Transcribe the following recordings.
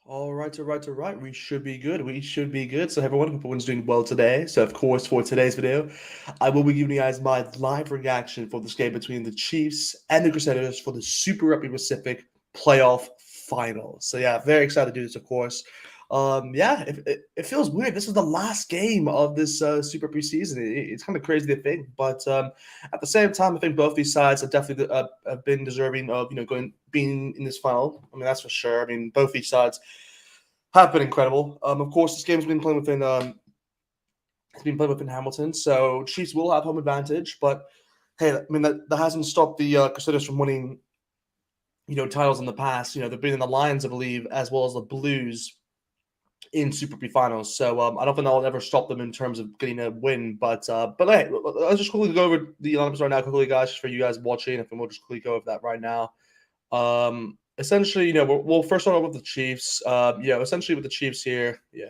All right, all right, all right. We should be good. We should be good. So, everyone, hope everyone's doing well today. So, of course, for today's video, I will be giving you guys my live reaction for this game between the Chiefs and the Crusaders for the Super Rugby Pacific Playoff Final. So, yeah, very excited to do this, of course. Yeah, it feels weird. This is the last game of this Super preseason. It's kind of crazy to think, but at the same time, I think both these sides have definitely have been deserving of being in this final. I mean, that's for sure. I mean, both these sides have been incredible. Of course, this game's been playing within it's been played within Hamilton, so Chiefs will have home advantage. But hey, I mean that hasn't stopped the Crusaders from winning titles in the past. They've been in the Lions, I believe, as well as the Blues in Super P finals. So I don't think that'll ever stop them in terms of getting a win. But hey, let's just quickly go over the lineups right now, quickly, guys, for you guys watching. If we'll just quickly go over that right now. Essentially, we'll first start off with the Chiefs. Essentially with the Chiefs here. Yeah.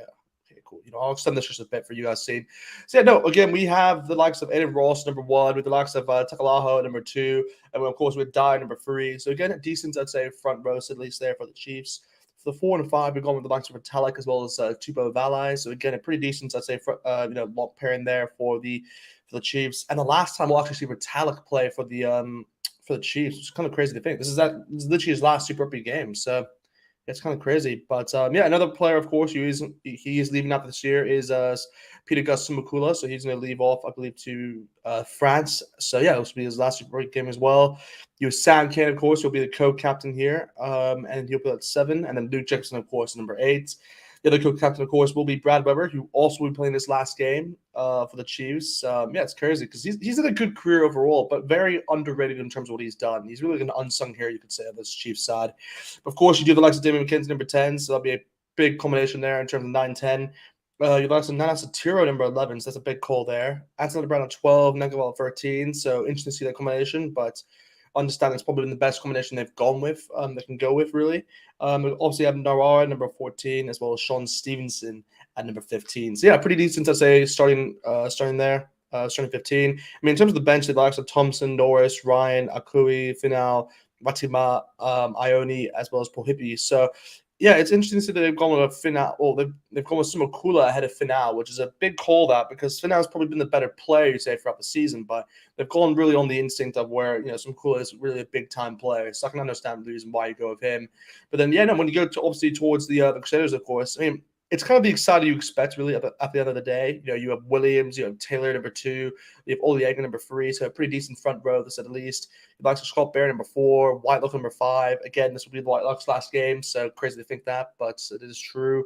Okay, cool. I'll extend this just a bit for you guys seeing. So, yeah, no, again, we have the likes of Aiden Ross, number 1, with the likes of Takalaho, number 2, and of course, with Dye, number 3. So, again, a decent, I'd say, front row, at least there for the Chiefs. For the 4 and 5, we've gone with the likes of Vitalik as well as Tupo Valai. So, again, a pretty decent, I'd say, lock pairing there for the Chiefs. And the last time we'll actually see Vitalik play for the Chiefs, which is kind of crazy to think. This is literally his last Super Rugby game, so it's kind of crazy. But another player, of course, he is leaving after this year is Peter Gus Sumakula, so he's going to leave off, I believe, to France. So yeah, this will be his last Super Rugby game as well. You have Sam Kane, of course, he'll be the co-captain here, and he'll be at 7, and then Luke Jackson, of course, number 8. The other co-captain, of course, will be Brad Weber, who also will be playing this last game for the Chiefs. It's crazy because he's had a good career overall, but very underrated in terms of what he's done. He's really an unsung hero, you could say, on this Chiefs side. Of course, you do the likes of Damien McKenzie, number 10, so that'll be a big combination there in terms of 9-10. You like some Nana Satiro, number 11, so that's a big call there. Anthony Brown at 12, Negaval at 13, so interesting to see that combination, but understand it's probably been the best combination they've gone with, they can go with, really. Obviously, I have Nawa at number 14, as well as Sean Stevenson at number 15. So, yeah, pretty decent, I'd say, starting there, starting 15. I mean, in terms of the bench, the likes of Thompson, Norris, Ryan, Akui, Finau, Matima, Ione, as well as Pohipi. So, yeah, it's interesting to see that they've gone with a Finau, or they've gone with Sumakula ahead of Finau, which is a big call that because Finau's probably been the better player, you say, throughout the season, but they've gone really on the instinct of where, Sumakula is really a big-time player, so I can understand the reason why you go with him. But then, when you go obviously towards the Crusaders, of course, I mean, it's kind of the exciting you expect, really, at the end of the day. You have Williams, you have Taylor, number 2, you have Oliega, number 3, so a pretty decent front row, this at least. You have Scott Bear, number 4, Whitelock, number 5. Again, this will be Whitelock's last game, so crazy to think that, but it is true.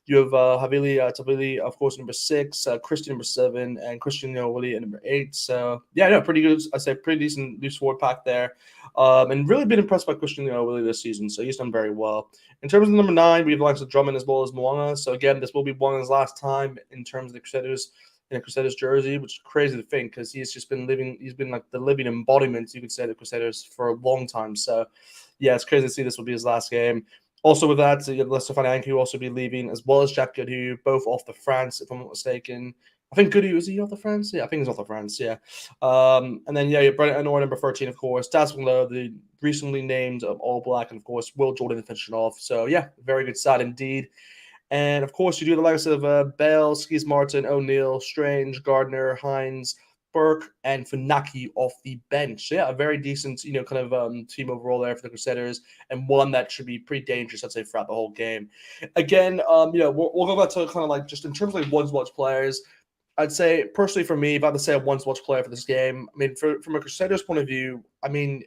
You have Havili Tavili, of course, number 6, Christian, number 7, and Christian Willie at number 8. So, pretty good. I say pretty decent loose forward pack there. And really been impressed by Christian Willie this season, so he's done very well. In terms of number 9, we have the likes of Drummond as well as Moana. So, again, this will be Moana's last time in terms of the Crusaders in a Crusaders jersey, which is crazy to think because he's been like the living embodiment, you could say, of the Crusaders for a long time. So, yeah, it's crazy to see this will be his last game. Also with that, you have Lester Fanank, who will also be leaving, as well as Jack Goodhue, both off the France, if I'm not mistaken. I think Goodhue, is he off the France? Yeah, I think he's off the France, yeah. And then, you have Brennan Anor, number 13, of course. Daswin Lowe, the recently named All Black, and, of course, Will Jordan finishing off. So, yeah, very good side indeed. And, of course, you do the likes of Bell, Skis Martin, O'Neill, Strange, Gardner, Hines, Burke, and Funaki off the bench. So, yeah, a very decent, team overall there for the Crusaders, and one that should be pretty dangerous, I'd say, throughout the whole game. Again, we'll go back to kind of like just in terms of like one-watch players. I'd say, personally, for me, if I had to say a one-watch player for this game, I mean, from a Crusaders point of view, I mean,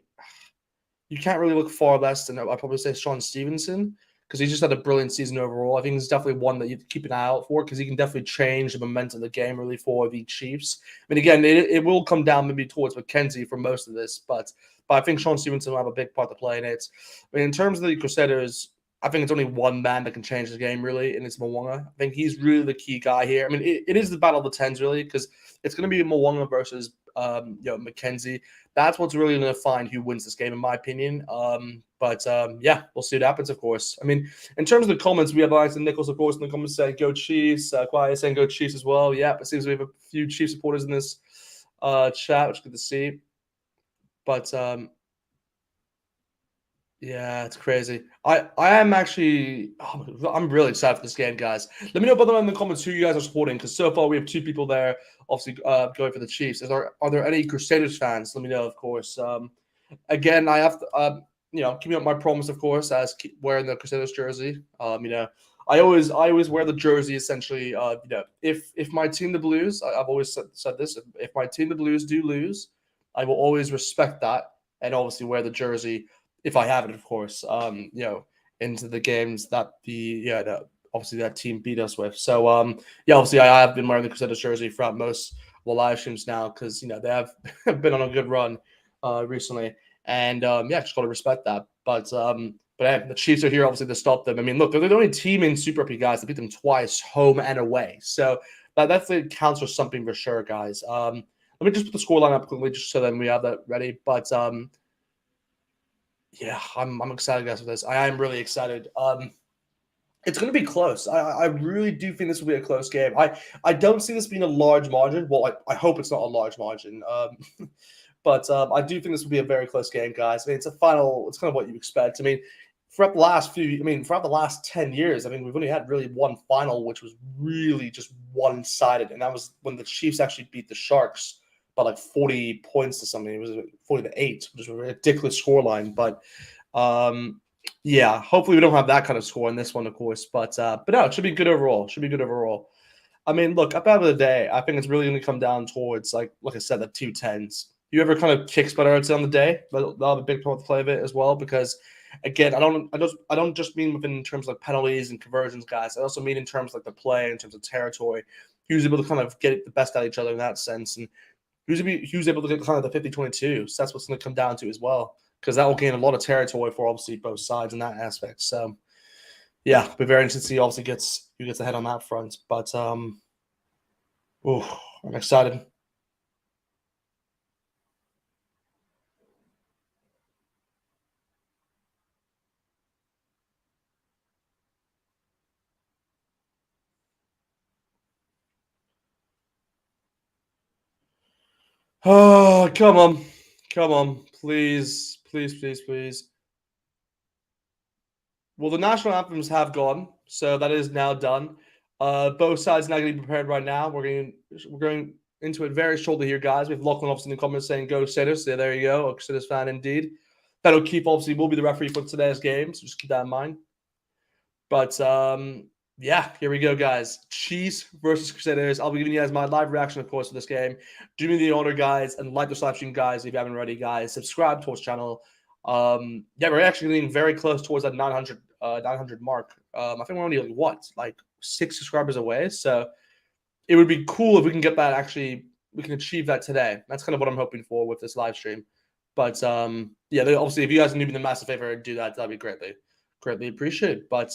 you can't really look far less than I'd probably say Sean Stevenson, because he's just had a brilliant season overall. I think he's definitely one that you keep an eye out for because he can definitely change the momentum of the game really for the Chiefs. I mean, again, it will come down maybe towards McKenzie for most of this, but I think Sean Stevenson will have a big part to play in it. I mean, in terms of the Crusaders, I think it's only one man that can change the game really, and it's Mwanga. I think he's really the key guy here. I mean, it is the battle of the tens really because it's going to be Mwanga versus McKenzie. That's what's really going to define who wins this game, in my opinion. We'll see what happens, of course. I mean, in terms of the comments, we have Alex and Nichols, of course, in the comments saying go Chiefs. Quiet saying go Chiefs as well. Yeah, it seems we have a few Chiefs supporters in this chat, which is good to see. But Yeah, it's crazy. I am actually I'm really excited for this game, guys. Let me know by the way in the comments who you guys are supporting, because so far we have two people there, obviously going for the Chiefs. Are there any Crusaders fans? Let me know, of course. Again, I have to, keeping up my promise, of course, as wearing the Crusaders jersey. I always wear the jersey essentially. If my team, the Blues, I've always said this. If my team, the Blues, do lose, I will always respect that and obviously wear the jersey if I have it, of course. Into the games that obviously that team beat us with. So obviously I have been wearing the Crusaders jersey throughout most of the live streams now because they have been on a good run recently. And just got to respect that. But hey, the Chiefs are here obviously to stop them. I mean, look, they're the only team in Super Rugby, guys, that beat them twice, home and away. So that definitely counts for something for sure, guys. Let me just put the scoreline up quickly, just so then we have that ready. But I'm excited, guys, for this. I am really excited. It's going to be close. I really do think this will be a close game. I don't see this being a large margin. Well, I hope it's not a large margin. But I do think this will be a very close game, guys. I mean, it's a final. It's kind of what you expect. I mean, throughout the last 10 years, I mean, we've only had really one final, which was really just one-sided, and that was when the Chiefs actually beat the Sharks by like 40 points to something. It was 40-8, which was a ridiculous scoreline. But hopefully we don't have that kind of score in this one, of course. But no, it should be good overall. I mean, look, at the end of the day, I think it's really going to come down towards, like I said, the 2-10s. You ever kind of kick priority on the day? That'll have a big part to play of it as well, because again, I don't just mean within terms of like penalties and conversions, guys. I also mean in terms of like the play, in terms of territory. Who's able to kind of get the best out of each other in that sense, and who's able to get kind of the 50-22. So that's what's going to come down to as well, because that will gain a lot of territory for obviously both sides in that aspect. So yeah, it'll be very interesting to see obviously who gets ahead on that front. But I'm excited. Oh, come on. Come on. Please, please, please, please. Well, the national anthems have gone, so that is now done. Both sides now getting prepared right now. We're going into it very shortly here, guys. We have Lachlan obviously in the comments saying go Crusaders. So there you go, a Crusaders fan indeed. Ben O'Keefe obviously will be the referee for today's game, so just keep that in mind. But here we go, guys. Chiefs versus Crusaders. I'll be giving you guys my live reaction, of course, for this game. Do me the honor, guys, and like this live stream, guys, if you haven't already, guys. Subscribe to our channel. We're actually getting very close towards that 900 mark. I think we're only like 6 subscribers away. So it would be cool if we can get that. Actually, we can achieve that today. That's kind of what I'm hoping for with this live stream. But obviously, if you guys can do me the massive favor and do that, that'd be greatly appreciated. But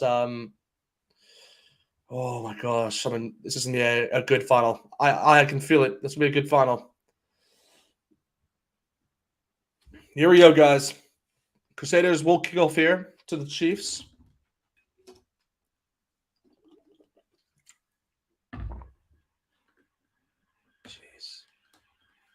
oh my gosh, I mean, this is gonna be a good final. I can feel it. This will be a good final. Here we go, guys. Crusaders will kick off here to the Chiefs.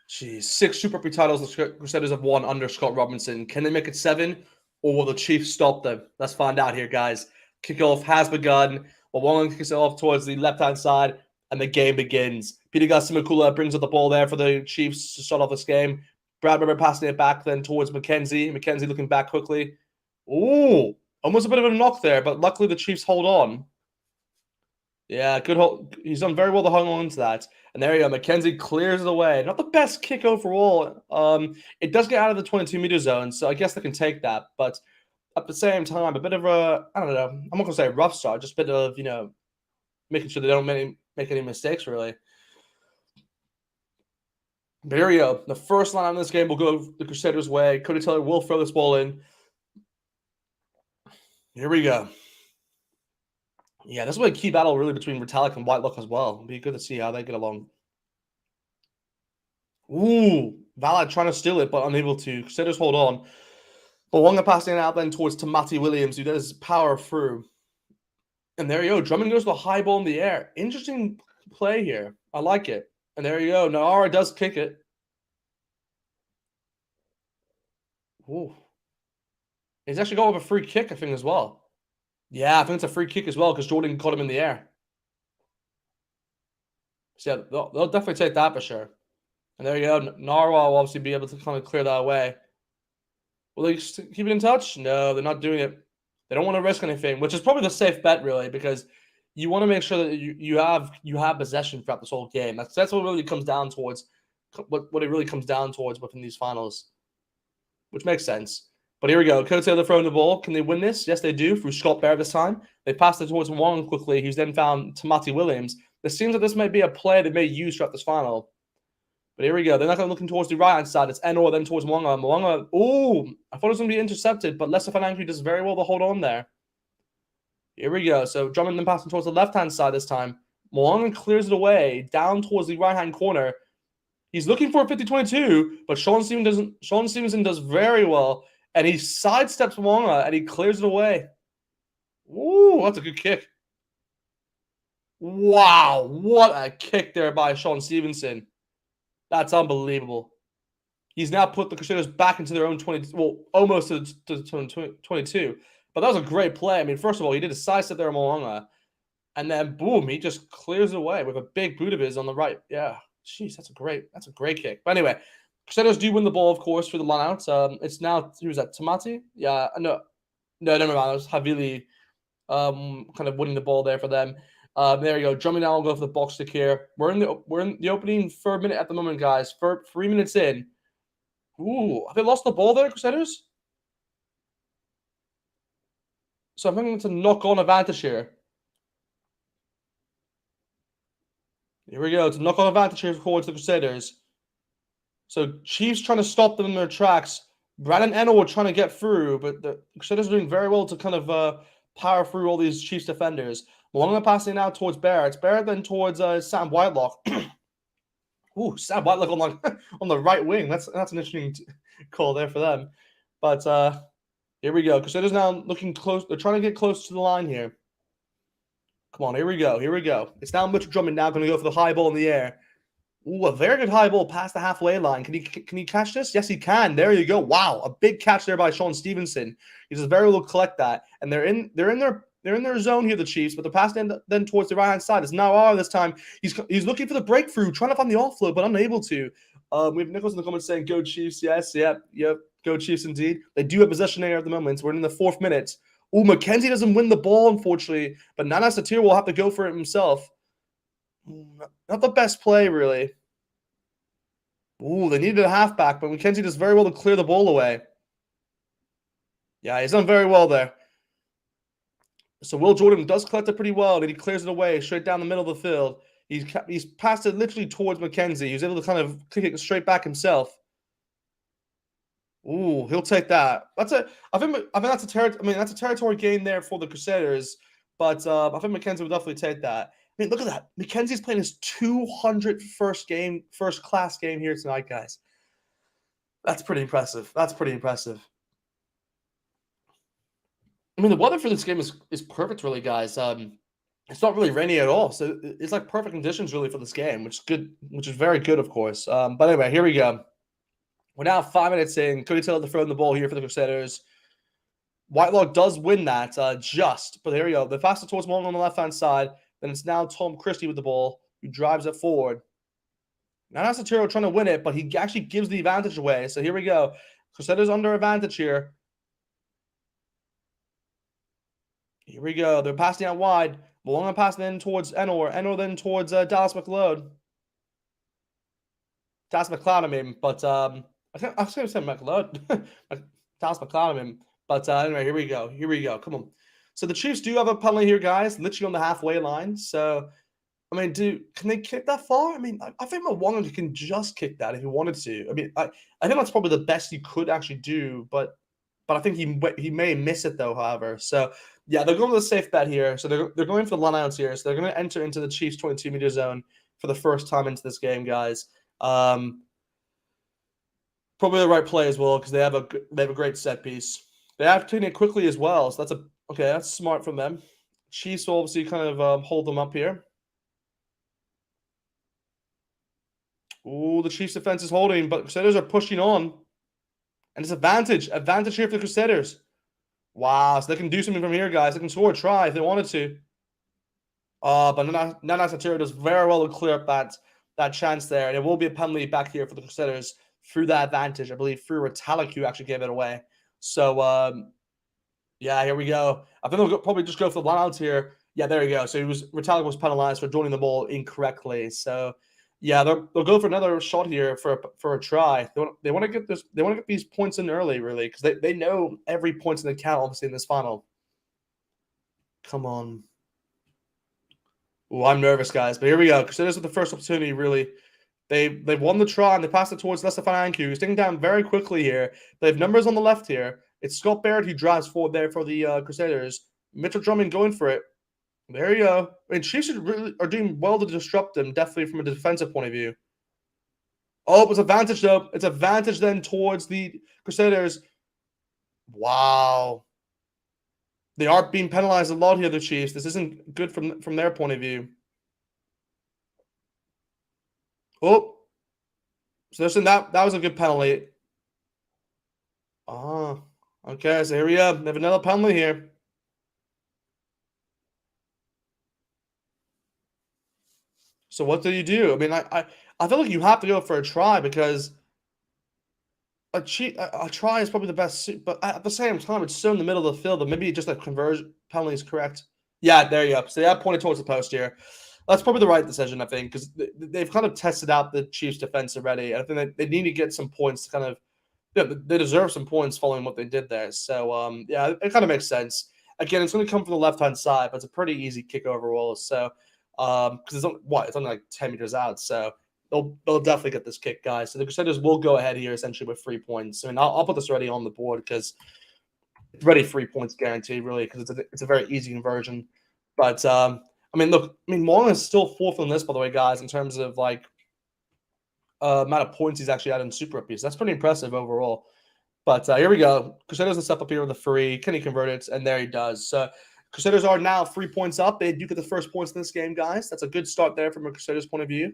Jeez. 6 Super Rugby titles the Crusaders have won under Scott Robinson. Can they make it 7, or will the Chiefs stop them? Let's find out here, guys. Kickoff has begun. Wallong kicks it off towards the left-hand side, and the game begins. Peter Gasimakula brings up the ball there for the Chiefs to start off this game. Brad Weber passing it back then towards McKenzie. McKenzie looking back quickly. Ooh, almost a bit of a knock there, but luckily the Chiefs hold on. Yeah, good hold. He's done very well to hang on to that. And there you go. McKenzie clears it away. Not the best kick overall. It does get out of the 22-meter zone, so I guess they can take that. But at the same time, a bit of I don't know. I'm not going to say a rough start, just a bit of, making sure they don't make any mistakes, really. But here we go. The first line on this game will go the Crusaders' way. Cody Taylor will throw this ball in. Here we go. Yeah, this will be a key battle, really, between Retallick and Whitelock as well. It'll be good to see how they get along. Ooh, Valad trying to steal it, but unable to. Crusaders hold on. Bawonga passing it out then towards Tamati Williams, who does power through. And there you go. Drummond goes to a high ball in the air. Interesting play here. I like it. And there you go. Nawa does kick it. Ooh. He's actually got with a free kick, I think, as well. Yeah, I think it's a free kick as well because Jordan caught him in the air. So yeah, they'll definitely take that for sure. And there you go. Nawa will obviously be able to kind of clear that away. Will they keep it in touch? No, they're not doing it. They don't want to risk anything, which is probably the safe bet, really, because you want to make sure that you have possession throughout this whole game. That's what it really comes down towards. What it really comes down towards within these finals, which makes sense. But here we go. Cote Taylor throwing the ball. Can they win this? Yes, they do through Scott Bear this time. They passed it towards Wong quickly. He's then found Tamati Williams. It seems that this might be a play they may use throughout this final. But here we go. They're not going to looking towards the right-hand side. It's Enor, then towards Mwanga. Mwanga, ooh, I thought it was going to be intercepted, but Lester Financially does very well to hold on there. Here we go. So Drummond then passing towards the left-hand side this time. Mwanga clears it away down towards the right-hand corner. He's looking for a 50-22, but Sean Stevenson does very well, and he sidesteps Mwanga, and he clears it away. Ooh, that's a good kick. Wow, what a kick there by Sean Stevenson. That's unbelievable. He's now put the Crusaders back into their own 20, well, almost to 22. But that was a great play. I mean, first of all, he did a sidestep there on Mwanga, and then boom, he just clears it away with a big boot of his on the right. Yeah, jeez, that's a great kick. But anyway, Crusaders do win the ball, of course, for the lineout. It's now, who's that? Tamati? Yeah, no, never mind. It was Havili, kind of winning the ball there for them. There you go. Drumming now will go for the box stick here. We're in the opening third minute at the moment, guys. 3 minutes in. Ooh, have they lost the ball there, Crusaders? So I'm thinking it's a knock-on advantage here. Here we go. It's a knock-on advantage here towards the Crusaders. So Chiefs trying to stop them in their tracks. Brandon Enor trying to get through, but the Crusaders are doing very well to kind of power through all these Chiefs defenders. Malonga passing now towards Barrett. Barrett then towards Sam Whitelock. Ooh, Sam Whitelock on the right wing. That's an interesting call there for them. But here we go. Crusaders now looking close. They're trying to get close to the line here. Come on, here we go. Here we go. It's now Mitchell Drummond now going to go for the high ball in the air. Ooh, a very good high ball past the halfway line. Can he catch this? Yes, he can. There you go. Wow, a big catch there by Sean Stevenson. He does very well collect that, and they're in their zone here, the Chiefs, but the pass then towards the right-hand side. It's Nawa this time. He's looking for the breakthrough, trying to find the offload, but unable to. We have Nicholas in the comments saying, go Chiefs. Yes, yep, go Chiefs indeed. They do have possession here at the moment. We're in the 4th minute. Oh, McKenzie doesn't win the ball, unfortunately, but Nana Satir will have to go for it himself. Not the best play, really. Ooh, they needed a halfback, but McKenzie does very well to clear the ball away. Yeah, he's done very well there. So Will Jordan does collect it pretty well, and he clears it away straight down the middle of the field. He's passed it literally towards McKenzie. He was able to kind of kick it straight back himself. Ooh, he'll take that. I think that's a territory gain there for the Crusaders, but I think McKenzie would definitely take that. I mean, look at that. McKenzie's playing his 200th first class game here tonight, guys. That's pretty impressive. I mean, the weather for this game is perfect, really, guys. It's not really rainy at all, so it's like perfect conditions, really, for this game, which is good, which is very good, of course. But anyway, here we go. We're now 5 minutes in. Cody Taylor throwing the ball here for the Crusaders. Whitelock does win that, but here we go. They're faster towards Mullen on the left-hand side. Then it's now Tom Christie with the ball, who drives it forward. Now that's Satiro trying to win it, but he actually gives the advantage away. So here we go. Crusaders under advantage here. Here we go. They're passing out wide. Malonga passing in towards Enor. Enor then towards Dallas McLeod. Dallas McLeod, I mean. But I was going to say McLeod. Dallas McLeod, I mean. But anyway, here we go. Come on. So the Chiefs do have a penalty here, guys, literally on the halfway line. So, I mean, can they kick that far? I mean, I think Mwanga can just kick that if he wanted to. I mean, I think that's probably the best he could actually do, but I think he may miss it though. However, so yeah, they're going with a safe bet here. So they're going for the lineouts here. So they're going to enter into the Chiefs 22-meter zone for the first time into this game, guys. Probably the right play as well because they have a great set piece. They have to clean it quickly as well. So that's smart from them. Chiefs will obviously kind of hold them up here. Ooh, the Chiefs defense is holding, but Crusaders are pushing on. And it's advantage here for the Crusaders. Wow, so they can do something from here, guys. They can score a try if they wanted to. But Nana Satiro does very well to clear up that chance there. And it will be a penalty back here for the Crusaders through that advantage. I believe through Retallick, who actually gave it away. So, yeah, here we go. I think they'll probably just go for the lineouts here. Yeah, there you go. So Retallick was penalized for joining the ball incorrectly. So, yeah, they'll go for another shot here for a try. They want to get this. They want to get these points in early, really, because they know every point's in the count, obviously, in this final. Come on. Oh, I'm nervous, guys. But here we go. Crusaders with the first opportunity, really. They've won the try and they passed it towards Lester Anku, who's taking down very quickly here. They have numbers on the left here. It's Scott Barrett who drives forward there for the Crusaders. Mitchell Drummond going for it. There you go. I mean, Chiefs really are doing well to disrupt them, definitely from a defensive point of view. Oh, it was advantage, though. It's advantage then towards the Crusaders. Wow. They are being penalized a lot here, the Chiefs. This isn't good from their point of view. Oh. So listen, that was a good penalty. Oh, okay. So here we go. They have another penalty here. So what do you do? I mean, I feel like you have to go for a try because a try is probably the best suit, but at the same time, it's so in the middle of the field that maybe just a conversion penalty is correct. Yeah, there you go. So they pointed towards the post here. That's probably the right decision, I think, because they've kind of tested out the Chiefs' defense already. And I think they need to get some points to kind of, yeah, they deserve some points following what they did there. So, yeah, it kind of makes sense. Again, it's going to come from the left-hand side, but it's a pretty easy kick overall. So, because it's only like 10 meters out. So they'll definitely get this kick, guys. So the Crusaders will go ahead here essentially with 3 points. I mean, I'll put this already on the board because it's already 3 points guaranteed, really, because it's a very easy conversion. But I mean, look, Molan is still fourth on this, by the way, guys, in terms of like amount of points he's actually had in Super Rugby. So that's pretty impressive overall. But here we go. Crusaders will step up here with a free. Can he convert it? And there he does. So Crusaders are now 3 points up. They do get the first points in this game, guys. That's a good start there from a Crusaders point of view.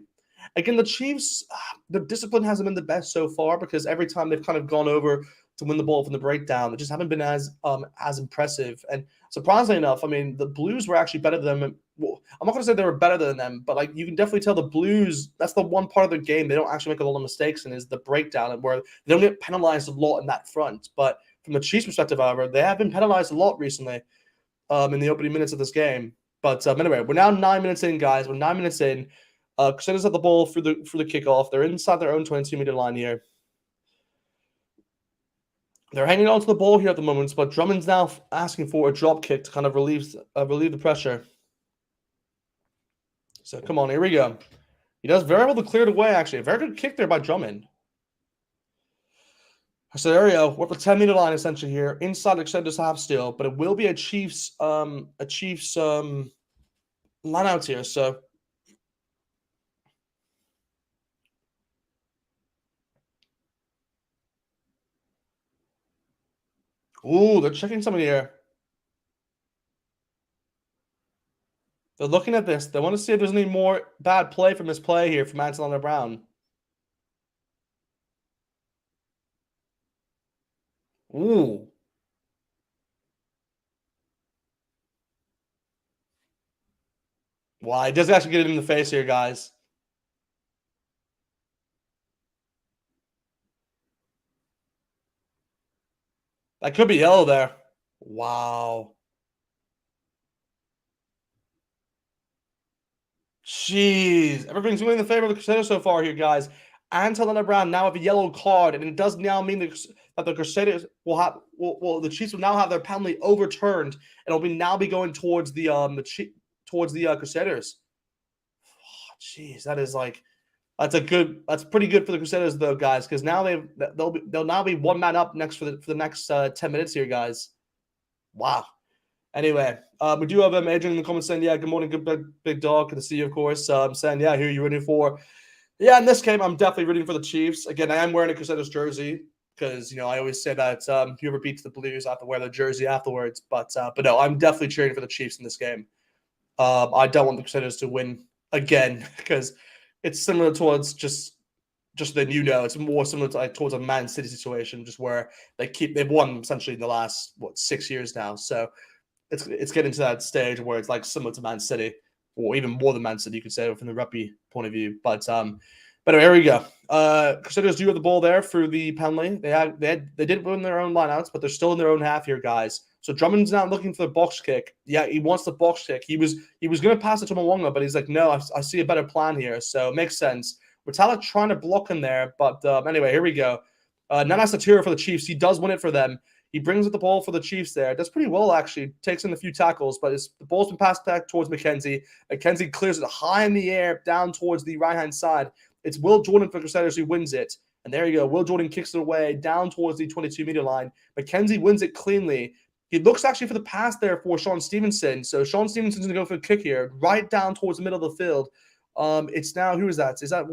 Again, the Chiefs, the discipline hasn't been the best so far because every time they've kind of gone over to win the ball from the breakdown, they just haven't been as impressive. And surprisingly enough, I mean, the Blues were actually better than them. Well, I'm not going to say they were better than them, but like you can definitely tell the Blues, that's the one part of the game they don't actually make a lot of mistakes in is the breakdown, and where they don't get penalized a lot in that front. But from the Chiefs' perspective, however, they have been penalized a lot recently in the opening minutes of this game. But anyway, we're now 9 minutes in, guys. We're 9 minutes in. Crusaders have the ball for the kickoff. They're inside their own 22-meter line here. They're hanging on to the ball here at the moment, but Drummond's now asking for a drop kick to kind of relieve the pressure. So come on, here we go. He does very well to clear it away, actually. A very good kick there by Drummond. So there we go. We're at the 10-meter line essentially here. Inside the Crusaders half still, but it will be a Chiefs line out here. So ooh, they're checking somebody here. They're looking at this. They want to see if there's any more bad play from this play here from Anthony Brown. Ooh. Wow, he does actually get it in the face here, guys. That could be yellow there. Wow. Jeez. Everything's going in the favor of the Crusaders so far here, guys. Antonella Brown now have a yellow card, and it does now mean that the Crusaders will have the Chiefs will now have their penalty overturned, and it'll now be going towards the Crusaders. Jeez, that is like that's pretty good for the Crusaders though, guys, because now they'll now be one man up next for the next 10 minutes here, guys. Wow. Anyway, we do have Adrian in the comments saying, yeah, good morning, good big dog. Good to see you, of course. Saying, yeah, who are you rooting for? Yeah, in this game, I'm definitely rooting for the Chiefs. Again, I am wearing a Crusaders jersey because, I always say that whoever beats the Blues, I have to wear their jersey afterwards. But no, I'm definitely cheering for the Chiefs in this game. I don't want the Crusaders to win again because it's similar towards just just then it's more similar to towards a Man City situation, just where they've won essentially in the last 6 years now. So it's getting to that stage where it's similar to Man City, or even more than Man City, you could say, from the rugby point of view. But anyway, here we go. Crusaders do have the ball there through the penalty. They did win their own lineouts, but they're still in their own half here, guys. So Drummond's now looking for the box kick. Yeah, he wants the box kick. He was going to pass it to Mwanga, but he's like, no, I see a better plan here. So it makes sense. Retallick trying to block him there, but anyway, here we go. Nana Satira for the Chiefs. He does win it for them. He brings up the ball for the Chiefs there. Does pretty well, actually. Takes in a few tackles, but the ball's been passed back towards McKenzie. McKenzie clears it high in the air, down towards the right-hand side. It's Will Jordan for Crusaders who wins it. And there you go. Will Jordan kicks it away down towards the 22-meter line. McKenzie wins it cleanly. He looks actually for the pass there for Sean Stevenson. So Sean Stevenson's going to go for the kick here, right down towards the middle of the field. It's now, who is that? Is that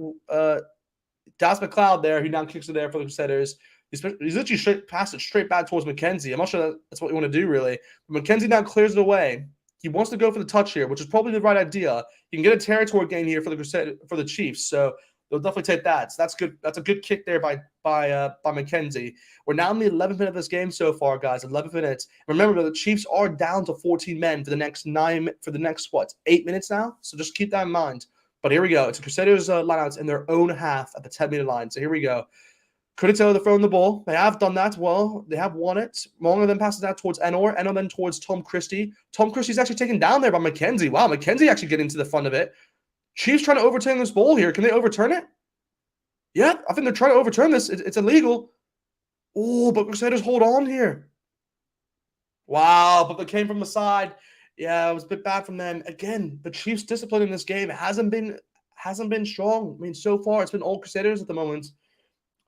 Das McLeod there, who now kicks it there for the Crusaders. He's literally passed it straight back towards McKenzie. I'm not sure that's what you want to do, really. But McKenzie now clears it away. He wants to go for the touch here, which is probably the right idea. You can get a territory gain here for the Chiefs, so they'll definitely take that. So that's good. That's a good kick there by McKenzie. We're now in the 11th minute of this game so far, guys. 11 minutes. Remember, the Chiefs are down to 14 men for the next 8 minutes now. So just keep that in mind. But here we go. It's the Crusaders lineouts in their own half at the 10-meter line. So here we go. Couldn't tell they're throwing the ball. They have done that well. They have won it. Monga then passes out towards Enor. Enor then towards Tom Christie. Tom Christie's actually taken down there by McKenzie. Wow, McKenzie actually getting to the front of it. Chiefs trying to overturn this ball here. Can they overturn it? Yeah, I think they're trying to overturn this. It's illegal. Oh, but Crusaders hold on here. Wow, but they came from the side. Yeah, it was a bit bad from them. Again, the Chiefs' discipline in this game hasn't been strong. I mean, so far it's been all Crusaders at the moment.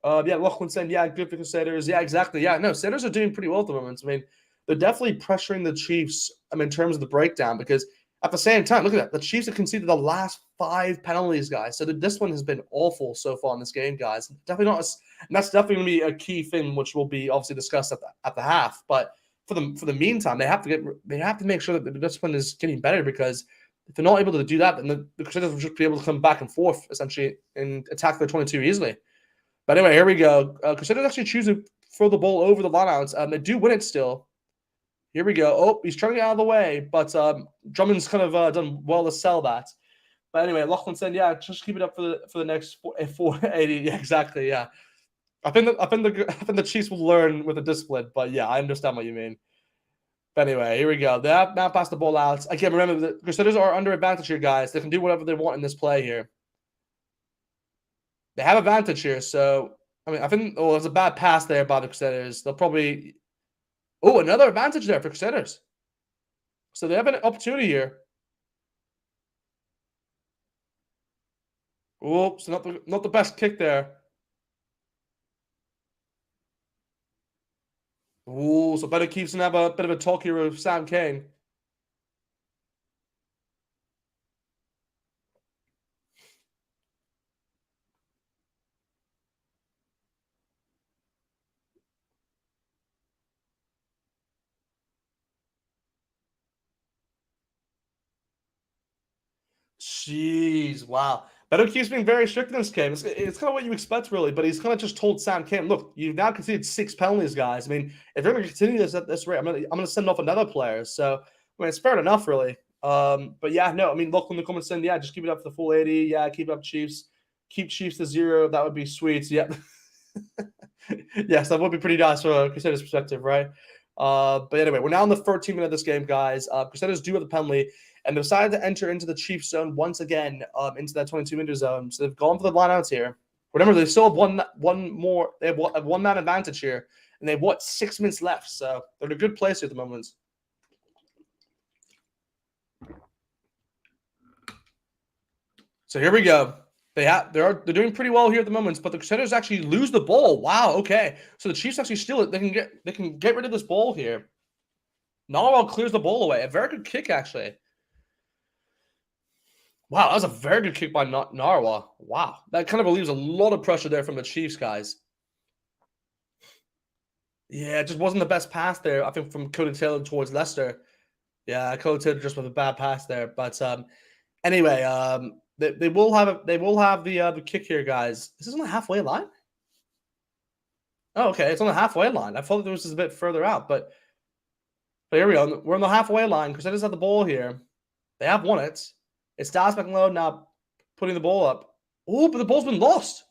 Yeah, Lachlan saying, yeah, good for Crusaders. Yeah, exactly. Yeah, no, Crusaders are doing pretty well at the moment. I mean, they're definitely pressuring the Chiefs, in terms of the breakdown, because at the same time, look at that. The Chiefs have conceded the last 5 penalties, guys. So this one has been awful so far in this game, guys. Definitely not, and that's definitely going to be a key thing, which will be obviously discussed at the half. But for the meantime, they have to make sure that the discipline is getting better, because if they're not able to do that, then the Crusaders will just be able to come back and forth essentially and attack their 22 easily. But anyway, here we go. Crusaders actually choose to throw the ball over the lineouts. They do win it still. Here we go. Oh, he's trying to get out of the way, but Drummond's kind of done well to sell that. But anyway, Lachlan said, yeah, just keep it up for the next 480. Yeah, exactly. Yeah, I think the Chiefs will learn with the discipline. But yeah, I understand what you mean. But anyway, here we go. They have now passed the ball out. Again, remember, the Crusaders are under advantage here, guys. They can do whatever they want in this play here. They have advantage here, so I think there's a bad pass there by the Crusaders. They'll probably another advantage there for Crusaders. So they have an opportunity here. Oh, so not the best kick there. Oh, so better keeps and have a bit of a talk here with Sam Kane. Jeez, wow. Beto keeps being very strict in this game. It's kind of what you expect, really, but he's kind of just told Sam Kane, look, you've now conceded 6 penalties, guys. I mean, if you're going to continue this at this rate, I'm going to send off another player. So, it's fair enough, really. But yeah, no, look in the comments saying, yeah, just keep it up for the full 80. Yeah, keep up Chiefs. Keep Chiefs to 0. That would be sweet. Yeah. Yes, that would be pretty nice from a Crusaders perspective, right? But anyway, we're now in the 13th minute of this game, guys. Crusaders do have the penalty, and they decided to enter into the Chiefs zone once again, into that 22-meter zone. So they've gone for the lineouts here. Remember, they still have one more. They have a one-man advantage here, and they have 6 minutes left. So they're in a good place here at the moment. So here we go. They're doing pretty well here at the moment, but the Crusaders actually lose the ball. Wow, okay. So the Chiefs actually steal it. They can get rid of this ball here. Nawa clears the ball away. A very good kick, actually. Wow, that was a very good kick by Nawa. Wow, that kind of relieves a lot of pressure there from the Chiefs, guys. Yeah, it just wasn't the best pass there, I think, from Cody Taylor towards Leicester. Yeah, Cody Taylor just with a bad pass there. But anyway, They will have the kick here, guys. Is this on the halfway line? Oh, okay, it's on the halfway line. I thought this was a bit further out, but here we go. We're on the halfway line. Crusaders have the ball here. They have won it. It's Dallas back and low now, putting the ball up. Oh, but the ball's been lost.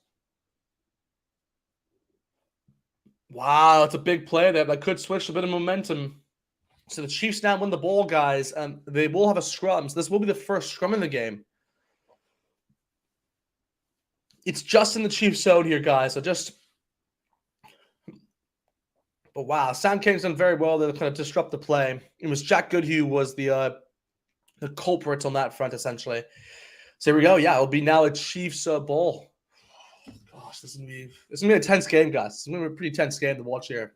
Wow, that's a big play there. That could switch a bit of momentum. So the Chiefs now win the ball, guys, and they will have a scrum. So this will be the first scrum in the game. It's just in the Chiefs zone here, guys. So just... But wow, Sam King's done very well to kind of disrupt the play. It was Jack Goodhue was the culprit on that front, essentially. So here we go. Yeah, it'll be now a Chiefs ball. Gosh, this is gonna be a tense game, guys. It's gonna be a pretty tense game to watch here.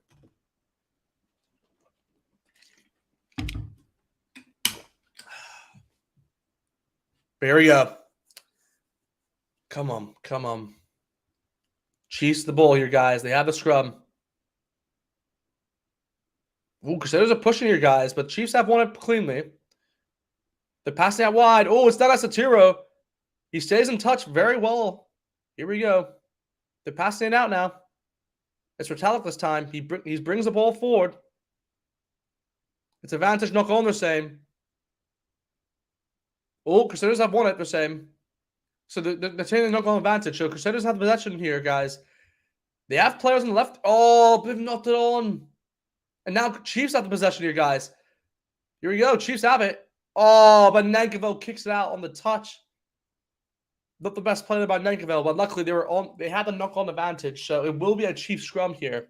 Here we go. Come on, come on. Chiefs the ball here, guys. They have the scrum. Ooh, Crusaders are pushing here, guys, but Chiefs have won it cleanly. They're passing out wide. Oh, it's not Satiro. He stays in touch very well. Here we go. They're passing it out now. It's Retallick this time. He brings the ball forward. It's advantage knock on, they're saying. Oh, Crusaders have won it, they're saying. So they're taking the knock on advantage. So Crusaders have the possession here, guys. They have players on the left. Oh, they've knocked it on. And now Chiefs have the possession here, guys. Here we go. Chiefs have it. Oh, but Nankivell kicks it out on the touch. Not the best play by Nankivell, but luckily they had the knock-on advantage, so it will be a Chiefs scrum here.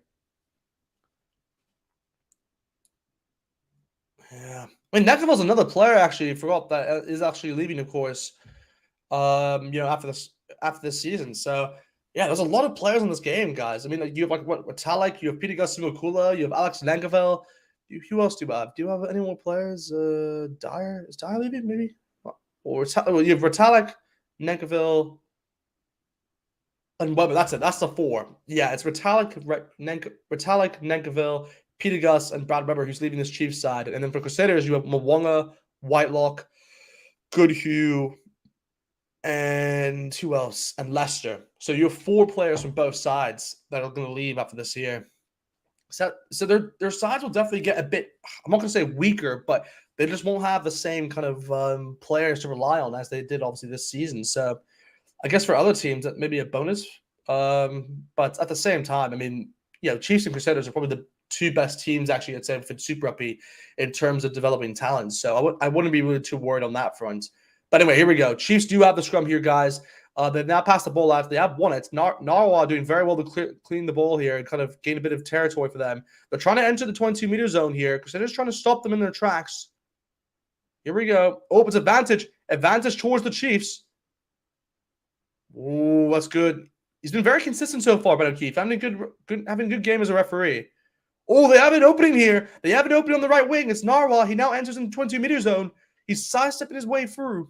Yeah. I mean, Nankivell's another player, actually. I forgot that is actually leaving, of course, after this season. So, yeah, there's a lot of players in this game, guys. I mean, you have Retallick, you have Peter Gasimokula, you have Alex Nankivell. Who else do you have? Do you have any more players? Dyer? Is Dyer leaving, maybe? Or you have Retallick, Nankivell, and Weber. That's it. That's the four. Yeah, it's Retallick, Nankivell, Peter Gus, and Brad Weber, who's leaving this Chiefs side. And then for Crusaders, you have Mwanga, Whitelock, Goodhue, and who else? And Lester. So you have four players from both sides that are going to leave after this year. So their sides will definitely get a bit, I'm not going to say weaker, but they just won't have the same kind of players to rely on as they did, obviously, this season. So I guess for other teams, that may be a bonus. But at the same time, I mean, Chiefs and Crusaders are probably the two best teams, actually, I'd say, for Super Rugby in terms of developing talent. So I wouldn't be really too worried on that front. But anyway, here we go. Chiefs do have the scrum here, guys. They've now passed the ball out. They have won it. Nawa doing very well to clean the ball here and kind of gain a bit of territory for them. They're trying to enter the 22-meter zone here because they're just trying to stop them in their tracks. Here we go. Oh, it's advantage. Advantage towards the Chiefs. Oh, that's good. He's been very consistent so far, Ben O'Keefe. Having a good game as a referee. Oh, they have an opening here. They have an opening on the right wing. It's Nawa. He now enters in the 22-meter zone. He's sidestepping his way through.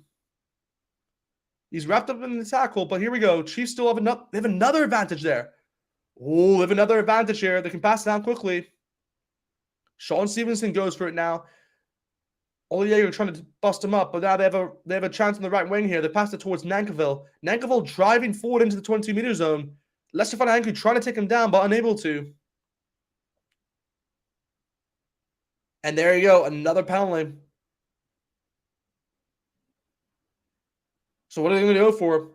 He's wrapped up in the tackle, but here we go. Chiefs still have another advantage there. Oh, they have another advantage here. They can pass it down quickly. Sean Stevenson goes for it now. You're trying to bust him up, but now they have a chance on the right wing here. They pass it towards Nankivell. Nankivell driving forward into the 22-meter zone. Lester Fananku trying to take him down, but unable to. And there you go, another penalty. So what are they going to go for?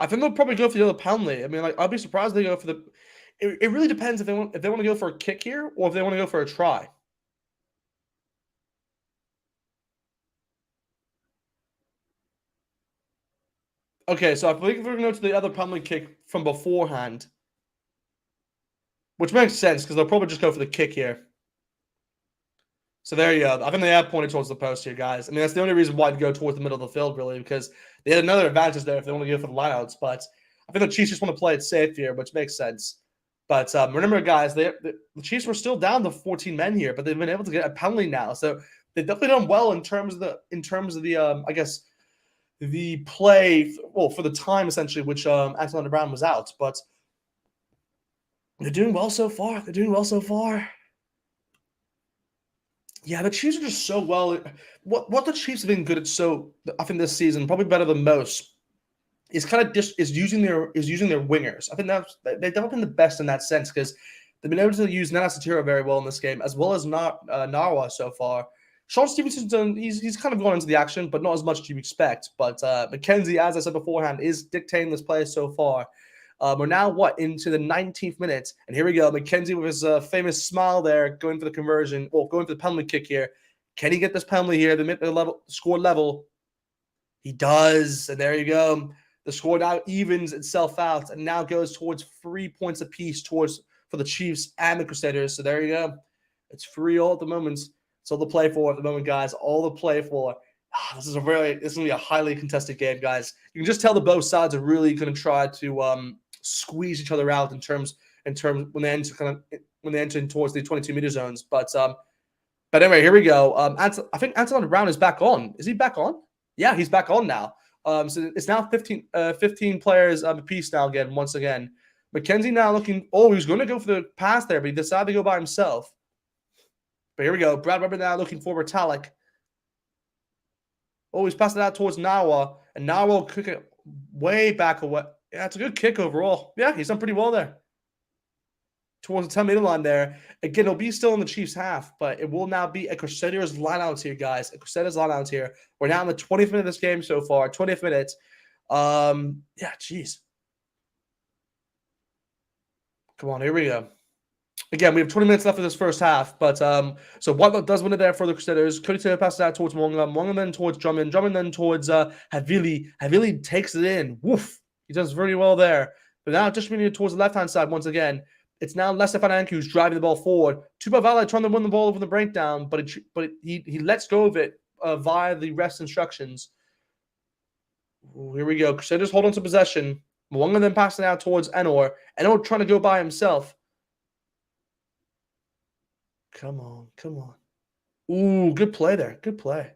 I think they'll probably go for the other penalty. I mean, I'll be surprised if they go for the. It really depends if they want to go for a kick here or if they want to go for a try. Okay, so I believe we're going to go to the other penalty kick from beforehand, which makes sense because they'll probably just go for the kick here. So there you go. I think they have pointed towards the post here, guys. I mean, that's the only reason why to go towards the middle of the field, really, because they had another advantage there if they want to go for the lineouts. But I think the Chiefs just want to play it safe here, which makes sense. But remember, guys, the Chiefs were still down to 14 men here, but they've been able to get a penalty now. So they've definitely done well in terms of the I guess the play. Well, for the time essentially, which Alexander Brown was out, but they're doing well so far. Yeah, the Chiefs are just so well. What the Chiefs have been good at, so I think this season, probably better than most, is kind of just is using their wingers. I think they've definitely been the best in that sense because they've been able to use Nawa very well in this game, as well as Nawa so far. Sean Stevenson's done. He's kind of gone into the action, but not as much as you expect. But McKenzie, as I said beforehand, is dictating this play so far. We're now into the 19th minute, and here we go. McKenzie with his famous smile there, going for the conversion, or going for the penalty kick here. Can he get this penalty here? The score level. He does, and there you go. The score now evens itself out, and now goes towards 3 points apiece for the Chiefs and the Crusaders. So there you go. It's 3-3 at the moment. It's all to play for at the moment, guys. All to play for. This is gonna be a highly contested game, guys. You can just tell that both sides are really going to try to squeeze each other out in terms when they enter in towards the 22-meter zones. But anyway, here we go. I think Anton Brown is back on. Is he back on? Yeah, he's back on now. So it's now 15 players apiece now again, once again. McKenzie now looking. Oh, he was going to go for the pass there, but he decided to go by himself. But here we go. Brad Weber now looking for Vitalik. Oh, he's passed it out towards Nawa, and Nawa will kick it way back away. Yeah, it's a good kick overall. Yeah, he's done pretty well there. Towards the 10-meter line there. Again, it'll be still in the Chiefs' half, but it will now be a Crusaders line-out here, guys. A Crusaders line-out here. We're now in the 20th minute of this game so far. 20th minute. Yeah, jeez. Come on, here we go. Again, we have 20 minutes left of this first half, but so Whitelock does win it there for the Crusaders. Cody Taylor passes out towards Mwanga. Mwanga then towards Drummond. Drummond then towards Havili. Havili takes it in. Woof. He does very well there. But now just moving towards the left-hand side once again. It's now Lester Fananku who's driving the ball forward. Tupa Vale trying to win the ball over the breakdown, but he lets go of it via the rest instructions. Ooh, here we go. Crusaders hold on to possession. Mwanga then passing out towards Enor. Enor trying to go by himself. Come on, come on. Ooh, good play there. Good play.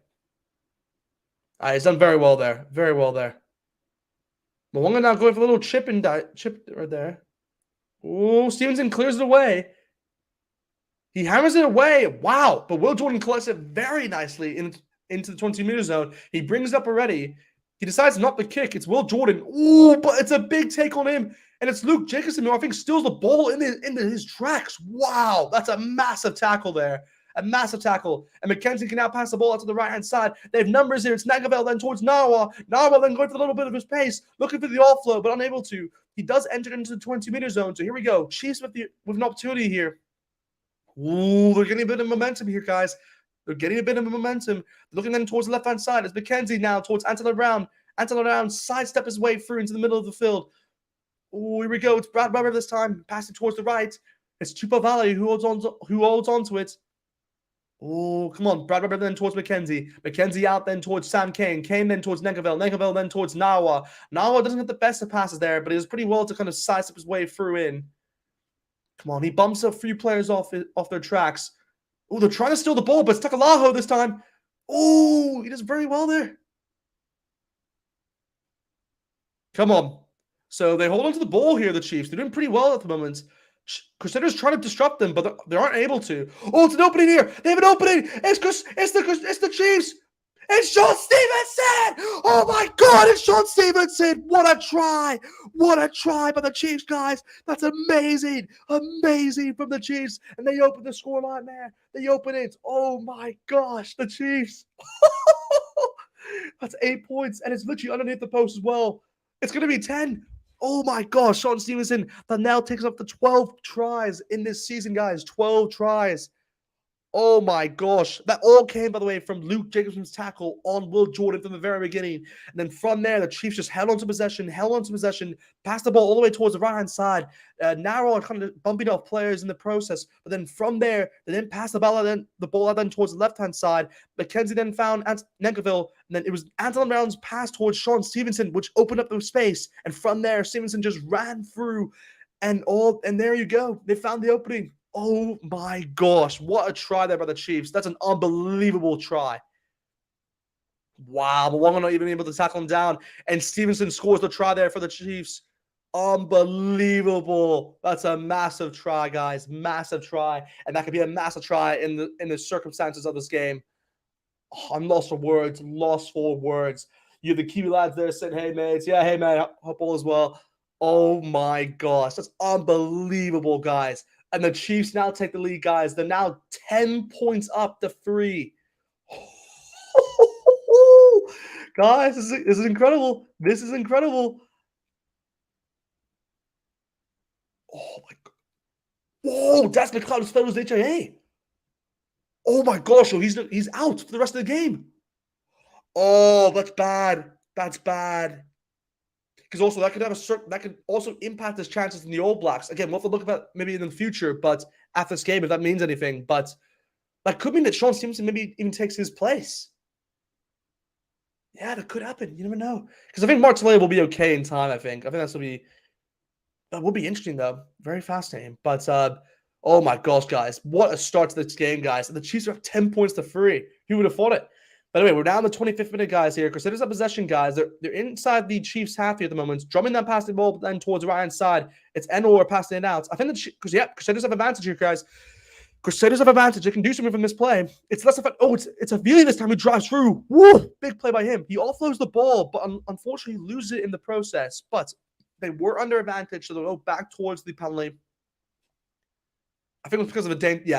All right, he's done very well there. Very well there. Mwanga now going for a little chip right there. Ooh, Stevenson clears it away. He hammers it away. Wow. But Will Jordan collects it very nicely into the 22-meter zone. He brings it up already. He decides not to kick. It's Will Jordan. Ooh, but it's a big take on him. And it's Luke Jacobson who I think steals the ball into his tracks. Wow. That's a massive tackle there. A massive tackle. And McKenzie can now pass the ball out to the right-hand side. They have numbers here. It's Nagavel then towards Nawa. Nawa then going for a little bit of his pace. Looking for the offload, but unable to. He does enter into the 22-meter zone. So here we go. Chiefs with an opportunity here. Ooh, they're getting a bit of momentum here, guys. They're getting a bit of momentum. They're looking then towards the left-hand side. It's McKenzie now towards Anton Brown. Anton Brown sidestep his way through into the middle of the field. Ooh, here we go. It's Brad Weber this time. Passing towards the right. It's Chupa Valley who holds on to it. Oh, come on. Brad Weber then towards McKenzie. McKenzie out then towards Sam Kane. Kane then towards Negavel. Negavel then towards Nawa. Nawa doesn't get the best of passes there, but he does pretty well to kind of sidestep his way through in. Come on. He bumps a few players off their tracks. Oh, they're trying to steal the ball, but it's Takalaho this time. Oh, he does very well there. Come on. So they hold on to the ball here, the Chiefs. They're doing pretty well at the moment. Crusaders trying to disrupt them, but they aren't able to. Oh, it's an opening here. They have an opening. It's the Chiefs. It's Sean Stevenson. Oh my God, it's Sean Stevenson. What a try. What a try by the Chiefs, guys. That's amazing. Amazing from the Chiefs. And they open the scoreline there. They open it. Oh my gosh, the Chiefs. That's 8 points, and it's literally underneath the post as well. It's going to be 10. Oh my gosh, Sean Stevenson that now takes up to 12 tries in this season, guys. 12 tries. Oh my gosh. That all came, by the way, from Luke Jacobson's tackle on Will Jordan from the very beginning. And then from there, the Chiefs just held on to possession, passed the ball all the way towards the right-hand side. Narrow kind of bumping off players in the process. But then from there, they then passed the ball out then towards the left-hand side. McKenzie then found Negaville. And then it was Anton Brown's pass towards Sean Stevenson, which opened up the space. And from there, Stevenson just ran through. And there you go. They found the opening. Oh my gosh, what a try there by the Chiefs. That's an unbelievable try. Wow, Mwanga not even able to tackle him down. And Stevenson scores the try there for the Chiefs. unbelievable. That's a massive try, guys. Massive try. And that could be a massive try in the circumstances of this game. Oh, I'm lost for words. Lost for words. You have the Kiwi lads there saying, hey, mates. Yeah, hey, man. Hope all as well. Oh, my gosh. That's unbelievable, guys. And the Chiefs now take the lead, guys. They're now 10 points up to 3. Guys, this is incredible. This is incredible. Oh, my God. Whoa, that's McLeod's fellows HIA. Oh, my gosh. So he's out for the rest of the game. Oh, that's bad. That's bad. Because also that could also impact his chances in the All Blacks. Again, we'll have to look at maybe in the future, but after this game, if that means anything. But that could mean that Sean Stevenson maybe even takes his place. Yeah, that could happen. You never know. Because I think Martinelli will be okay in time, I think. That will be interesting, though. Very fascinating. But, oh my gosh, guys. What a start to this game, guys. And the Chiefs are up 10 points to 3. Who would have thought it? By the way, we're down the 25th minute, guys, here. Crusaders have possession, guys. They're inside the Chiefs' half here at the moment. Drumming that passing ball then towards the right-hand side. It's Enor passing it out. I think Crusaders have advantage here, guys. Crusaders have advantage. They can do something from this play. It's less of a... Oh, it's a Avili this time who drives through. Woo! Big play by him. He offloads the ball, but unfortunately loses it in the process. But they were under advantage, so they'll go back towards the penalty. I think it was because of a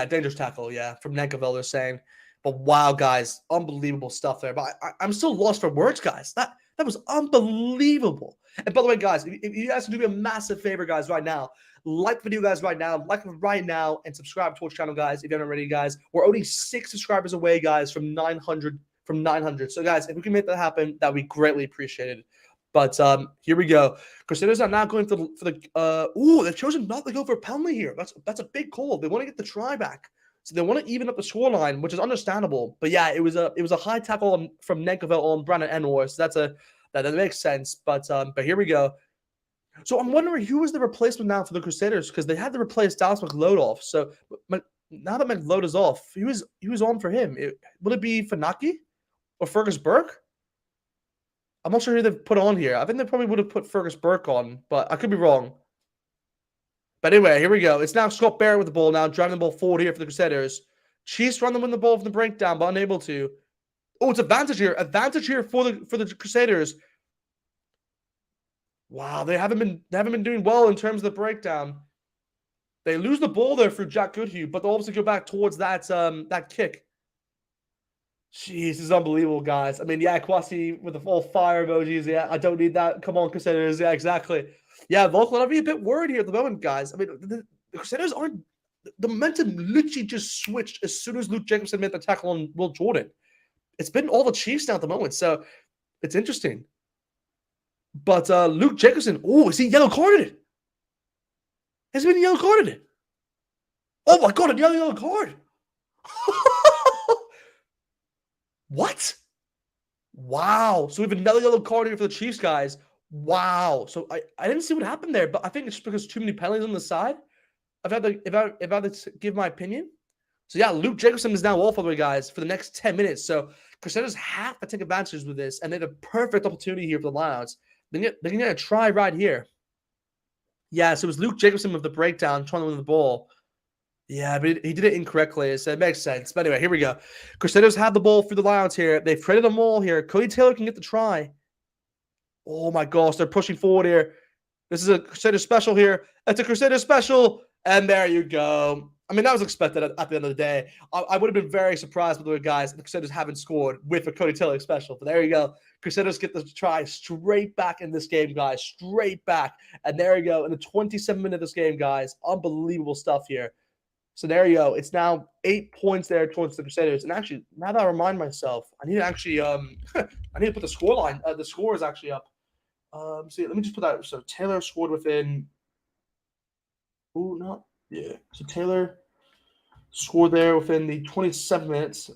dangerous tackle, from Nankaville, they're saying. But wow, guys, unbelievable stuff there. But I'm still lost for words, guys. That was unbelievable. And by the way, guys, if you guys can do me a massive favor, guys, right now, like the video, guys, right now, and subscribe to our channel, guys, if you haven't already, guys. We're only 6 subscribers away, guys, from 900. So, guys, if we can make that happen, that would be greatly appreciated. But here we go. Crusaders are now going for the they've chosen not to go for a penalty here. That's a big call. They want to get the try back. So they want to even up the scoreline, which is understandable. But yeah, it was a high tackle from Nankaville on Brandon Enor. So that makes sense. But here we go. So I'm wondering who was the replacement now for the Crusaders, because they had to replace Dallas McLeod off. So now that McLeod is off, who was on for him? Would it be Fanaki or Fergus Burke? I'm not sure who they've put on here. I think they probably would have put Fergus Burke on, but I could be wrong. But anyway, here we go. It's now Scott Barrett with the ball now, driving the ball forward here for the Crusaders. Chiefs trying to win the ball from the breakdown, but unable to. Oh, it's advantage here. Advantage here for the Crusaders. Wow, they haven't been doing well in terms of the breakdown. They lose the ball there through Jack Goodhue, but they'll obviously go back towards that kick. Jeez, this is unbelievable, guys. I mean, yeah, Kwasi with the full fire emojis. Yeah, I don't need that. Come on, Crusaders. Yeah, exactly. Yeah, Volkland, I'd be a bit worried here at the moment, guys. I mean, the Crusaders aren't... The momentum literally just switched as soon as Luke Jacobson made the tackle on Will Jordan. It's been all the Chiefs now at the moment, so it's interesting. But Luke Jacobson, is he yellow carded? Has he been yellow carded? Oh my God, a yellow card. What? Wow. So we have another yellow card here for the Chiefs, guys. Wow. So I didn't see what happened there, but I think it's because too many penalties on the side. If I had to give my opinion. So yeah, Luke Jacobson is now off all the way, guys, for the next 10 minutes. So Crusaders have to take advantage with this, and they had a perfect opportunity here for the Lions. They're going to try right here. Yeah, so it was Luke Jacobson with the breakdown, trying to win the ball. Yeah, but he did it incorrectly, so it makes sense. But anyway, here we go. Crusaders have the ball for the Lions here. They've created them all here. Cody Taylor can get the try. Oh my gosh, they're pushing forward here. This is a Crusader special here. It's a Crusader special, and there you go. I mean, that was expected at the end of the day. I would have been very surprised with the guys. The Crusaders haven't scored with a Cody Taylor special, but there you go. Crusaders get the try straight back in this game, guys. Straight back. And there you go. In the 27th minute of this game, guys. Unbelievable stuff here. So there you go. It's now 8 points there towards the Crusaders. And actually, now that I remind myself, I need to actually I need to put the score line. The score is actually up. See, let me just put that. So Taylor scored within. Oh, no. Yeah. So Taylor scored there within the 27 minutes.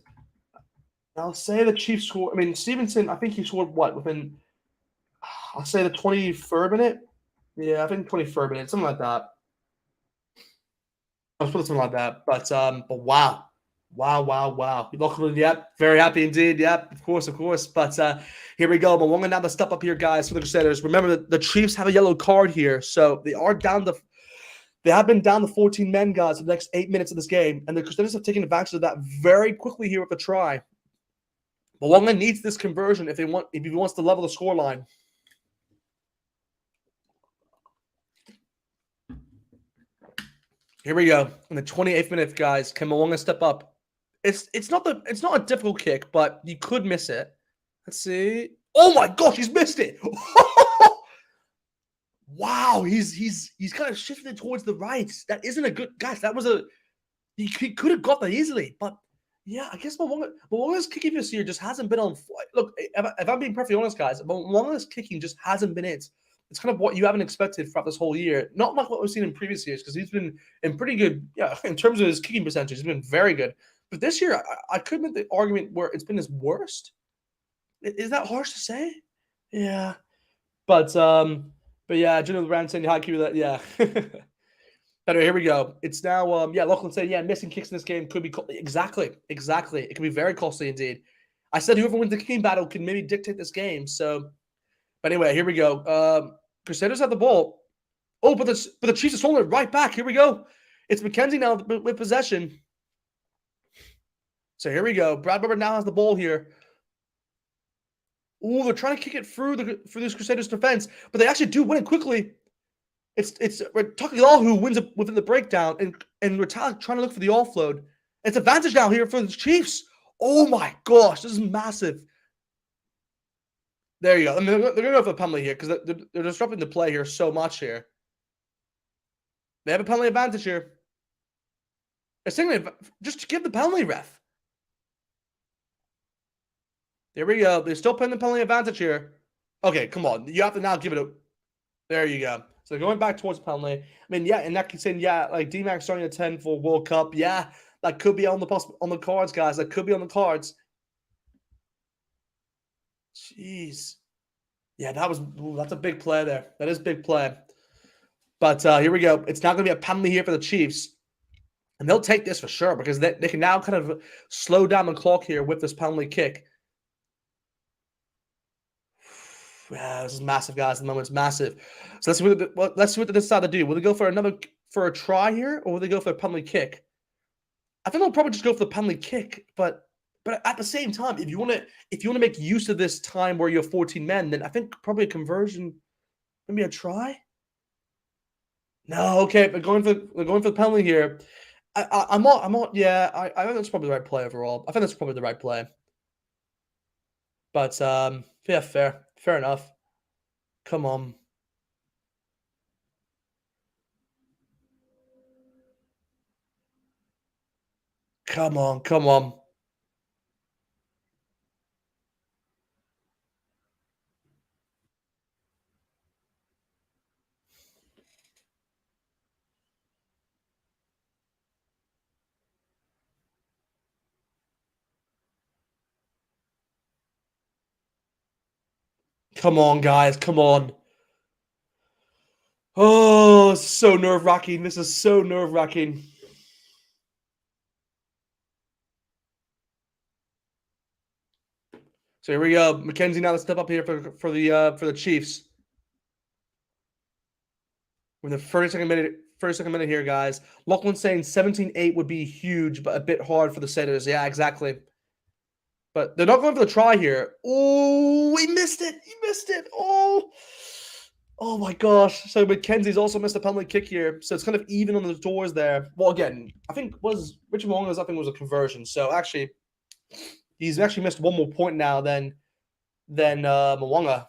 I'll say the Chiefs scored. I mean, Stevenson, I think he scored what? Within, I'll say the 23rd minute. Yeah, I think 23rd minute, something like that. I was putting something like that. But wow. Wow, wow, wow. Lachlan, yep. Very happy indeed. Yep, of course, of course. But here we go. Mo'unga now the step up here, guys, for the Crusaders. Remember, the Chiefs have a yellow card here, so they are down to... They have been down to 14 men, guys, for the next 8 minutes of this game, and the Crusaders have taken advantage of that very quickly here with a try. Mo'unga needs this conversion if he wants to level the scoreline. Here we go. In the 28th minute, guys, can Mo'unga step up? It's not a difficult kick, but you could miss it. Let's see. Oh my gosh, he's missed it. Wow, he's kind of shifted towards the right. That isn't a good... Guys, that was a... He could have got that easily, but yeah, I guess Mo'unga's kicking this year just hasn't been on... Look, if I'm being perfectly honest, guys, Mo'unga's kicking just hasn't been it. It's kind of what you haven't expected throughout this whole year. Not like what we've seen in previous years, because he's been in pretty good... Yeah, in terms of his kicking percentage, he's been very good. But this year, I could make the argument where it's been his worst. Is that harsh to say? Yeah. But yeah, General Brand saying hi, Q, that, yeah. Anyway, here we go. It's now, yeah, Lachlan saying, yeah, missing kicks in this game could be... Exactly. It can be very costly indeed. I said whoever wins the kicking battle can maybe dictate this game, so... But anyway, here we go. Crusaders have the ball. Oh, but the Chiefs are holding it right back. Here we go. It's McKenzie now with possession. So here we go. Brad Weber now has the ball here. Ooh, they're trying to kick it through this Crusaders defense, but they actually do win it quickly. It's Takial who wins it within the breakdown, and we're trying to look for the offload. It's advantage now here for the Chiefs. Oh my gosh, this is massive. There you go. I mean, they're going to go for a penalty here because they're disrupting the play here so much here. They have a penalty advantage here. Just give the penalty, ref. There we go. They're still playing the penalty advantage here. Okay, come on. You have to now give it a... There you go. So going back towards penalty. I mean, yeah, and that keeps saying, yeah, like D-Mac starting at 10 for World Cup. Yeah, that could be on the cards, guys. That could be on the cards. Jeez. Yeah, that's a big play there. That is a big play. But here we go. It's now going to be a penalty here for the Chiefs. And they'll take this for sure because they can now kind of slow down the clock here with this penalty kick. Yeah, this is massive, guys. At the moment, it's massive. So let's see what they decide to do. Will they go for a try here, or will they go for a penalty kick? I think they'll probably just go for the penalty kick. But at the same time, if you want to make use of this time where you have 14 men, then I think probably a conversion, maybe a try. No, okay, but going for the penalty here. I'm not. Yeah, I think that's probably the right play overall. I think that's probably the right play. But yeah, fair enough. Come on. Come on. Come on. Come on, guys. Come on. Oh, it's so nerve-wracking. This is so nerve-wracking. So here we go. McKenzie now to step up here for the Chiefs. We're in the 32nd minute here, guys. Lachlan's saying 17-8 would be huge, but a bit hard for the Crusaders. Yeah, exactly. But they're not going for the try here. Oh, he missed it. He missed it. Oh my gosh. So McKenzie's also missed a penalty kick here. So it's kind of even on the doors there. Well, again, I think Richard Mo'unga's, I think, was a conversion. So actually, he's actually missed one more point now than Mo'unga.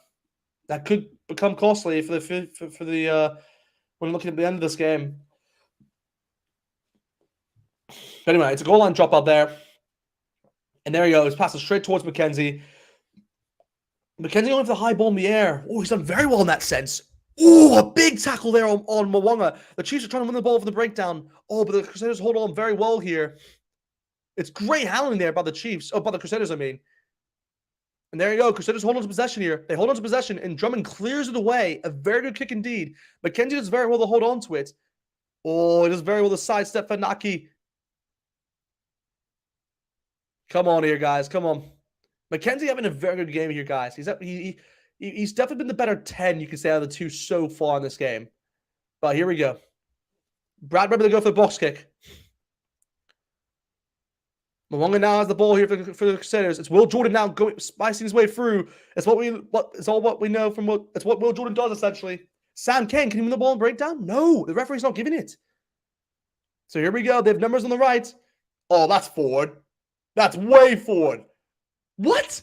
That could become costly for the when looking at the end of this game. But anyway, it's a goal line dropout there. And there he goes. Passes straight towards McKenzie. McKenzie going for the high ball in the air. Oh, he's done very well in that sense. Oh, a big tackle there on Mo'unga. The Chiefs are trying to win the ball for the breakdown. Oh, but the Crusaders hold on very well here. It's great handling there by the Chiefs. Oh, by the Crusaders, I mean. And there you go. Crusaders hold on to possession here. They hold on to possession, and Drummond clears it away. A very good kick indeed. McKenzie does very well to hold on to it. Oh, it does very well to sidestep Fanaki. Come on here, guys. Come on. Mackenzie having a very good game here, guys. He's definitely been the better 10, you can say, out of the two so far in this game. But here we go. Brad Webber to go for the box kick. Mo'unga now has the ball here for the Crusaders. It's Will Jordan now going spicing his way through. It's all what we know from it's what Will Jordan does essentially. Sam Kane, can he win the ball and breakdown? No, the referee's not giving it. So here we go. They have numbers on the right. Oh, that's forward. That's way forward. What?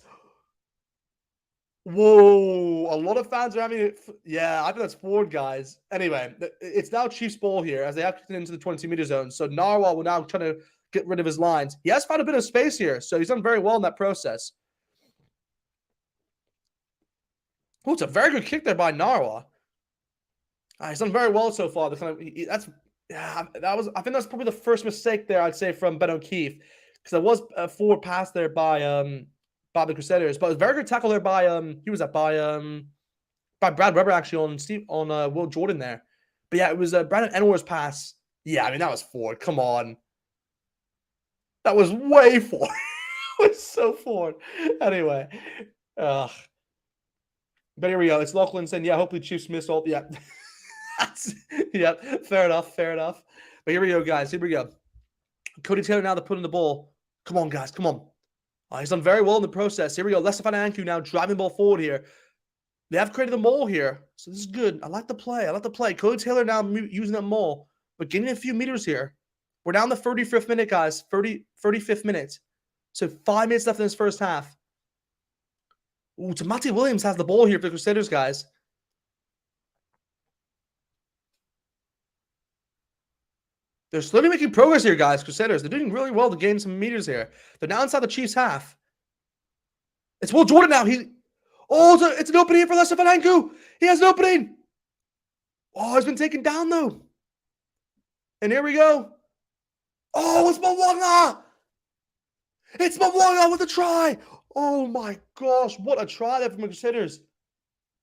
Whoa, a lot of fans are having it. Yeah, I think that's forward, guys. Anyway, it's now Chiefs ball here as they have to get into the 22-meter zone. So Nawa will now try to get rid of his lines. He has found a bit of space here, so he's done very well in that process. Oh, it's a very good kick there by Nawa. He's done very well so far. I think that's probably the first mistake there, I'd say, from Ben O'Keefe, because there was a forward pass there by the Crusaders, but it was a very good tackle there by Brad Webber actually on Will Jordan there. But yeah, it was Brandon Enwar's pass. Yeah, I mean that was forward. Come on, that was way forward. It was so forward. Anyway, but here we go. It's Lachlan saying, yeah, hopefully Chiefs miss all. Yeah, yeah, fair enough. But here we go, guys. Here we go. Cody Taylor now, they're putting the ball. Come on, guys. Come on. He's done very well in the process. Here we go. Lester Anku now driving the ball forward here. They have created the maul here. So this is good. I like the play. Cody Taylor now using that maul, but getting a few meters here. We're down the 35th minute, guys. 35th minute. So 5 minutes left in this first half. Ooh, Tamati Williams has the ball here for the Crusaders, guys. They're slowly making progress here, guys. Crusaders, they're doing really well to gain some meters here. They're now inside the Chiefs' half. It's Will Jordan now. It's an opening for Lester Anku. He has an opening. Oh, he's been taken down, though. And here we go. Oh, it's Mo'unga. It's Mo'unga with a try. Oh, my gosh. What a try there from the Crusaders.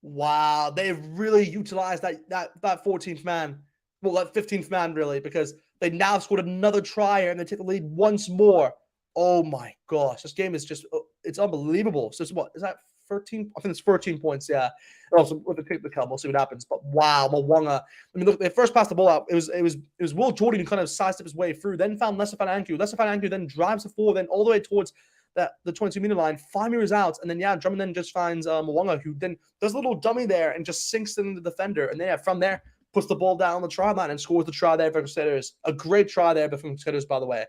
Wow. They've really utilized that 14th man. Well, that 15th man, really, because they now scored another try and they take the lead once more. Oh, my gosh. This game is just, it's unbelievable. So, what is that? 13? I think it's 14 points, yeah. And also, with the kick to come, we'll see what happens. But wow, Mo'unga. I mean, look, they first passed the ball out. It was Will Jordan who kind of sidestepped his way through, then found Lester Anku. Lester Anku then drives it forward, then all the way towards the 22-meter line, 5 meters out. And then, yeah, Drummond then just finds Mo'unga, who then does a little dummy there and just sinks in the defender. And then, yeah, from there, puts the ball down on the try line and scores the try there for Crusaders. A great try there from Crusaders, by the way.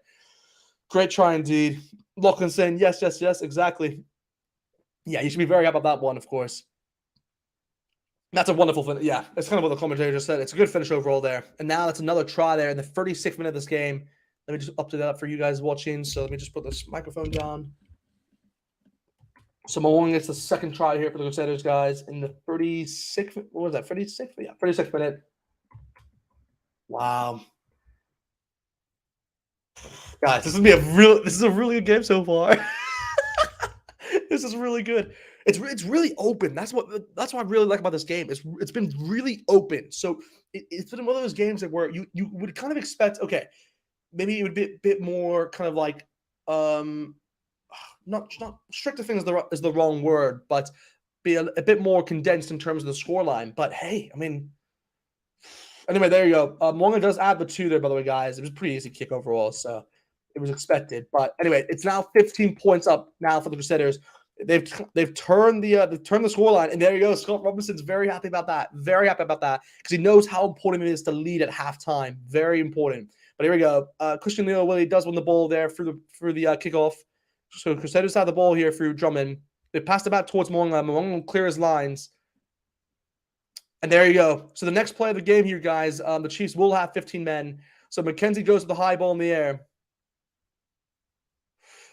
Great try indeed. Lachlan saying, yes, exactly. Yeah, you should be very happy about that one, of course. That's a wonderful finish. Yeah, that's kind of what the commentator just said. It's a good finish overall there. And now it's another try there in the 36th minute of this game. Let me just update that for you guys watching. So let me just put this microphone down. So Mo'unga gets the second try here for the Crusaders, guys, in the 36th. What was that? 36th? Yeah, 36th minute. Wow. Guys, this is a really good game so far. This is really good. It's really open. That's what I really like about this game. It's been really open. So it's been one of those games where you would kind of expect, okay, maybe it would be a bit more kind of like not stricter thing is the wrong word, but be a bit more condensed in terms of the scoreline. But hey, I mean, anyway, there you go. Mo'unga does add the 2 there, by the way, guys. It was a pretty easy kick overall, so it was expected. But anyway, it's now 15 points up now for the Crusaders. They've turned the scoreline, and there you go. Scott Robinson's very happy about that. Very happy about that because he knows how important it is to lead at halftime. Very important. But here we go. Christian Leo Willie does win the ball there through the kickoff. So Crusaders have the ball here through Drummond. They passed it back towards Mo'unga. Mo'unga will clear his lines. And there you go. So the next play of the game here, guys, the Chiefs will have 15 men. So Mackenzie goes to the high ball in the air.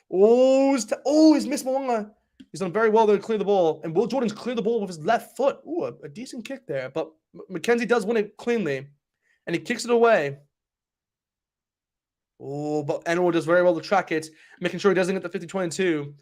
He's missed Mo'unga. He's done very well there to clear the ball. And Will Jordan's cleared the ball with his left foot. Ooh, a decent kick there. But Mackenzie does win it cleanly. And he kicks it away. Oh, but Enor does very well to track it, making sure he doesn't get the 50-22.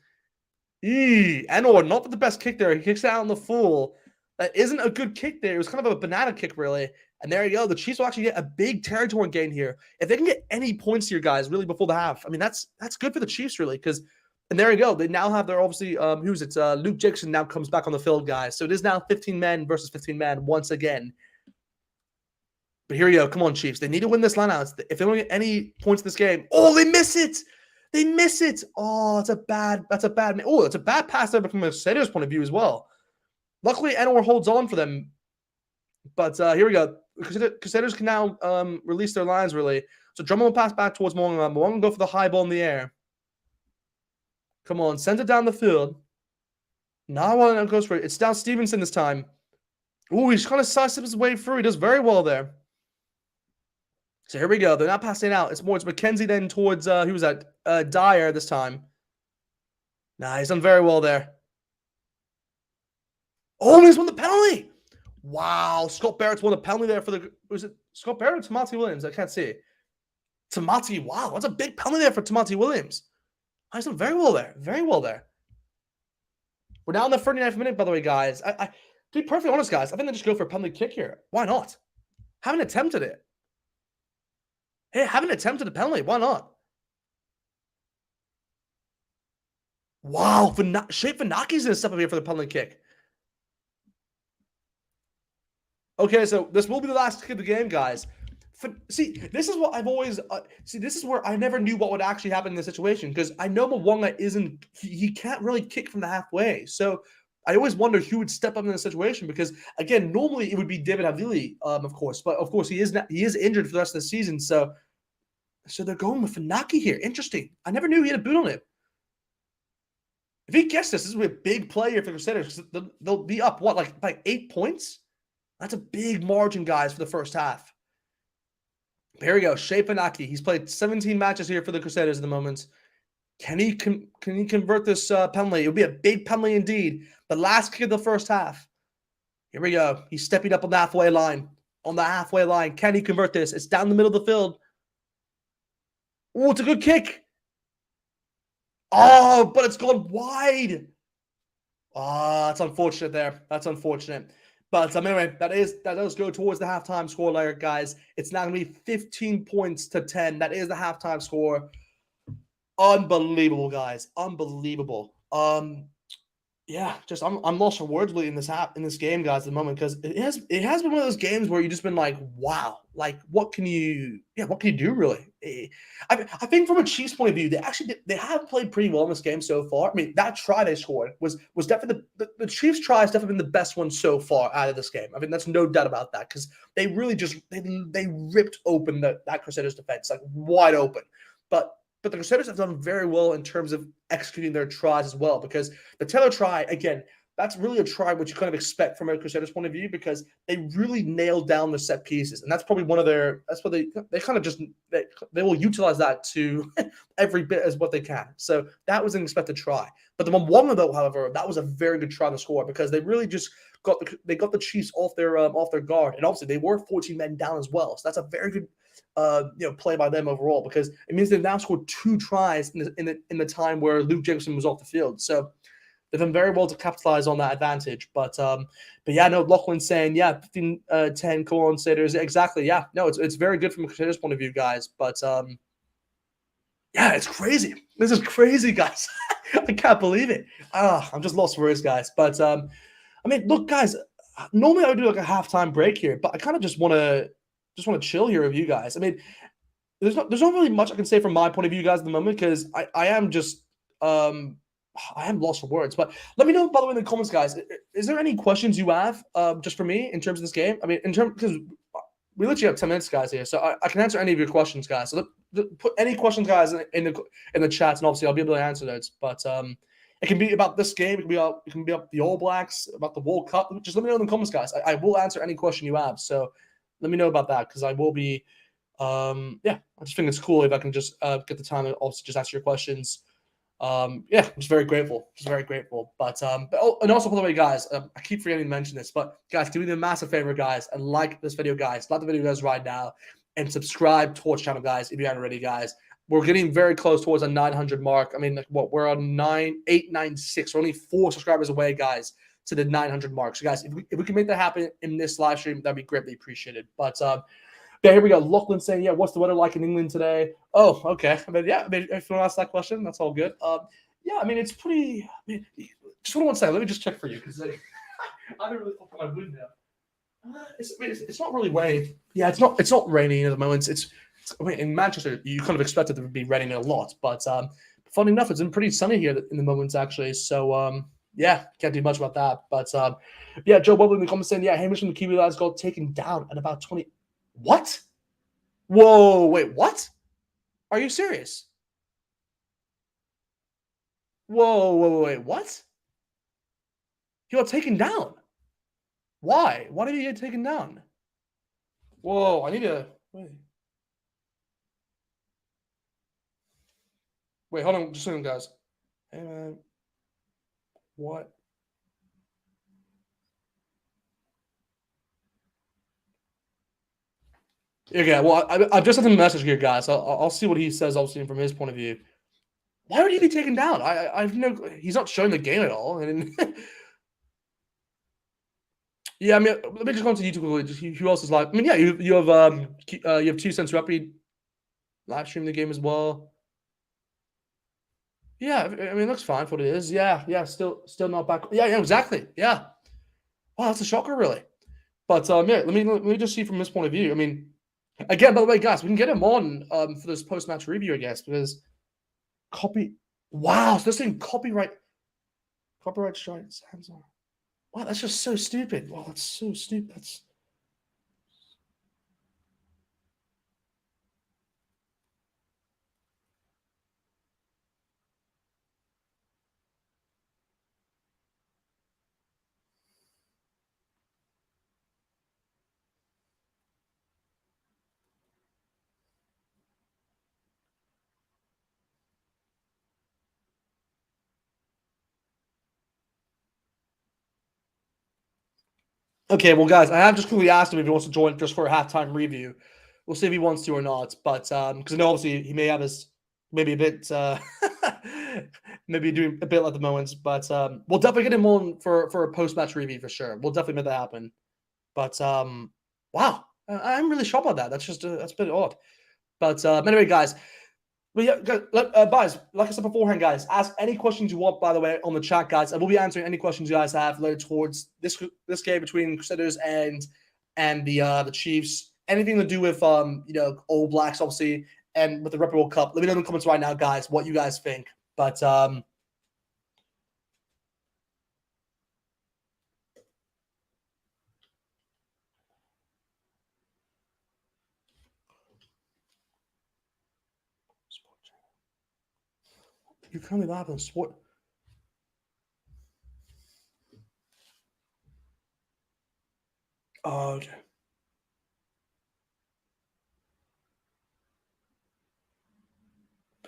Enor, not the best kick there. He kicks it out on the full. That isn't a good kick there. It was kind of a banana kick, really. And there you go. The Chiefs will actually get a big territory gain here. If they can get any points here, guys, really before the half, I mean, that's good for the Chiefs, really, because And there you go. They now have their, obviously, who's it? Luke Jackson now comes back on the field, guys. So it is now 15 men versus 15 men once again. But here we go. Come on, Chiefs. They need to win this line out. If they don't get any points in this game, oh, they miss it. They miss it. Oh, that's a bad pass there from a Crusaders point of view as well. Luckily, Anor holds on for them. But here we go. Crusaders can now release their lines, really. So Drummond will pass back towards Mwanga. Mwanga will go for the high ball in the air. Come on, send it down the field. Nawa goes for it. It's down Stevenson this time. Ooh, he's kind of sidesteps his way through. He does very well there. So here we go. They're not passing out. It's McKenzie then towards, who was that? Dyer this time. Nah, he's done very well there. Oh, he's won the penalty. Wow. Scott Barrett's won the penalty there for the, was it Scott Barrett or Tamati Williams? I can't see. Tamati, wow. That's a big penalty there for Tamati Williams. He's done very well there. Very well there. We're now in the 39th minute, by the way, guys. To be perfectly honest, guys, I think they just go for a penalty kick here. Why not? Haven't attempted it. Hey, haven't attempted a penalty. Why not? Wow. Shape Vanaki's going to step up here for the penalty kick. Okay, so this will be the last kick of the game, guys. See, this is what I've always... this is where I never knew what would actually happen in this situation, because I know Mwanga isn't... He can't really kick from the halfway. So I always wonder who would step up in this situation, because, again, normally it would be David Havili, of course. But, of course, he is injured for the rest of the season, so they're going with Funaki here. Interesting. I never knew he had a boot on him. If he gets this will be a big play here for the Crusaders. They'll be up, what, like 8 points? That's a big margin, guys, for the first half. Here we go. Shea Funaki. He's played 17 matches here for the Crusaders at the moment. Can he convert this penalty? It would be a big penalty indeed. The last kick of the first half. Here we go. He's stepping up on the halfway line. On the halfway line. Can he convert this? It's down the middle of the field. Oh, it's a good kick. Oh, but it's gone wide. Ah, that's unfortunate there. That's unfortunate. But anyway, that does go towards the halftime score later, guys. It's now going to be 15 points to 10. That is the halftime score. Unbelievable, guys. Unbelievable. Yeah, just I'm lost for words really in this game, guys, at the moment, because it has been one of those games where you've just been like, wow, like what can you do really? I think from a Chiefs point of view, they have played pretty well in this game so far. I mean, that try they scored was definitely the Chiefs' try has definitely been the best one so far out of this game. I mean, that's no doubt about that, because they really just they ripped open that Crusaders defense, like wide open. But the Crusaders have done very well in terms of executing their tries as well, because the Taylor try, again, that's really a try which you kind of expect from a Crusaders point of view, because they really nailed down the set pieces. And that's probably one of their, that's what they kind of just, they will utilize that to every bit as what they can. So that was an expected try. But the Mwanga, though, however, that was a very good try to score, because they really just got the Chiefs off their guard. And obviously they were 14 men down as well. So that's a very good play by them overall, because it means they've now scored 2 tries in the time where Luke Jackson was off the field. So they've done very well to capitalize on that advantage. But yeah, no, Lachlan's saying, yeah, 15-10, come on, Crusaders. Exactly, yeah. No, it's very good from a Crusaders point of view, guys. But yeah, it's crazy. This is crazy, guys. I can't believe it. I'm just lost for words, guys. But I mean, look, guys, normally I would do like a halftime break here, but I kind of just want to chill here with you guys. I mean, there's not really much I can say from my point of view, guys, at the moment, because I am just I am lost for words. But let me know, by the way, in the comments, guys. Is there any questions you have just for me in terms of this game? I mean, because we literally have 10 minutes, guys, here, so I can answer any of your questions, guys. So put any questions, guys, in the chats, and obviously I'll be able to answer those. But it can be about this game. It can be about the All Blacks, about the World Cup. Just let me know in the comments, guys. I will answer any question you have. So let me know about that, because I will be, yeah, I just think it's cool if I can just get the time to also just answer your questions. Yeah, I'm just very grateful. But and also, by the way, guys, I keep forgetting to mention this, but guys, do me a massive favor, guys, and like this video, guys. Like the video, guys, right now, and subscribe to our channel, guys, if you haven't already, guys. We're getting very close towards a 900 mark. I mean, like, what, we're on 896. We're only 4 subscribers away, guys, to the 900 mark. So, guys, if we can make that happen in this live stream, that'd be greatly appreciated. But yeah, here we go. Lachlan saying, yeah, what's the weather like in England today? Oh, okay. I mean, yeah, if you want to ask that question, that's all good. Yeah, I mean, it's pretty. I mean, just hold on one second. Let me just check for you because I haven't really opened my window. It's not really raining. Yeah, it's not raining at the moment. I mean, in Manchester, you kind of expect it to be raining a lot, but funny enough, it's been pretty sunny here in the moments actually. So yeah, can't do much about that. But yeah, Joe Bubble in the comments saying, yeah, Hamish and the Kiwi lads got taken down at about 20. What? Whoa, wait, what? Are you serious? Whoa, wait, what? He got taken down. Why? Why did he get taken down? Whoa, I need to wait. Wait, hold on, just a second, guys. Hey man, what? Okay, well, I just sent him a message here, guys. I'll see what he says. I'll see him from his point of view. Why would he be taken down? I've no. He's not showing the game at all. And yeah, I mean, let me just go on to YouTube quickly. Who else is live? I mean, yeah, you have 2 Cents Rugby live streaming the game as well. Yeah, I mean, it looks fine for what it is. Yeah, still not back. Yeah, exactly. Yeah. Wow, that's a shocker, really. But yeah, let me just see from his point of view. I mean, again, by the way, guys, we can get him on for this post-match review, I guess, because wow, so they're saying copyright strikes. Hands on. Wow, that's just so stupid. Wow, that's so stupid. That's okay. Well, guys, I have just quickly asked him if he wants to join just for a halftime review. We'll see if he wants to or not. But because I know obviously he may have his maybe a bit maybe doing a bit at the moment. But we'll definitely get him on for a post-match review for sure. We'll definitely make that happen. But wow, I'm really shocked about that. That's just that's a bit odd. But anyway, guys. But yeah, guys, like I said beforehand, guys, ask any questions you want, by the way, on the chat, guys. I will be answering any questions you guys have related towards this game between Crusaders and the Chiefs. Anything to do with All Blacks, obviously, and with the Rugby World Cup. Let me know in the comments right now, guys, what you guys think. But you currently live on sport. Oh, okay.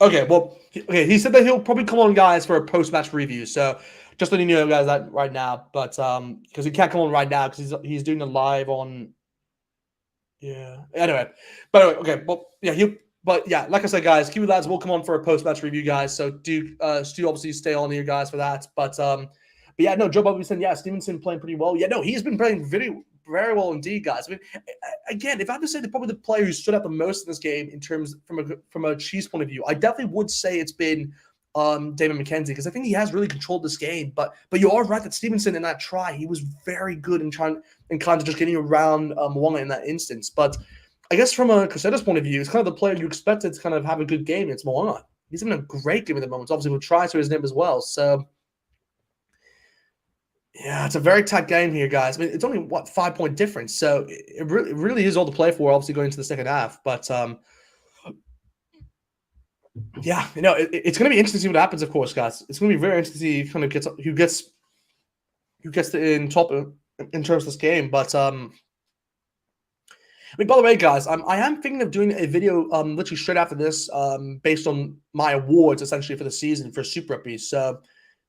Okay, well, he said that he'll probably come on, guys, for a post-match review. So just letting you know, guys, that right now. But because he can't come on right now because he's doing a live on. Yeah. Anyway, but okay, well, yeah, But yeah, like I said, guys, Kiwi lads will come on for a post-match review, guys. So do obviously stay on here, guys, for that. But yeah, no, Joe Bubby said, yeah, Stevenson playing pretty well. Yeah, no, he's been playing very well indeed, guys. I mean, again, if I have to say probably the player who stood out the most in this game in terms from a Chiefs point of view, I definitely would say it's been David McKenzie, because I think he has really controlled this game. But you are right that Stevenson in that try, he was very good in kind of just getting around Moana in that instance. But I guess from a Crusaders point of view, it's kind of the player you expected to kind of have a good game. It's Moana. He's having a great game at the moment. Obviously, with tries to his name as well. So yeah, it's a very tight game here, guys. I mean, it's only 5-point difference, so it really is all to play for. Obviously, going into the second half, but yeah, it's going to be interesting to see what happens. Of course, guys, it's going to be very interesting to see kind of who gets in top in terms of this game. But I mean, by the way, guys, I am thinking of doing a video literally straight after this, based on my awards essentially for the season for Super Rugby. So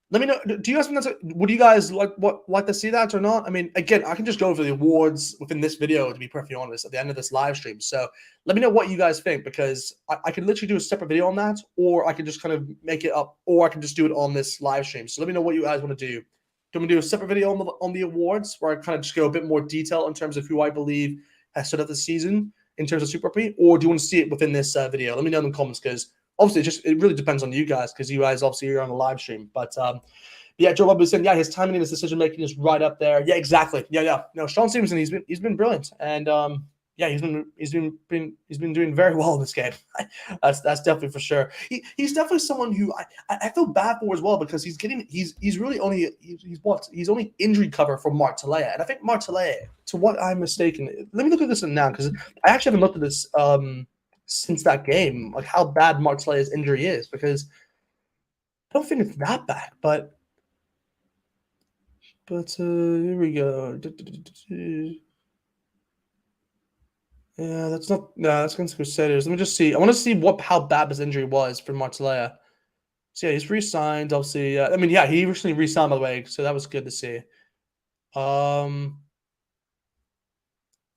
let me know. Do you guys think would you guys like to see that or not? I mean, again, I can just go over the awards within this video, to be perfectly honest, at the end of this live stream. So let me know what you guys think, because I can literally do a separate video on that, or I can just kind of make it up, or I can just do it on this live stream. So let me know what you guys want to do. Do you want me to do a separate video on the awards, where I kind of just go a bit more detail in terms of who I believe has stood out this season in terms of Super Rugby, or do you want to see it within this video? Let me know in the comments, because obviously it really depends on you guys because you guys obviously are on the live stream. But yeah, Joe Robertson, his timing and his decision making is right up there. Yeah, exactly. Yeah. No, Sean Stevenson, he's been brilliant, and he's been doing very well in this game. That's definitely for sure. He's definitely someone who I feel bad for as well because he's really only he's only injury cover for Mark Talea, and I think Mark Talea, to what I'm mistaken, let me look at this now because I actually haven't looked at this since that game, like how bad Mark Talea's injury is, because I don't think it's that bad, but here we go. Yeah, that's not. No, that's against Crusaders. Let me just see. I want to see how bad his injury was for Martalea. So yeah, he's re-signed. Obviously, he recently re-signed, by the way, so that was good to see.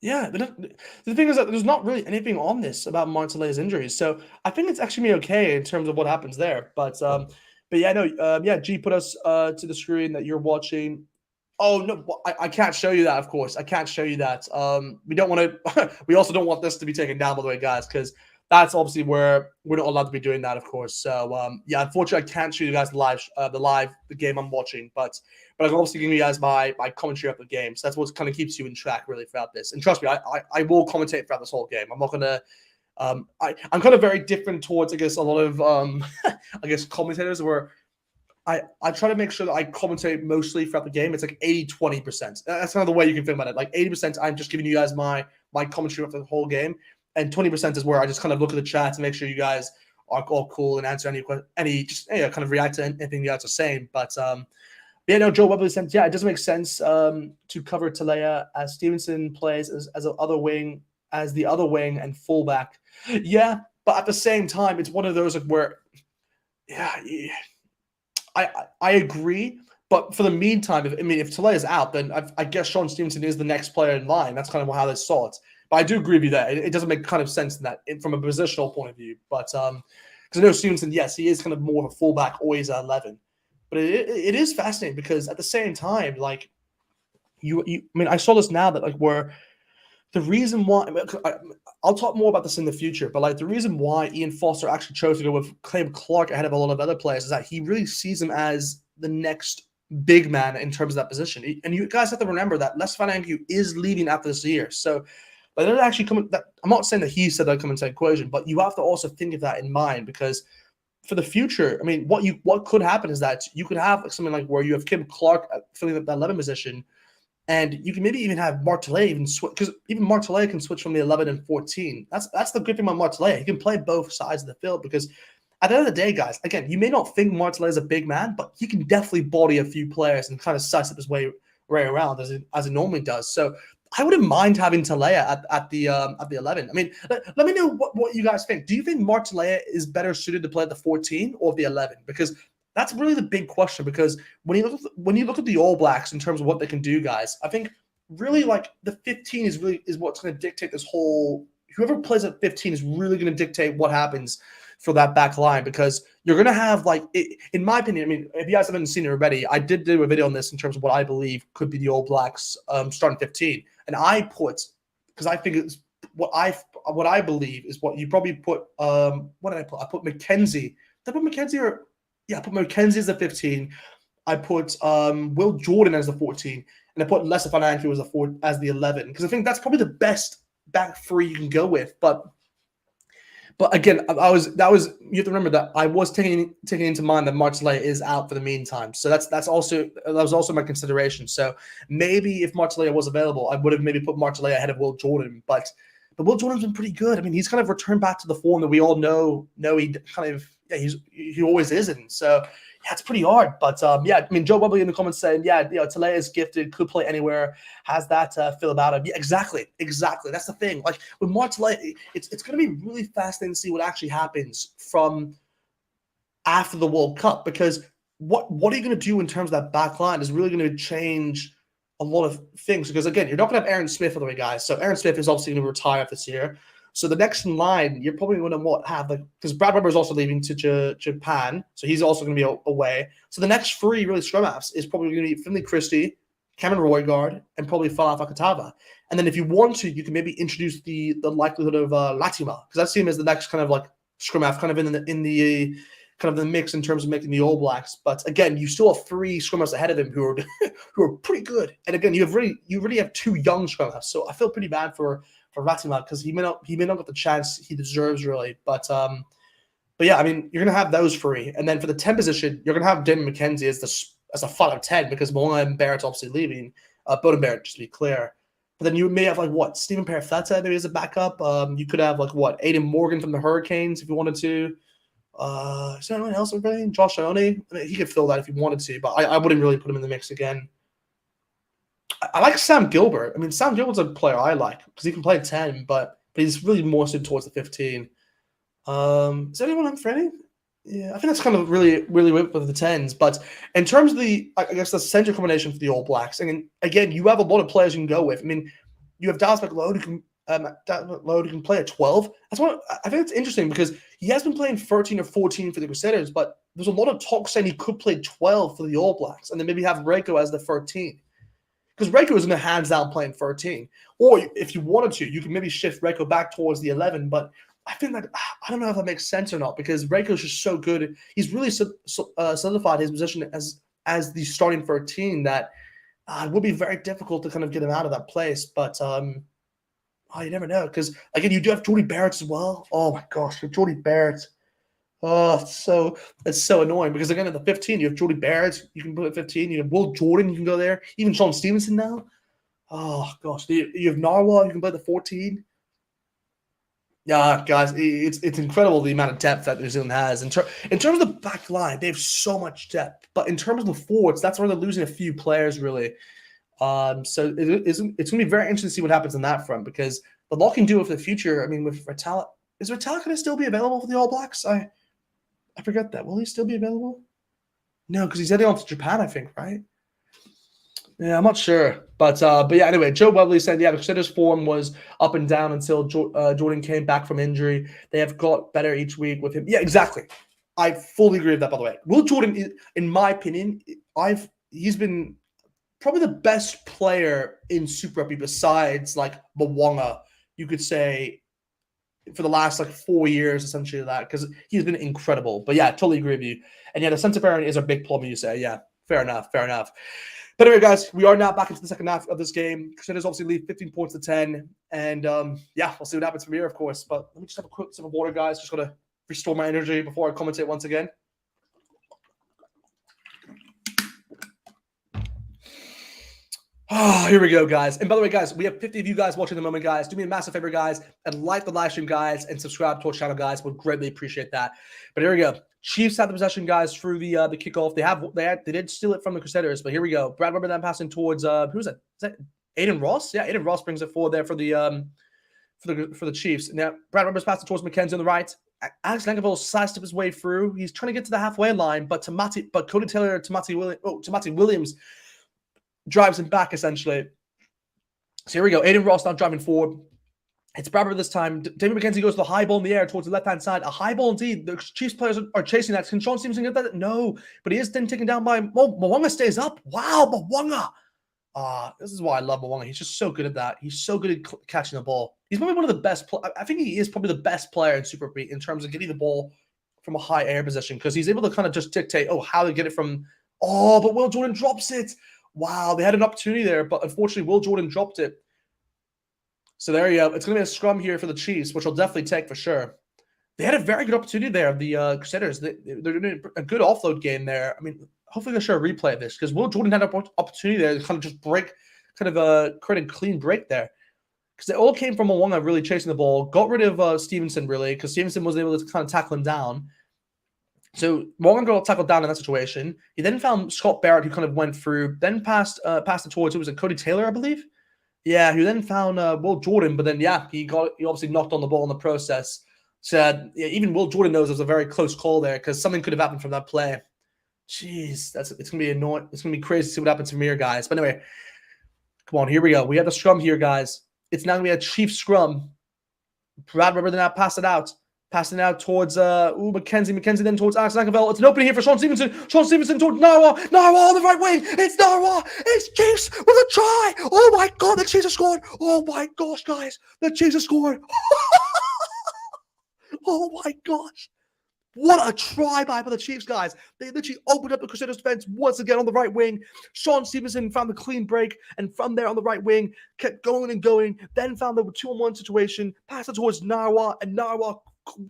Yeah, but the thing is that there's not really anything on this about Martalea's injuries, so I think it's actually okay in terms of what happens there. But yeah, no, G put us to the screen that you're watching. Oh no, I can't show you that. Of course, I can't show you that. We don't want to. We also don't want this to be taken down, by the way, guys, because that's obviously where we're not allowed to be doing that, of course. So yeah, unfortunately, I can't show you guys the game I'm watching, but I can obviously give you guys my commentary of the game. So that's what kind of keeps you in track really throughout this. And trust me, I will commentate throughout this whole game. I'm not gonna. I'm kind of very different towards, I guess, a lot of I guess commentators where I try to make sure that I commentate mostly throughout the game. It's like 80-20%. That's kind of the way you can think about it. Like 80%, I'm just giving you guys my commentary of the whole game, and 20% is where I just kind of look at the chat to make sure you guys are all cool and answer any kind of react to anything you guys are saying. But yeah, no, Joe Webley said, yeah, it doesn't make sense to cover Talea as Stevenson plays as the other wing and fullback. Yeah, but at the same time, it's one of those like where, yeah. I agree, but for the meantime, if Talea is out, then I guess Sean Stevenson is the next player in line. That's kind of how they saw it. But I do agree with you there. It doesn't make kind of sense in that from a positional point of view. But because I know Stevenson, yes, he is kind of more of a fullback, always at 11. But it is fascinating because at the same time, like I saw this now that like where the reason why I'll talk more about this in the future, but like the reason why Ian Foster actually chose to go with Clem Clark ahead of a lot of other players is that he really sees him as the next big man in terms of that position. And you guys have to remember that Les Van Anku is leaving after this year. So that doesn't actually come. I'm not saying that he said that come into the equation, but you have to also think of that in mind because for the future, I mean, what could happen is that you could have something like where you have Kim Clark filling up that 11 position, and you can maybe even have Martalea even switch, because even Martalea can switch from the 11 and 14. That's the good thing about Martalea. He can play both sides of the field because at the end of the day, guys, again, you may not think Martalea is a big man, but he can definitely body a few players and kind of size up his way around as it normally does. So I wouldn't mind having Talea at the 11. I mean, let me know what you guys think. Do you think Martalea is better suited to play at the 14 or the 11? Because that's really the big question, because when you look at the All Blacks in terms of what they can do, guys, I think really like the 15 is what's going to dictate this whole. Whoever plays at 15 is really going to dictate what happens for that back line, because you're going to have in my opinion, I mean, if you guys haven't seen it already, I did do a video on this in terms of what I believe could be the All Blacks starting 15, and I put, because I think it's what I believe is what you probably put. What did I put? I put McKenzie. Did I put McKenzie or? Yeah, I put McKenzie as the 15. I put Will Jordan as the 14, and I put Les Van Anku as the 11, because I think that's probably the best back three you can go with. But again, you have to remember that I was taking into mind that Martalea is out for the meantime, so that was also my consideration. So maybe if Martalea was available, I would have maybe put Martalea ahead of Will Jordan, but Will Jordan's been pretty good. I mean, he's kind of returned back to the form that we all know he kind of. Yeah, he always isn't. So yeah, it's pretty hard. But yeah, I mean, Joe Webley in the comments saying, yeah, Talea is gifted, could play anywhere, has that feel about him. Yeah, exactly. That's the thing. Like with Martalea, it's going to be really fascinating to see what actually happens from after the World Cup, because what are you going to do in terms of that back line is really going to change a lot of things. Because again, you're not going to have Aaron Smith, by the way, guys. So Aaron Smith is obviously going to retire this year. So the next in line, you're probably going to have because Brad Weber is also leaving to Japan, so he's also going to be away. So the next three really scrum halves is probably going to be Finley Christie, Cameron Roygaard, and probably Fala Fakatava. And then if you want to, you can maybe introduce the likelihood of Latima, because I see him as the next kind of like scrum half, kind of in the kind of the mix in terms of making the All Blacks. But again, you still have 3 scrum halves ahead of him who are who are pretty good. And again, you really have 2 young scrum halves. So I feel pretty bad for Ratima because he may not get the chance he deserves really. But yeah, I mean, you're gonna have those 3, and then for the 10 position, you're gonna have Damon McKenzie as a fun of 10 because Moana and Barrett's obviously leaving. Bowden Barrett, just to be clear. But then you may have Stephen Perifeta maybe as a backup. You could have Aiden Morgan from the Hurricanes if you wanted to. Is there anyone else I'm playing? Josh Ione? I mean, he could fill that if he wanted to, but I wouldn't really put him in the mix again. I like Sam Gilbert. I mean, Sam Gilbert's a player I like because he can play 10, but he's really more suited towards the 15. Is there anyone I'm forgetting? Yeah, I think that's kind of really with the 10s. But in terms of the center combination for the All Blacks, and again, you have a lot of players you can go with. I mean, you have Dallas McLeod who can play at 12. I think it's interesting because he has been playing 13 or 14 for the Crusaders, but there's a lot of talk saying he could play 12 for the All Blacks, and then maybe have Reiko as the 13. Because Reiko is in the hands down playing 13. Or if you wanted to, you can maybe shift Reiko back towards the 11, but I think that I don't know if that makes sense or not because Reiko's just so good. He's really solidified his position as the starting 13 that it would be very difficult to kind of get him out of that place. But you never know because again, you do have Jordy Barrett as well. Oh my gosh, Jordy Barrett. Oh, it's so annoying because again at the 15 you have Jordy Barrett. You can put at 15. You have Will Jordan. You can go there. Even Sean Stevenson now. Oh gosh, you have Nawa. You can play the 14. Yeah, guys, it's incredible the amount of depth that New Zealand has. In terms of the back line, they have so much depth. But in terms of the forwards, that's where they're losing a few players, really. So it's going to be very interesting to see what happens on that front because the locking duo for the future, I mean, with Ritala, is Ritala going to still be available for the All Blacks? I forget that. Will he still be available? No, because he's heading off to Japan, I think, right? Yeah, I'm not sure. But yeah, anyway, Joe Webley said, yeah, the Crusaders' form was up and down until Jordan came back from injury. They have got better each week with him. Yeah, exactly. I fully agree with that, by the way. Will Jordan, in my opinion, he's been probably the best player in Super Rugby besides, Mwanga, you could say, for the last, 4 years, essentially, that, because he's been incredible. But yeah, totally agree with you. And yeah, the centre pairing is a big problem, you say. Yeah, fair enough. But anyway, guys, we are now back into the second half of this game. Crusaders obviously lead 15 points to 10. And, yeah, we'll see what happens from here, of course. But let me just have a quick sip of water, guys. Just got to restore my energy before I commentate once again. Oh, here we go, guys. And by the way, guys, we have 50 of you guys watching at the moment, guys. Do me a massive favor, guys, and like the live stream, guys, and subscribe to our channel, guys. We'd greatly appreciate that. But here we go. Chiefs have the possession, guys, through the kickoff. They did steal it from the Crusaders, but here we go. Brad Weber then passing towards who's that? Is that Aiden Ross? Yeah, Aiden Ross brings it forward there for the Chiefs. Now Brad Weber's passing towards McKenzie on the right. Alex Langeville sidestepped his way through. He's trying to get to the halfway line, but Cody Taylor, Tamati Williams drives him back essentially. So here we go. Aiden Ross now driving forward. It's Bradbury this time. David McKenzie goes to the high ball in the air towards the left-hand side. A high ball indeed. The Chiefs players are chasing that. Can Sean Stevenson get that? No. But he is then taken down by... Mwanga stays up. Wow, Mwanga. This is why I love Mwanga. He's just so good at that. He's so good at catching the ball. He's probably one of the best... I think he is probably the best player in Super Rugby in terms of getting the ball from a high air position because he's able to kind of just dictate, how to get it from... Oh, but Will Jordan drops it. Wow, they had an opportunity there, but unfortunately, Will Jordan dropped it. So there you go. It's going to be a scrum here for the Chiefs, which I'll definitely take for sure. They had a very good opportunity there, the Crusaders. They're doing a good offload game there. I mean, hopefully they'll show a replay of this because Will Jordan had an opportunity there to kind of just break, create a clean break there. Because they all came from Mwanga really chasing the ball, got rid of Stevenson really, because Stevenson was able to kind of tackle him down. So Morgan got tackled down in that situation. He then found Scott Barrett, who kind of went through, then passed it towards, was it Cody Taylor, I believe? Yeah, who then found Will Jordan, but then, yeah, he obviously knocked on the ball in the process. So even Will Jordan knows it was a very close call there because something could have happened from that play. Jeez, it's going to be annoying. It's going to be crazy to see what happens from here, guys. But anyway, come on, here we go. We have the scrum here, guys. It's now going to be a Chiefs scrum. Brad Weber then now pass it out. Passing out towards McKenzie. McKenzie then towards Alex Langeville. It's an opening here for Sean Stevenson. Sean Stevenson towards Nawa. Nawa on the right wing. It's Nawa. It's Chiefs with a try. Oh my God, the Chiefs have scored. Oh my gosh, guys. The Chiefs have scored. Oh my gosh. What a try by the Chiefs, guys. They literally opened up the Crusaders defense once again on the right wing. Sean Stevenson found the clean break, and from there on the right wing, kept going and going, then found the 2-on-1 situation, passed it towards Nawa, and Nawa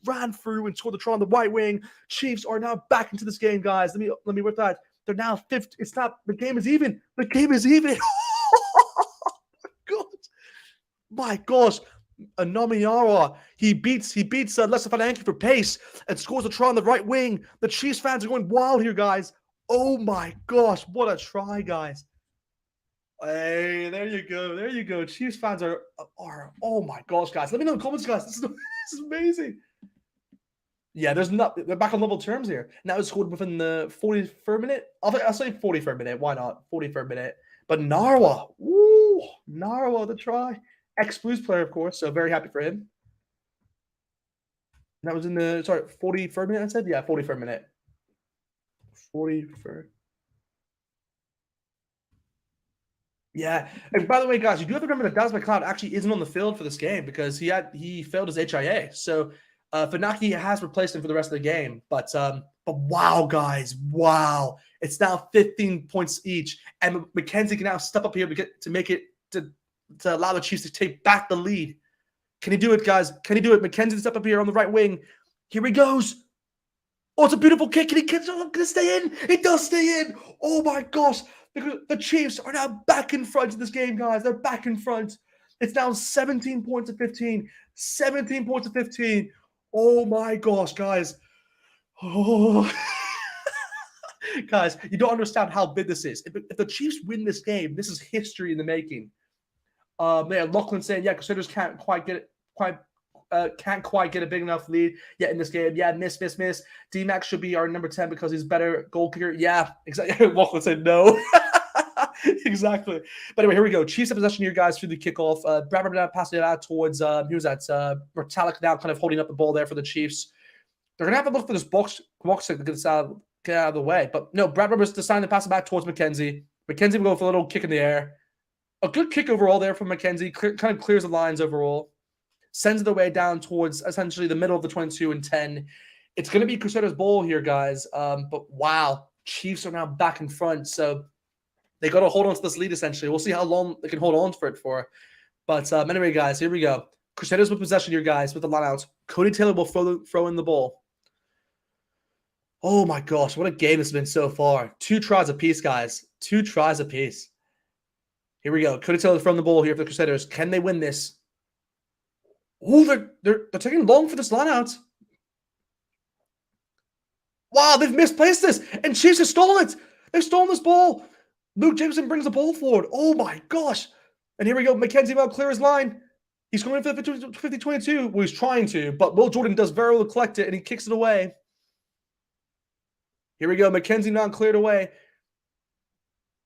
ran through and scored the try on the right wing. Chiefs are now back into this game, guys. Let me whip that. They're now 50. It's not, the game is even. The game is even. God. My gosh. Nawa, he beats Leicester Financial for pace and scores a try on the right wing. The Chiefs fans are going wild here, guys. Oh my gosh, what a try, guys. Hey, there you go. There you go. Chiefs fans are oh my gosh, guys. Let me know in the comments, guys. This is amazing. Yeah, they're back on level terms here. Now it's scored within the 43rd minute. I'll say 43rd minute. Why not? 43rd minute. But Nawa, Nawa, the try. Ex-Blues player, of course, so very happy for him. And that was in the, 43rd minute, I said? Yeah, 43rd minute. 43rd. Yeah, and by the way, guys, you do have to remember that Dallas McLeod actually isn't on the field for this game because he failed his HIA. So Funaki has replaced him for the rest of the game. But wow, guys, wow. It's now 15 points each. And McKenzie can now step up here to make it to allow the Chiefs to take back the lead. Can he do it, guys? Can he do it? McKenzie step up here on the right wing. Here he goes. Oh, it's a beautiful kick. And he going to stay in. It does stay in. Oh, my gosh. The Chiefs are now back in front of this game, guys. They're back in front. It's now 17 points to 15. 17 points to 15. Oh, my gosh, guys. Oh. Guys, you don't understand how big this is. If the Chiefs win this game, this is history in the making. Yeah, Lachlan saying, yeah, Crusaders can't quite get a big enough lead yet in this game. Yeah, miss. D-Max should be our number 10 because he's better goal kicker. Yeah, exactly. Lachlan said no. Exactly. But anyway, here we go. Chiefs have possession here, guys, through the kickoff. Bradford now passing it out towards, who was that? Metallic now kind of holding up the ball there for the Chiefs. They're going to have to look for this box to get out of the way. But no, Bradford was deciding to pass it back towards McKenzie. McKenzie will go for a little kick in the air. A good kick overall there from McKenzie. Kind of clears the lines overall. Sends it away down towards essentially the middle of the 22 and 10. It's going to be Crusaders' ball here, guys. But wow, Chiefs are now back in front. So they got to hold on to this lead, essentially. We'll see how long they can hold on for it for. But anyway, guys, here we go. Crusaders with possession here, guys, with the line out. Cody Taylor will throw in the ball. Oh, my gosh. What a game it's been so far. 2 tries apiece, guys. 2 tries apiece. Here we go. Cody Taylor from the ball here for the Crusaders. Can they win this? Oh, they're taking long for this line out. Wow, they've misplaced this. And Chiefs have stolen it. They've stolen this ball. Luke Jameson brings the ball forward. Oh, my gosh. And here we go. McKenzie will clear his line. He's going for the 50-22. Well, he's trying to. But Will Jordan does very well to collect it, and he kicks it away. Here we go. McKenzie now cleared away.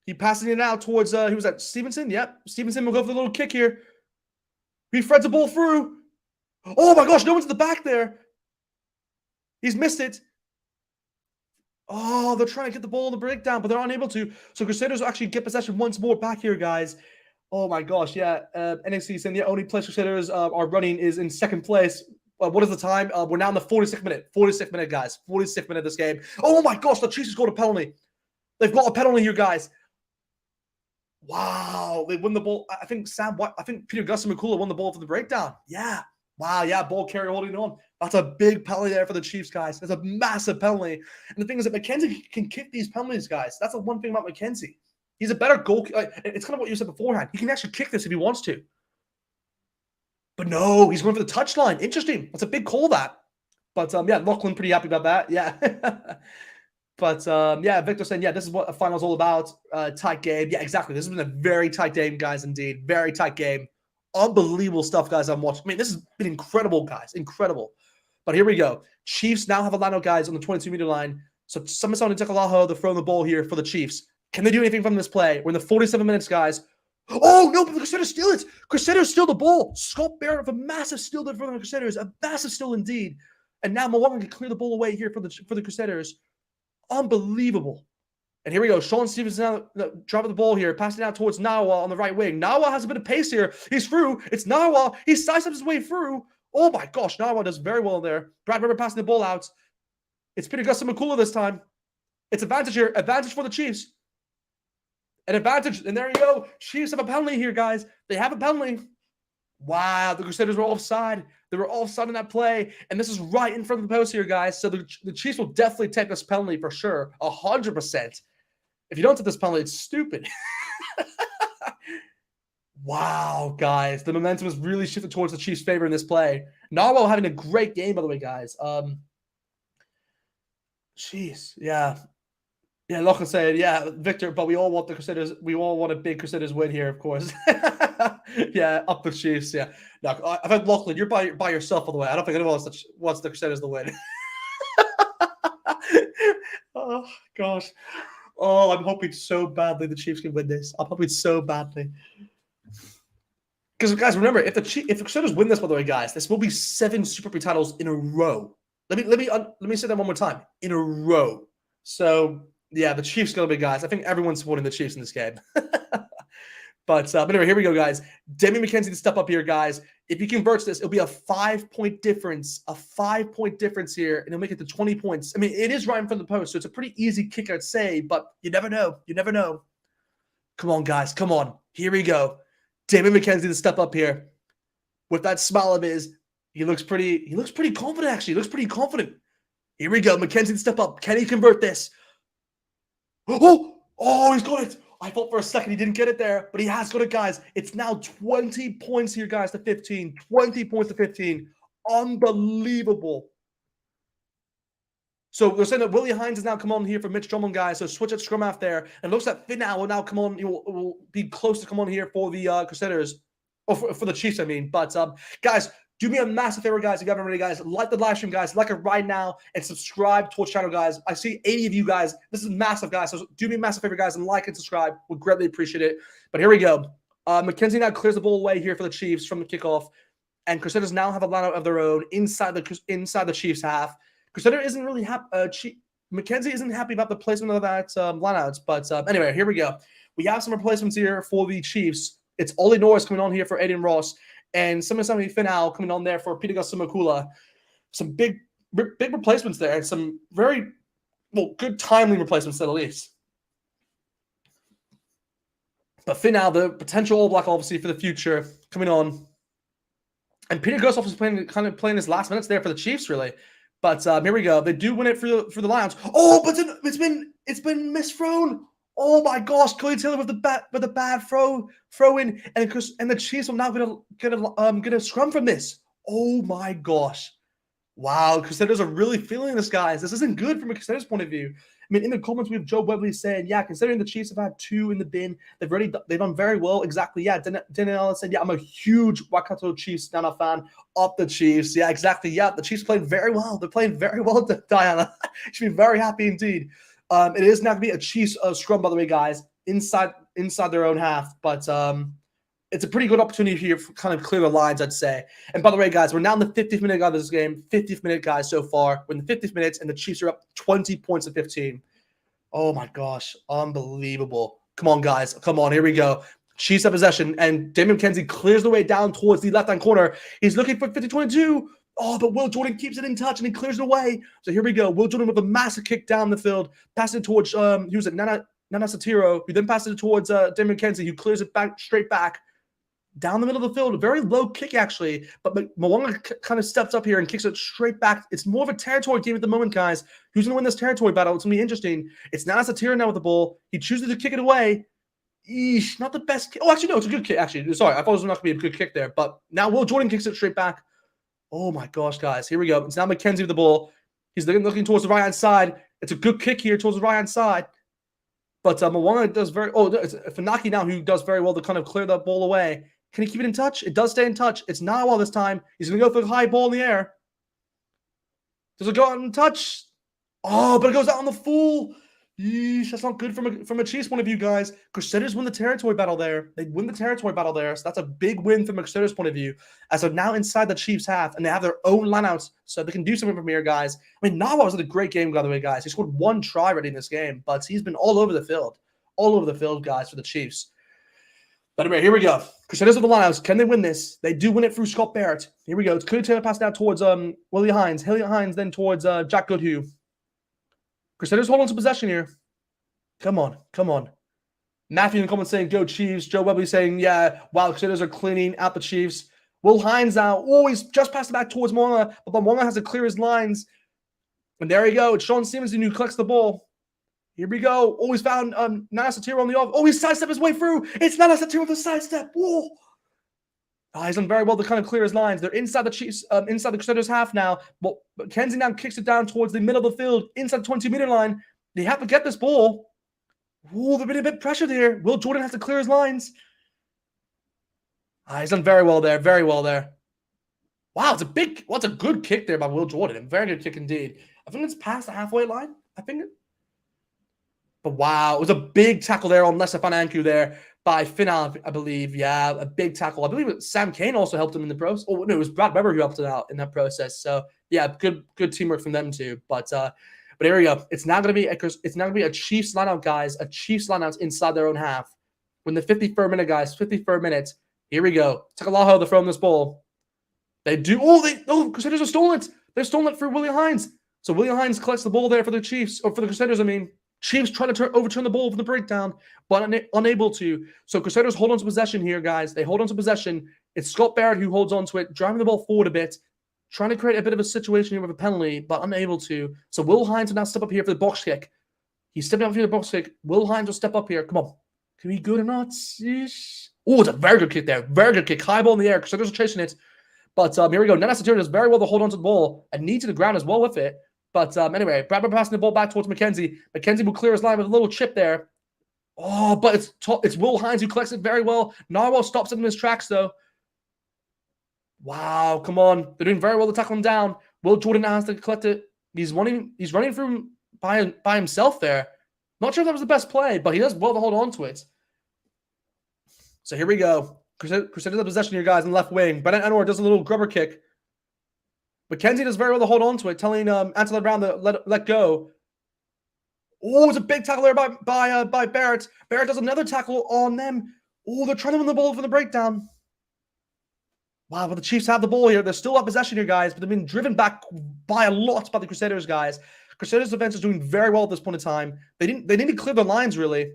He passes it out towards, who was that? Stevenson? Yep. Stevenson will go for the little kick here. He threads the ball through. Oh my gosh, no one's in the back there. He's missed it. Oh, they're trying to get the ball in the breakdown, but they're unable to. So Crusaders will actually get possession once more back here, guys. Oh my gosh, yeah. NXT saying the only place Crusaders are running is in second place. What is the time? We're now in the 46th minute. 46th minute, guys. 46th minute of this game. Oh my gosh, the Chiefs scored a penalty. They've got a penalty here, guys. Wow, they won the ball. I think Peter Gustin McCullough won the ball for the breakdown. Yeah. Wow, yeah, ball carrier holding on. That's a big penalty there for the Chiefs, guys. That's a massive penalty. And the thing is that McKenzie can kick these penalties, guys. That's the one thing about McKenzie. He's a better goalkeeper. It's kind of what you said beforehand. He can actually kick this if he wants to. But no, he's going for the touchline. Interesting. That's a big call, that. But, yeah, Lachlan pretty happy about that. Yeah. But, yeah, Victor saying, yeah, this is what a final's all about. Tight game. Yeah, exactly. This has been a very tight game, guys, indeed. Very tight game. Unbelievable stuff, guys, I'm watching. I mean, this has been incredible, guys. Incredible. But here we go. Chiefs now have a line of guys on the 22-meter line. So, Samason and Tekalaho, they're throwing the ball here for the Chiefs. Can they do anything from this play? We're in the 47 minutes, guys. Oh, no, but the Crusaders steal it. Crusaders steal the ball. Scott Barrett with a massive steal there for the Crusaders. A massive steal indeed. And now Milwaukee can clear the ball away here for the Crusaders. Unbelievable. And here we go. Sean Stevenson now dropping the ball here, passing out towards Nawa on the right wing. Nawa has a bit of pace here. He's through. It's Nawa. He sidesteps his way through. Oh my gosh, Nawa does very well there. Brad Weber passing the ball out. It's Peter Makula this time. It's advantage here. Advantage for the Chiefs. An advantage. And there you go. Chiefs have a penalty here, guys. They have a penalty. Wow, the Crusaders were offside. They were offside in that play. And this is right in front of the post here, guys. So the Chiefs will definitely take this penalty for sure. 100%. If you don't take this penalty, it's stupid. Wow, guys. The momentum is really shifted towards the Chiefs' favor in this play. Nawa having a great game, by the way, guys. Jeez, yeah. Yeah, Lachlan said, yeah, Victor, but we all want the Crusaders. We all want a big Crusaders win here, of course. Yeah, up the Chiefs, yeah. No, I've had Lachlan, you're by yourself, by the way. I don't think anyone else wants the Crusaders to win. Oh, gosh. Oh, I'm hoping so badly the Chiefs can win this. I'm hoping so badly. Because, guys, remember, if the Crusaders win this, by the way, guys, this will be 7 Super Rugby titles in a row. Let me say that one more time. In a row. So, yeah, the Chiefs going to be, guys. I think everyone's supporting the Chiefs in this game. But anyway, here we go, guys. Damian McKenzie to step up here, guys. If he converts this, it'll be a 5-point difference. A 5-point difference here, and he'll make it to 20 points. I mean, it is right in front of the post, so it's a pretty easy kick, I'd say, but you never know. You never know. Come on, guys. Come on. Here we go. Damian McKenzie to step up here. With that smile of his, he looks pretty confident, actually. He looks pretty confident. Here we go. McKenzie to step up. Can he convert this? Oh, he's got it. I thought for a second he didn't get it there, but he has got it, guys. It's now 20 points here, guys, to 15. 20 points to 15. Unbelievable. So we're saying that Willie Hines has now come on here for Mitch Drummond, guys. So switch at scrum half there. And it looks like Finau will now come on. He will be close to come on here for the Crusaders. Or for the Chiefs, I mean. But, guys, do me a massive favor, guys. If you haven't already, guys, like the live stream, guys. Like it right now and subscribe to our channel, guys. I see 80 of you guys. This is massive, guys. So do me a massive favor, guys, and like and subscribe. We'd greatly appreciate it. But here we go. McKenzie now clears the ball away here for the Chiefs from the kickoff. And Crusaders now have a lineup of their own inside the Chiefs half. Crusader isn't really happy. McKenzie isn't happy about the placement of that lineouts. But anyway, here we go. We have some replacements here for the Chiefs. It's Ollie Norris coming on here for Aiden Ross. And somebody Finau coming on there for Peter Makula. Some big replacements there. And some very, good timely replacements at least. But Finau, the potential All Black, obviously, for the future, coming on. And Peter Gossoff is playing his last minutes there for the Chiefs, really. But here we go. They do win it for the Lions. Oh, but it's been misthrown. Oh my gosh, Cody Taylor with the bad throw in, and the Chiefs are now gonna scrum from this. Oh my gosh, wow! Crusaders are really feeling this, guys. This isn't good from a Crusaders point of view. I mean, in the comments we have Joe Webley saying, yeah, considering the Chiefs have had 2 in the bin, they've done very well. Exactly, yeah. Daniel said, yeah, I'm a huge Waikato Chiefs Nana fan. Up the Chiefs, yeah, exactly, yeah. The Chiefs played very well. They're playing very well, Diana. You should be very happy indeed. It is now going to be a Chiefs scrum, by the way, guys, inside their own half. But it's a pretty good opportunity here for kind of clear the lines, I'd say. And by the way, guys, we're now in the 50th minute of this game. 50th minute, guys, so far. We're in the 50th minutes, and the Chiefs are up 20 points to 15. Oh, my gosh. Unbelievable. Come on, guys. Come on. Here we go. Chiefs have possession, and Damian McKenzie clears the way down towards the left-hand corner. He's looking for 50-22. Oh, but Will Jordan keeps it in touch, and he clears it away. So here we go. Will Jordan with a massive kick down the field. Pass it towards, Nana Satiro, who then passes it towards Damian McKenzie, who clears it straight back. Down the middle of the field. A very low kick, actually. But Mwanga kind of steps up here and kicks it straight back. It's more of a territory game at the moment, guys. Who's going to win this territory battle? It's going to be interesting. It's Nana Satiro now with the ball. He chooses to kick it away. Eesh, not the best kick. Oh, actually, no, it's a good kick, actually. Sorry, I thought it was not going to be a good kick there. But now Will Jordan kicks it straight back. Oh, my gosh, guys. Here we go. It's now McKenzie with the ball. He's looking towards the right-hand side. It's a good kick here towards the right-hand side. But Mwanga does very... Oh, it's Funaki now who does very well to kind of clear that ball away. Can he keep it in touch? It does stay in touch. It's Nawa this time. He's going to go for the high ball in the air. Does it go out in touch? Oh, but it goes out on the full. Yeesh, that's not good from a Chiefs point of view, guys. Crusaders win the territory battle there. They win the territory battle there. So that's a big win from a Crusaders point of view. As they're now inside the Chiefs half, and they have their own lineouts, so they can do something from here, guys. I mean, Nawa was in a great game, by the way, guys. He scored 1 try already in this game, but he's been all over the field. All over the field, guys, for the Chiefs. But anyway, here we go. Crusaders of the lineouts. Can they win this? They do win it through Scott Barrett. Here we go. It's clear to pass down towards Willie Hines. Hilliard Hines then towards Jack Goodhue. Crusaders hold on to possession here. Come on. Come on. Matthew in the comments saying, go Chiefs. Joe Webley saying, yeah, wow, Crusaders are cleaning out the Chiefs. Will Hines now. Oh, he's just passed it back towards Monga, but Monga has to clear his lines. And there you go. It's Sean Stevenson who collects the ball. Here we go. Oh, he's found Nawa on the off. Oh, he's sidestepped his way through. It's Nawa with the sidestep. Whoa. Oh, he's done very well to kind of clear his lines. They're inside the Chiefs, inside the Crusaders half now. But Kenzie now kicks it down towards the middle of the field, inside the 20-meter line. They have to get this ball. Oh, they're being a bit pressured here. Will Jordan has to clear his lines. He's done very well there. Very well there. Wow, it's a good kick there by Will Jordan. Very good kick indeed. I think it's past the halfway line. But wow, it was a big tackle there on Lessa Fananku there by Final, I believe. Yeah, a big tackle. I believe Sam Kane also helped him in the process. Oh, no, it was Brad Weber who helped it out in that process. So, yeah, good teamwork from them too. But here we go. It's now going to be a Chiefs lineout, guys. A Chiefs lineout inside their own half. When the 53rd minute, guys, 53rd minute. Here we go. Takalaho, they're throwing this ball. They do. Oh, Crusaders have stolen it. They've stolen it for Willie Hines. So Willie Hines collects the ball there for the Chiefs, or for the Crusaders, I mean. Chiefs trying to overturn the ball from the breakdown, but unable to. So Crusaders hold on to possession here, guys. They hold on to possession. It's Scott Barrett who holds on to it, driving the ball forward a bit, trying to create a bit of a situation here with a penalty, but unable to. So Will Hines will now step up here for the box kick. He's stepping up here for the box kick. Will Hines will step up here. Come on. Can we be good or not? Oh, it's a very good kick there. Very good kick. High ball in the air. Crusaders are chasing it. But here we go. Nawa does very well to hold on to the ball and knee to the ground as well with it. But anyway, Bradbury passing the ball back towards McKenzie. McKenzie will clear his line with a little chip there. Oh, but it's Will Hines who collects it very well. Nawa stops him in his tracks, though. Wow, come on. They're doing very well to tackle him down. Will Jordan now has to collect it. He's running through by himself there. Not sure if that was the best play, but he does well to hold on to it. So here we go. Crusaders have possession here, guys, in the left wing. Brennan Anwar does a little grubber kick. McKenzie does very well to hold on to it, telling Anthony Brown to let go. Oh, it's a big tackle there by Barrett. Barrett does another tackle on them. Oh, they're trying to win the ball for the breakdown. Wow, but the Chiefs have the ball here. They're still up possession here, guys, but they've been driven back by a lot by the Crusaders, guys. Crusaders defense is doing very well at this point in time. They need to clear the lines, really.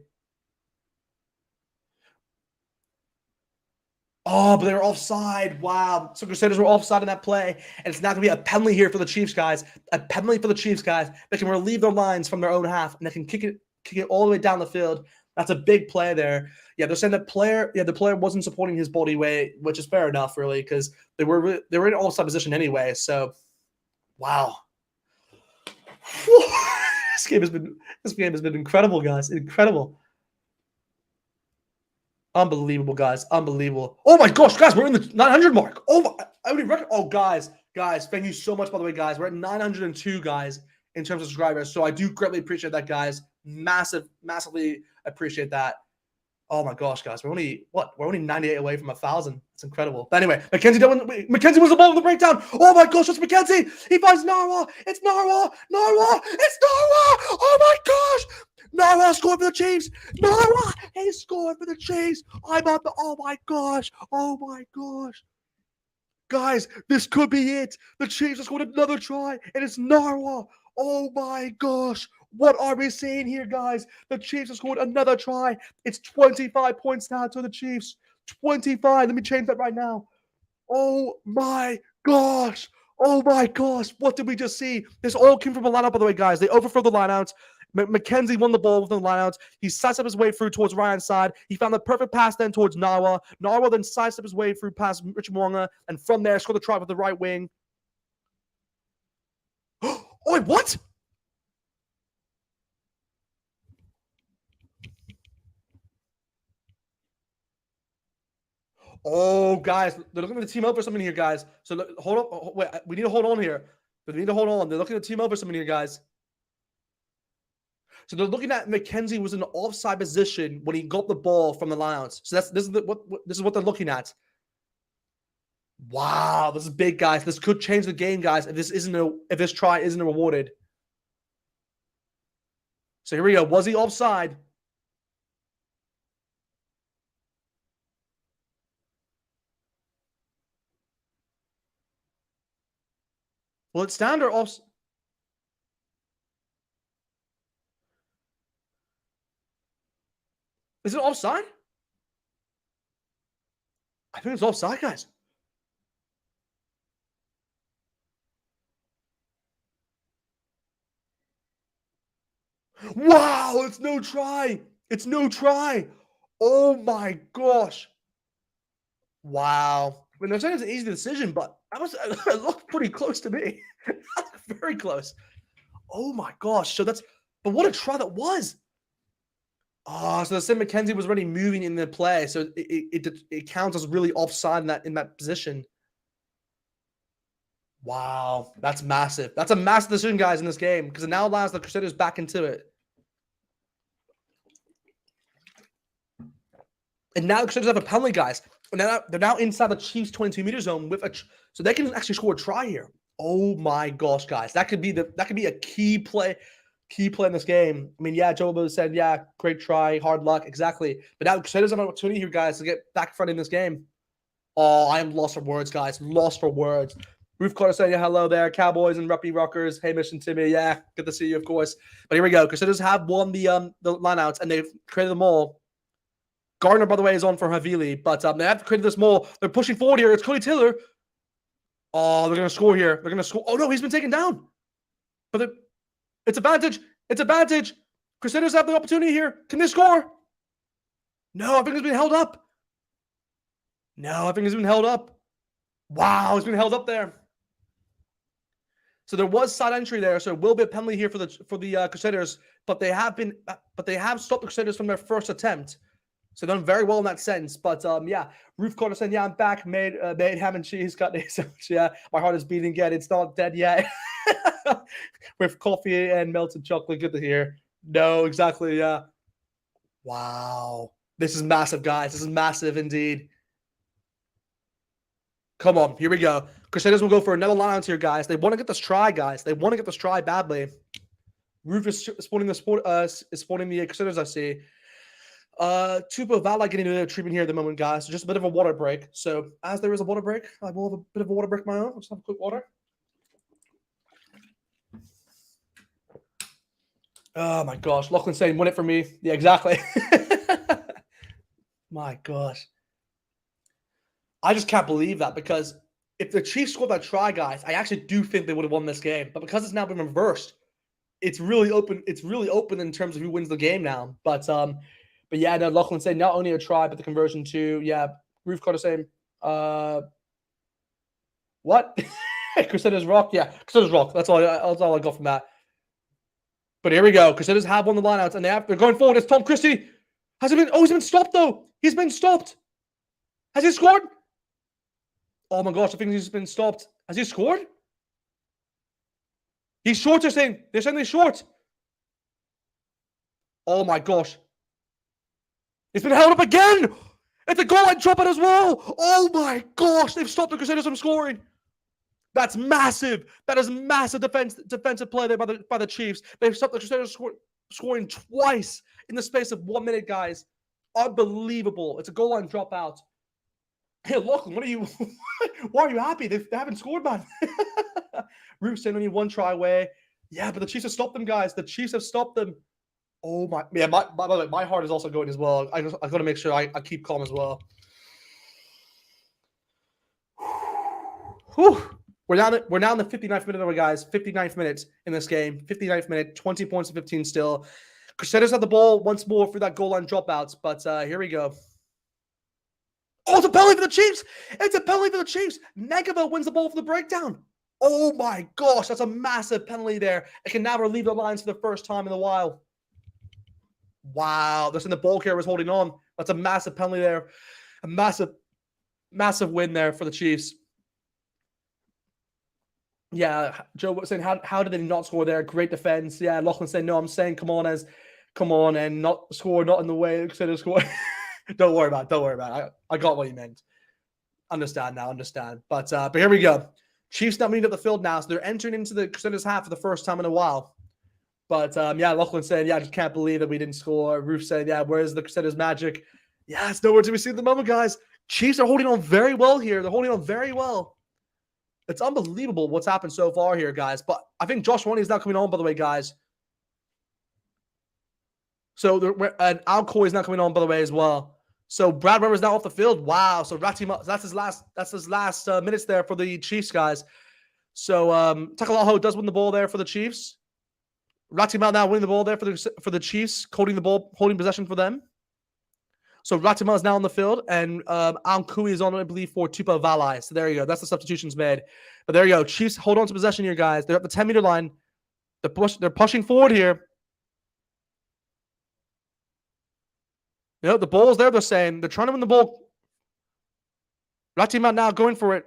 Oh, but they were offside. Wow. So Crusaders were offside in that play. And it's now going to be a penalty here for the Chiefs, guys. A penalty for the Chiefs, guys. They can relieve their lines from their own half, and they can kick it all the way down the field. That's a big play there. Yeah, they're saying the player wasn't supporting his body weight, which is fair enough, really, because they were in offside position anyway. So, wow. This game has been incredible, guys. Incredible. Unbelievable, guys. Unbelievable. Oh my gosh, guys, we're in the 900 mark. Guys, thank you so much, by the way, guys. We're at 902, guys, in terms of subscribers. So I do greatly appreciate that, guys. Massively appreciate that. Oh my gosh, guys. We're only 98 away from 1,000. It's incredible. But anyway, McKenzie wins the ball in the breakdown. Oh my gosh, it's McKenzie. He finds Nawa. It's Nawa. It's Nawa. Oh my gosh. Nawa scored for the Chiefs. Nawa, he scored for the Chiefs. Oh my gosh. Guys, this could be it. The Chiefs have scored another try, and it's Nawa. Oh my gosh. What are we seeing here, guys? The Chiefs have scored another try. It's 25 points now to the Chiefs. 25. Let me change that right now. Oh my gosh. What did we just see? This all came from a lineout, by the way, guys. They overthrow the lineouts. McKenzie won the ball within the lineouts. He sidestepped his way through towards Ryan's side. He found the perfect pass then towards Nawa. Nawa then sidestepped his way through past Richard Mwanga, and from there scored the try with the right wing. Oh, wait, what? Oh, guys, they're looking at the team out for something here, guys. So hold on. Wait, we need to hold on here. They're looking at the team out for something here, guys. So they're looking at McKenzie was in an offside position when he got the ball from the lineouts. So this is what they're looking at. Wow, this is big, guys. This could change the game, guys. If this try isn't rewarded. So here we go. Was he offside? Will it stand or off? Is it offside? I think it's offside, guys. Wow, it's no try. It's no try. Oh my gosh. Wow. I mean, they're saying it's an easy decision, but it looked pretty close to me. Very close. Oh my gosh. So but what a try that was. Oh, so the Sim McKenzie was already moving in the play, so it counts as really offside in that position. Wow, that's massive. That's a massive decision, guys, in this game, because it now allows the Crusaders back into it. And now the Crusaders have a penalty, guys. And they're now inside the Chiefs' 22-meter zone so they can actually score a try here. Oh my gosh, guys, that could be a key play in this game. I mean, yeah, Joe said, yeah, great try, hard luck, exactly. But now the Crusaders have an opportunity here, guys, to get back front in this game. Oh, I am lost for words, guys. Lost for words. Ruth Carter saying, yeah, hello there, Cowboys and Rugby Rockers. Hamish and Timmy, yeah, good to see you, of course. But here we go. Crusaders have won the lineouts, and they've created them all. Gardner, by the way, is on for Havili, but they have created this more. They're pushing forward here. It's Cody Taylor. Oh, they're going to score here. They're going to score. Oh, no, he's been taken down. But it's advantage. It's advantage. Crusaders have the opportunity here. Can they score? No, I think it's been held up. No, I think it's been held up. Wow, it's been held up there. So there was side entry there, so it will be a penalty here for the Crusaders, but they have stopped the Crusaders from their first attempt. So done very well in that sense. But yeah, Ruth Carter saying, yeah, I'm back. Made ham and cheese, got this. Yeah, my heart is beating again. It's not dead yet. With coffee and melted chocolate. Good to hear. No, exactly. Yeah. Wow. This is massive, guys. This is massive indeed. Come on. Here we go. Crusaders will go for another line out here, guys. They want to get this try, guys. They want to get this try badly. Ruth is spawning the Crusaders, I see. Tupo Vala getting a treatment here at the moment, guys. So just a bit of a water break. So as there is a water break, I will have a bit of a water break of my own. Let's have a quick water. Oh my gosh, Lachlan saying, win it for me. Yeah, exactly. My gosh. I just can't believe that, because if the Chiefs scored that try, guys, I actually do think they would have won this game. But because it's now been reversed, it's really open. It's really open in terms of who wins the game now. But yeah, no, Lachlan saying not only a try, but the conversion too. Yeah, Ruth Carter saying, what? Crusaders rock? Yeah, Crusaders rock. That's all I got from that. But here we go. Crusaders have won the lineouts, and they're going forward. It's Tom Christie. Has he been? Oh, he's been stopped though. He's been stopped. Has he scored? Oh my gosh, I think he's been stopped. Has he scored? He's short, they're saying. They're saying he's short. Oh my gosh. It's been held up again. It's a goal line dropout as well. Oh my gosh, they've stopped the Crusaders from scoring. That's massive. That is massive defensive play there by the Chiefs. They've stopped the Crusaders scoring twice in the space of 1 minute, guys. Unbelievable. It's a goal line dropout. Hey, Lachlan, what are you? Why are you happy? They haven't scored, man. Ruth saying only one try away. Yeah, but the Chiefs have stopped them, guys. The Chiefs have stopped them. Oh my! Yeah, by the way, my heart is also going as well. I got to make sure I keep calm as well. Whew. We're now in the 59th minute, guys. 59th minute in this game. 59th minute, 20 points to 15 still. Crusaders have the ball once more for that goal line dropouts, but here we go. Oh, it's a penalty for the Chiefs! It's a penalty for the Chiefs! Negava wins the ball for the breakdown. Oh my gosh, that's a massive penalty there. It can now relieve the lines for the first time in a while. Wow, that's in the ball carrier was holding on. That's a massive penalty there. A massive win there for the Chiefs. Yeah, Joe was saying, how did they not score there? Great defense. Yeah, Lachlan saying, no, I'm saying come on and not score, not in the way Crusaders score. Don't worry about it. I got what you meant. Understand. But here we go. Chiefs not meeting up the field now, so they're entering into the Crusaders half for the first time in a while. But yeah, Lachlan saying, yeah, I just can't believe that we didn't score. Ruth saying, yeah, where's the Crusaders magic? Yeah, it's nowhere to be seen at the moment, guys. Chiefs are holding on very well here. They're holding on very well. It's unbelievable what's happened so far here, guys. But I think Josh Roney is now coming on, by the way, guys. So and Alcoy is now coming on, by the way, as well. So Brad Weber is now off the field. Wow. So Ratima, that's his last minutes there for the Chiefs, guys. So Takalaho does win the ball there for the Chiefs. Ratima now winning the ball there for the Chiefs, holding the ball, holding possession for them. So Ratima is now on the field, and Alcoy is on, I believe, for Tupa Valai. So there you go. That's the substitutions made. But there you go. Chiefs hold on to possession here, guys. They're at the 10-meter line. They're pushing forward here. You know, the ball's there, they're saying. They're trying to win the ball. Ratima now going for it.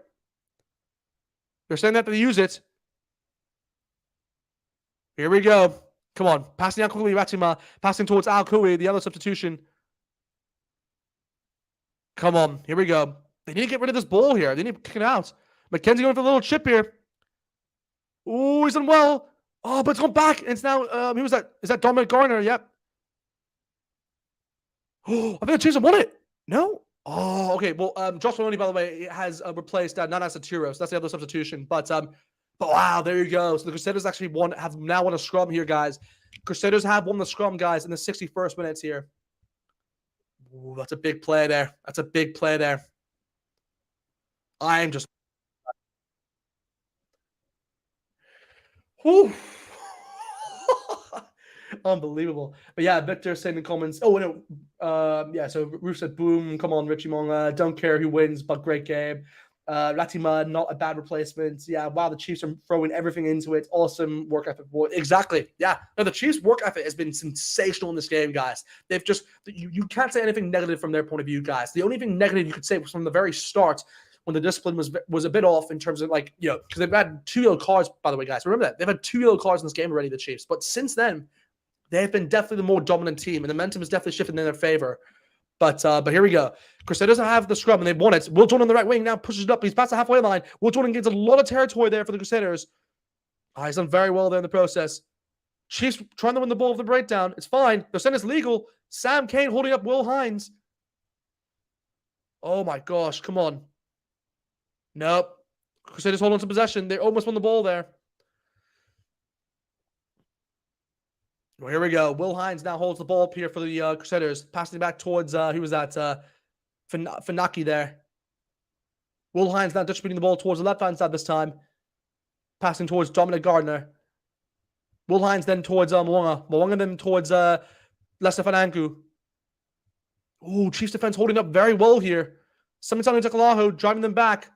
They're saying that they use it. Here we go. Come on. Passing out quickly, Ratima. Passing towards Alcoy, the other substitution. Come on. Here we go. They need to get rid of this ball here. They need to kick it out. McKenzie going for a little chip here. Ooh, he's done well. Oh, but it's gone back. It's now, who was that? Is that Dominic Garner? Yep. Oh, I think the Chiefs have won it. No? Oh, okay. Well, Josh Maloney, by the way, has replaced Nana Satiros. That's the other substitution. But wow, there you go. So the Crusaders actually have now won a scrum here, guys. Crusaders have won the scrum, guys, in the 61st minutes here. Ooh, that's a big play there. That's a big play there. I'm just... Whew. Unbelievable. But yeah, Victor saying in the comments, oh, no, yeah, so Ruth said, boom, come on, Richie Monga, don't care who wins, but great game. Ratima, not a bad replacement. Yeah, wow, the Chiefs are throwing everything into it. Awesome work ethic. Exactly. Yeah, no, the Chiefs' work ethic has been sensational in this game, guys. They've just, you can't say anything negative from their point of view, guys. The only thing negative you could say was from the very start, when the discipline was a bit off in terms of, like, you know, because they've had 2 yellow cards, by the way, guys. Remember that. They've had 2 yellow cards in this game already, the Chiefs. But since then, they've been definitely the more dominant team, and the momentum is definitely shifting in their favor. But here we go. Crusaders have the scrum, and they've won it. Will Jordan on the right wing now pushes it up. He's past the halfway line. Will Jordan gains a lot of territory there for the Crusaders. He's done very well there in the process. Chiefs trying to win the ball of the breakdown. It's fine. They're saying it's legal. Sam Kane holding up Will Hines. Oh my gosh, come on. Nope. Crusaders hold on to possession. They almost won the ball there. Well, here we go. Will Hines now holds the ball up here for the Crusaders. Passing back towards, who was that? Fanaki there. Will Hines now distributing the ball towards the left-hand side this time. Passing towards Dominic Gardner. Will Hines then towards Mwanga. Mwanga then towards Lester Fananku. Ooh, Chiefs defense holding up very well here. Samitani Takalaho driving them back.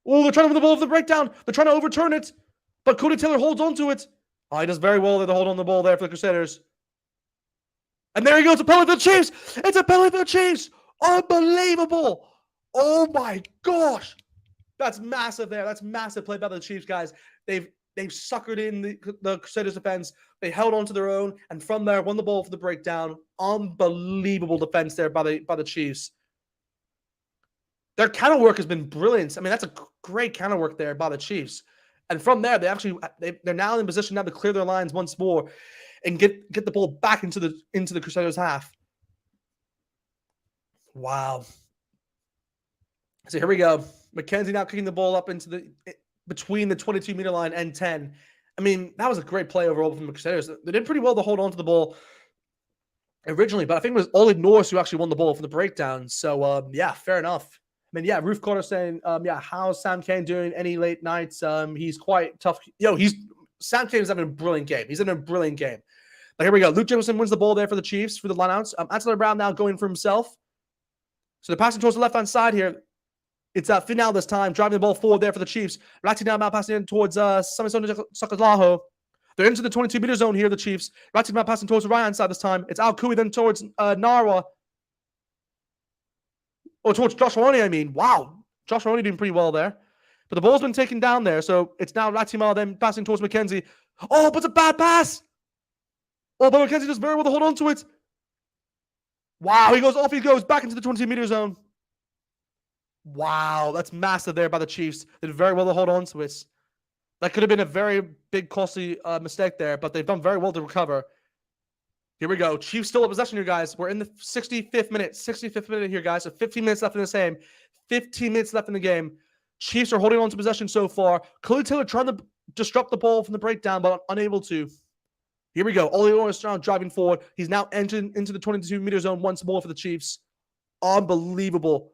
Ooh, they're trying to win the ball of the breakdown. They're trying to overturn it. But Cody Taylor holds on to it. Oh, he does very well there to hold on the ball there for the Crusaders. And there he goes, a penalty for the Chiefs. It's a penalty for the Chiefs. Unbelievable. Oh my gosh. That's massive there. That's massive play by the Chiefs, guys. They've suckered in the Crusaders defense. They held on to their own, and from there won the ball for the breakdown. Unbelievable defense there by the Chiefs. Their counter work has been brilliant. I mean, that's a great counter work there by the Chiefs. And from there, they're now in position now to clear their lines once more and get the ball back into the Crusaders' half. Wow. So here we go. McKenzie now kicking the ball up into between the 22-meter line and 10. I mean, that was a great play overall from the Crusaders. They did pretty well to hold on to the ball originally, but I think it was Ollie Norris who actually won the ball for the breakdown. So, yeah, fair enough. I mean, yeah, Ruth Carter saying, yeah, how's Sam Kane doing? Any late nights? He's quite tough. Sam Kane is having a brilliant game. He's in a brilliant game. But here we go. Luke Jefferson wins the ball there for the Chiefs for the lineouts. Anthony Brown now going for himself. So they're passing towards the left-hand side here. It's Final this time, driving the ball forward there for the Chiefs. Rati now passing in towards Samisoni Sakalaho. They're into the 22-meter zone here, the Chiefs. Rati now passing towards the right-hand side this time. It's Al Kui then towards Nawa. Oh, towards Josh Roney, I mean. Wow. Josh Roney doing pretty well there. But the ball's been taken down there, so it's now Ratima then passing towards McKenzie. Oh, but it's a bad pass. Oh, but McKenzie does very well to hold on to it. Wow, he goes back into the 22-meter zone. Wow, that's massive there by the Chiefs. They did very well to hold on to it. That could have been a very big, costly mistake there, but they've done very well to recover. Here we go. Chiefs still in possession here, guys. We're in the 65th minute. 65th minute here, guys. So 15 minutes left in this game. 15 minutes left in the game. Chiefs are holding on to possession so far. Clearly Taylor trying to disrupt the ball from the breakdown, but unable to. Here we go. Ollie Ornstein driving forward. He's now entering into the 22-meter zone once more for the Chiefs. Unbelievable.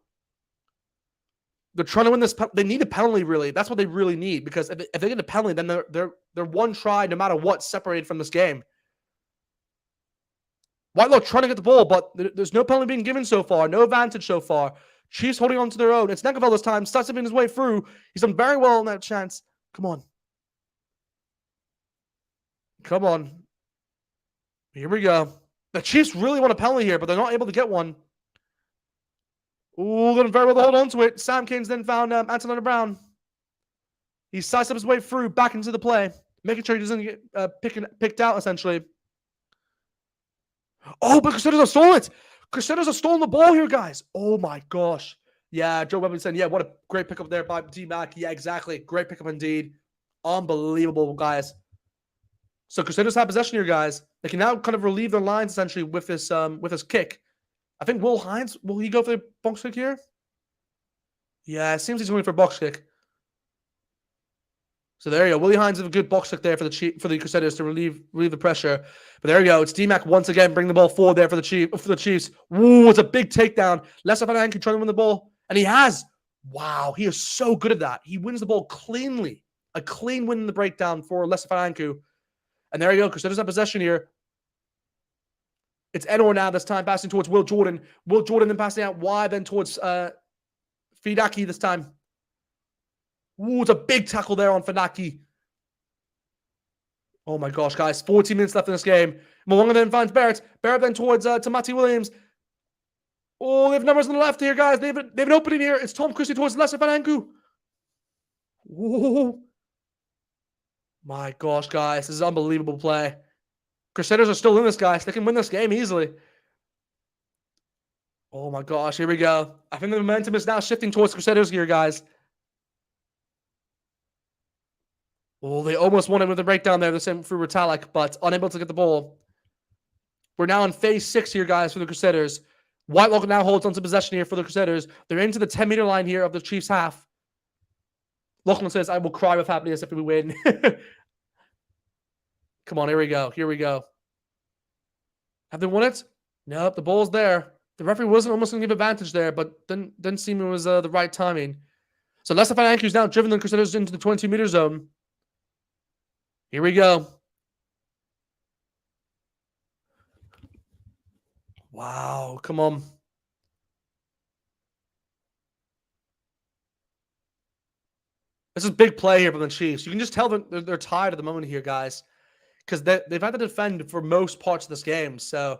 They're trying to win this. They need a penalty, really. That's what they really need, because if they get a penalty, then they're one try no matter what separated from this game. Whitelock trying to get the ball, but there's no penalty being given so far. No advantage so far. Chiefs holding on to their own. It's Nekavell this time. Starts his way through. He's done very well in that chance. Come on. Come on. Here we go. The Chiefs really want a penalty here, but they're not able to get one. Ooh, done very well to hold on to it. Sam Kane's then found Anton Brown. He sized up his way through, back into the play, making sure he doesn't get picked out, essentially. Oh, but Crusaders have stolen it. Crusaders have stolen the ball here, guys. Oh, my gosh. Yeah, Joe Webber saying, yeah, what a great pickup there by D-Mac. Yeah, exactly. Great pickup indeed. Unbelievable, guys. So Crusaders have possession here, guys. They can now kind of relieve their lines, essentially, with this kick. I think Will Hines, will he go for the box kick here? Yeah, it seems he's going for a box kick. So there you go. Willie Hines has a good box kick there for the Crusaders to relieve the pressure. But there you go. It's D-Mac once again bringing the ball forward there for the Chiefs. Ooh, it's a big takedown. Lester Van Anke trying to win the ball. And he has. Wow, he is so good at that. He wins the ball cleanly. A clean win in the breakdown for Lester Van Anke. And there you go. Crusaders have possession here. It's Enor now this time, passing towards Will Jordan. Will Jordan then passing out wide, then towards Fidaki this time. Ooh, it's a big tackle there on Fidaki. Oh my gosh, guys. 14 minutes left in this game. Mwanga then finds Barrett. Barrett then towards Tamati Williams. Oh, they have numbers on the left here, guys. They have an opening here. It's Tom Christie towards Lester Van Anke. Ooh. My gosh, guys. This is unbelievable play. Crusaders are still in this, guys. They can win this game easily. Oh my gosh, here we go. I think the momentum is now shifting towards Crusaders here, guys. Oh, they almost won it with a breakdown there, the same through Ritalik, but unable to get the ball. We're now in phase 6 here, guys, for the Crusaders. Whitelock now holds onto possession here for the Crusaders. They're into the 10-meter line here of the Chiefs' half. Lachlan says, I will cry with happiness if we win. Come on, here we go. Here we go. Have they won it? Nope, the ball's there. The referee wasn't almost going to give advantage there, but didn't seem it was the right timing. So Lester Van Anke's now driven the Crusaders into the 22-meter zone. Here we go. Wow, come on. This is big play here from the Chiefs. You can just tell they're tired at the moment here, guys, because they've had to defend for most parts of this game. So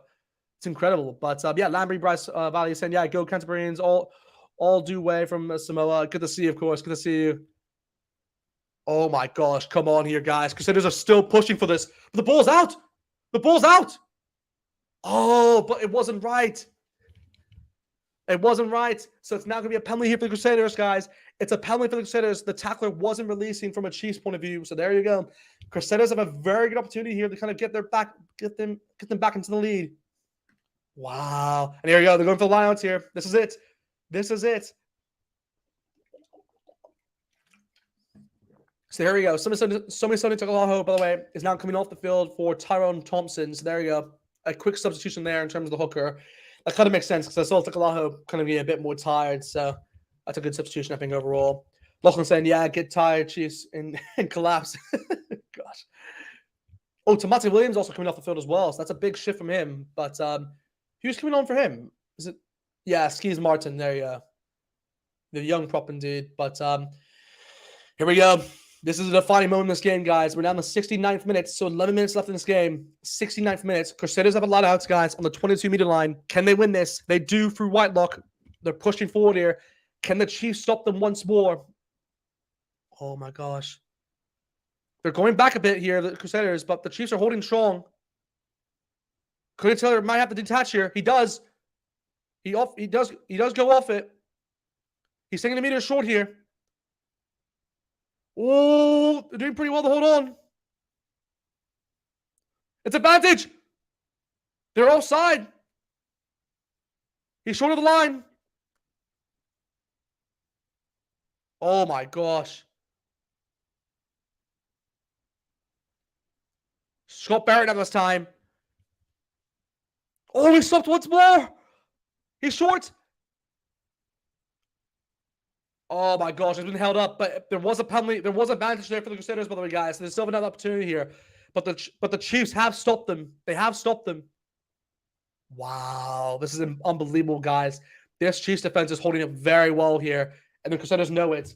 it's incredible. But yeah, Lambry, Bryce Valley saying, yeah, go Canterburyans, all due way from Samoa. Good to see you, of course. Good to see you. Oh my gosh, come on here, guys. Crusaders are still pushing for this. But the ball's out. The ball's out. Oh, but it wasn't right. It wasn't right. So it's now going to be a penalty here for the Crusaders, guys. It's a penalty for the Crusaders. The tackler wasn't releasing from a Chiefs point of view. So there you go. Crusaders have a very good opportunity here to kind of get them back into the lead. Wow. And here you go. They're going for the lineouts here. This is it. This is it. So there we go. Somebody Takalaho, by the way, is now coming off the field for Tyrone Thompson. So there you go. A quick substitution there in terms of the hooker. That kind of makes sense because I saw Takalaho kind of get a bit more tired. So that's a good substitution, I think, overall. Lachlan saying, yeah, get tired, Chiefs, and collapse. Gosh. Oh, Tamati Williams also coming off the field as well. So that's a big shift from him. But who's coming on for him? Is it? Yeah, Skis Martin. There you go. The young prop indeed. But here we go. This is a defining moment in this game, guys. We're down to 69th minute, so 11 minutes left in this game. 69th minute. Crusaders have a lot of outs, guys, on the 22-meter line. Can they win this? They do through Whitelock. They're pushing forward here. Can the Chiefs stop them once more? Oh, my gosh. They're going back a bit here, the Crusaders, but the Chiefs are holding strong. Cody Taylor might have to detach here. He does. He does go off it. He's taking a meter short here. Oh, they're doing pretty well to hold on. It's advantage. They're offside. He's short of the line. Oh my gosh. Scott Barrett at this time. Oh, he stopped once more. He's short. Oh my gosh, it's been held up, but there was a penalty. There was advantage there for the Crusaders, by the way, guys. So there's still another opportunity here, but the Chiefs have stopped them. They have stopped them. Wow, this is unbelievable, guys. This Chiefs defense is holding up very well here, and the Crusaders know it.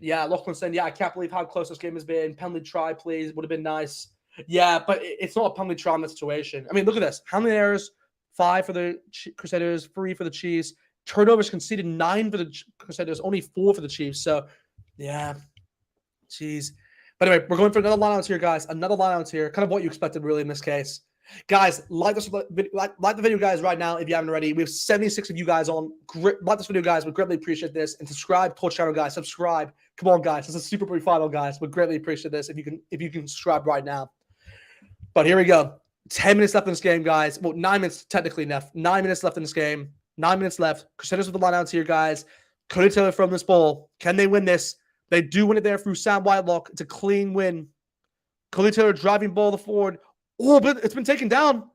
Yeah, Lachlan saying, yeah, I can't believe how close this game has been. Penalty try, please. Would have been nice. Yeah, but it's not a penalty try in that situation. I mean, look at this. How many errors? 5 for the Crusaders, 3 for the Chiefs. Turnovers conceded 9 for the Crusaders, only 4 for the Chiefs. So, yeah, jeez. But anyway, we're going for another lineouts here, guys. Another lineouts here. Kind of what you expected, really, in this case. Guys, like the video, guys, right now if you haven't already. We have 76 of you guys on. Like this video, guys. We greatly appreciate this. And subscribe to our channel, guys. Subscribe. Come on, guys. This is a Super Rugby Final, guys. We greatly appreciate this if you can subscribe right now. But here we go. 10 minutes left in this game, guys. Well, 9 minutes technically left. 9 minutes left in this game. 9 minutes left. Crusaders with the lineouts here, guys. Cody Taylor from this ball. Can they win this? They do win it there through Sam Whitelock. It's a clean win. Cody Taylor driving ball to forward. Oh, but it's been taken down.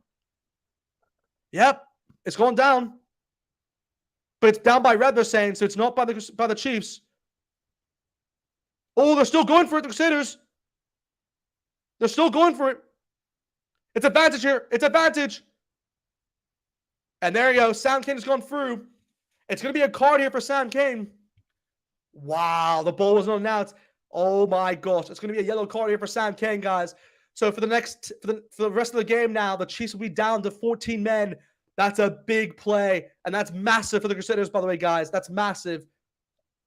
Yep, it's going down. But it's down by red, they're saying, so it's not by the Chiefs. Oh, they're still going for it, the Crusaders. They're still going for it. It's advantage here. It's advantage. And there you go. Sam Kane has gone through. It's going to be a card here for Sam Kane. Wow, the ball was not announced. Oh my gosh, it's going to be a yellow card here for Sam Kane, guys. So for the rest of the game now, the Chiefs will be down to 14 men. That's a big play, and that's massive for the Crusaders, by the way, guys. That's massive.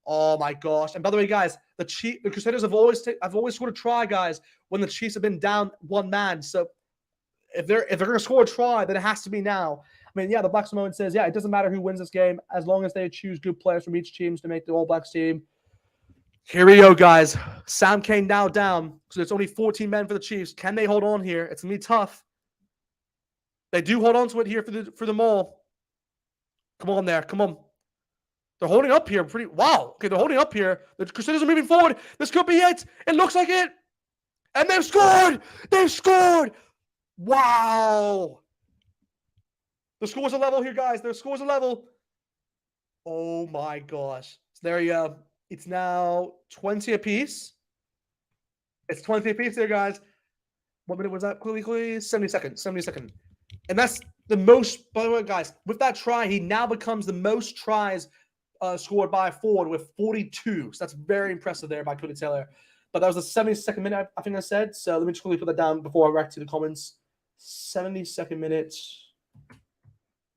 Oh my gosh! And by the way, guys, the Crusaders have always scored a try, guys, when the Chiefs have been down 1 man. So if they're going to score a try, then it has to be now. I mean, yeah, the Black Samoan says, yeah, it doesn't matter who wins this game as long as they choose good players from each team to make the All Blacks team. Here we go, guys. Sam Kane now down. So it's only 14 men for the Chiefs. Can they hold on here? It's going to be tough. They do hold on to it here for the Maul. Come on there. Come on. They're holding up here. Wow. Okay, they're holding up here. The Crusaders are moving forward. This could be it. It looks like it. And they've scored. They've scored. Wow. The scores are level here, guys. The scores are level. Oh, my gosh. So there you go. It's now 20 apiece. It's 20 apiece there, guys. What minute was that? Quickly, 70 seconds. 70 seconds. And that's the most, by the way, guys, with that try, he now becomes the most tries scored by a forward with 42. So that's very impressive there by Cody Taylor. But that was the 72nd minute, I think I said. So let me just quickly put that down before I react to the comments. 72nd minute.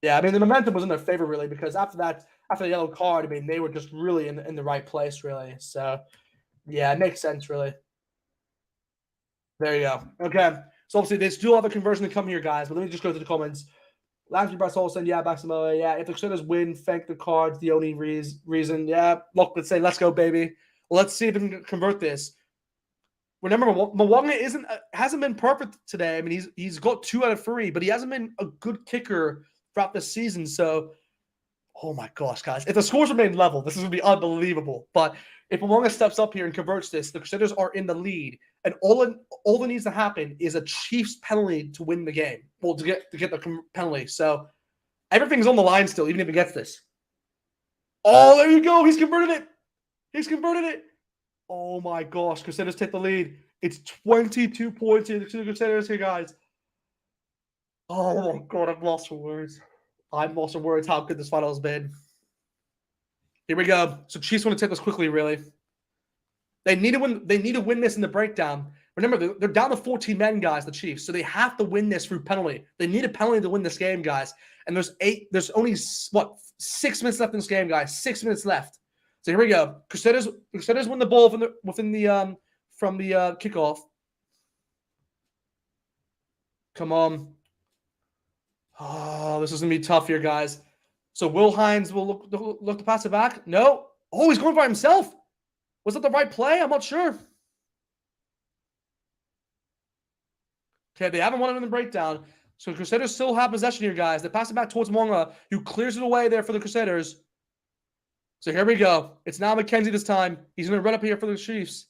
Yeah, I mean, the momentum was in their favor, really, because after that, after the yellow card, I mean, they were just really in the right place, really. So, yeah, it makes sense, really. There you go. Okay. So, obviously, they still have a conversion to come here, guys. But let me just go to the comments. Landry Bartol saying, yeah, back Samoa. Yeah, if the Crusaders win, thank the cards. The only reason. Yeah, look, let's say, let's go, baby. Well, let's see if we can convert this. Remember, Mwanga hasn't been perfect today. I mean, he's got 2 out of 3, but he hasn't been a good kicker throughout the season. So, oh my gosh, guys. If the scores remain level, this is going to be unbelievable. But if Mwanga steps up here and converts this, the Crusaders are in the lead. And all that needs to happen is a Chiefs penalty to win the game. Well, to get the penalty. So everything's on the line still, even if he gets this. Oh, there you go. He's converted it. He's converted it. Oh my gosh. Crusaders take the lead. It's 22 points to the Crusaders here, guys. Oh my God, I've lost for words. I'm lost for words how good this final has been. Here we go. So Chiefs want to take this quickly, really. They need to win. They need to win this in the breakdown. Remember, they're down to 14 men, guys, the Chiefs. So they have to win this through penalty. They need a penalty to win this game, guys. And there's only, 6 minutes left in this game, guys. 6 minutes left. So here we go. Crusaders win the ball from the kickoff. Come on. Oh, this is going to be tough here, guys. So Will Hines will look to pass it back. No. Oh, he's going by himself. Was that the right play? I'm not sure. Okay, they haven't won it in the breakdown. So Crusaders still have possession here, guys. They pass it back towards Mwanga, who clears it away there for the Crusaders. So here we go. It's now McKenzie this time. He's going to run up here for the Chiefs.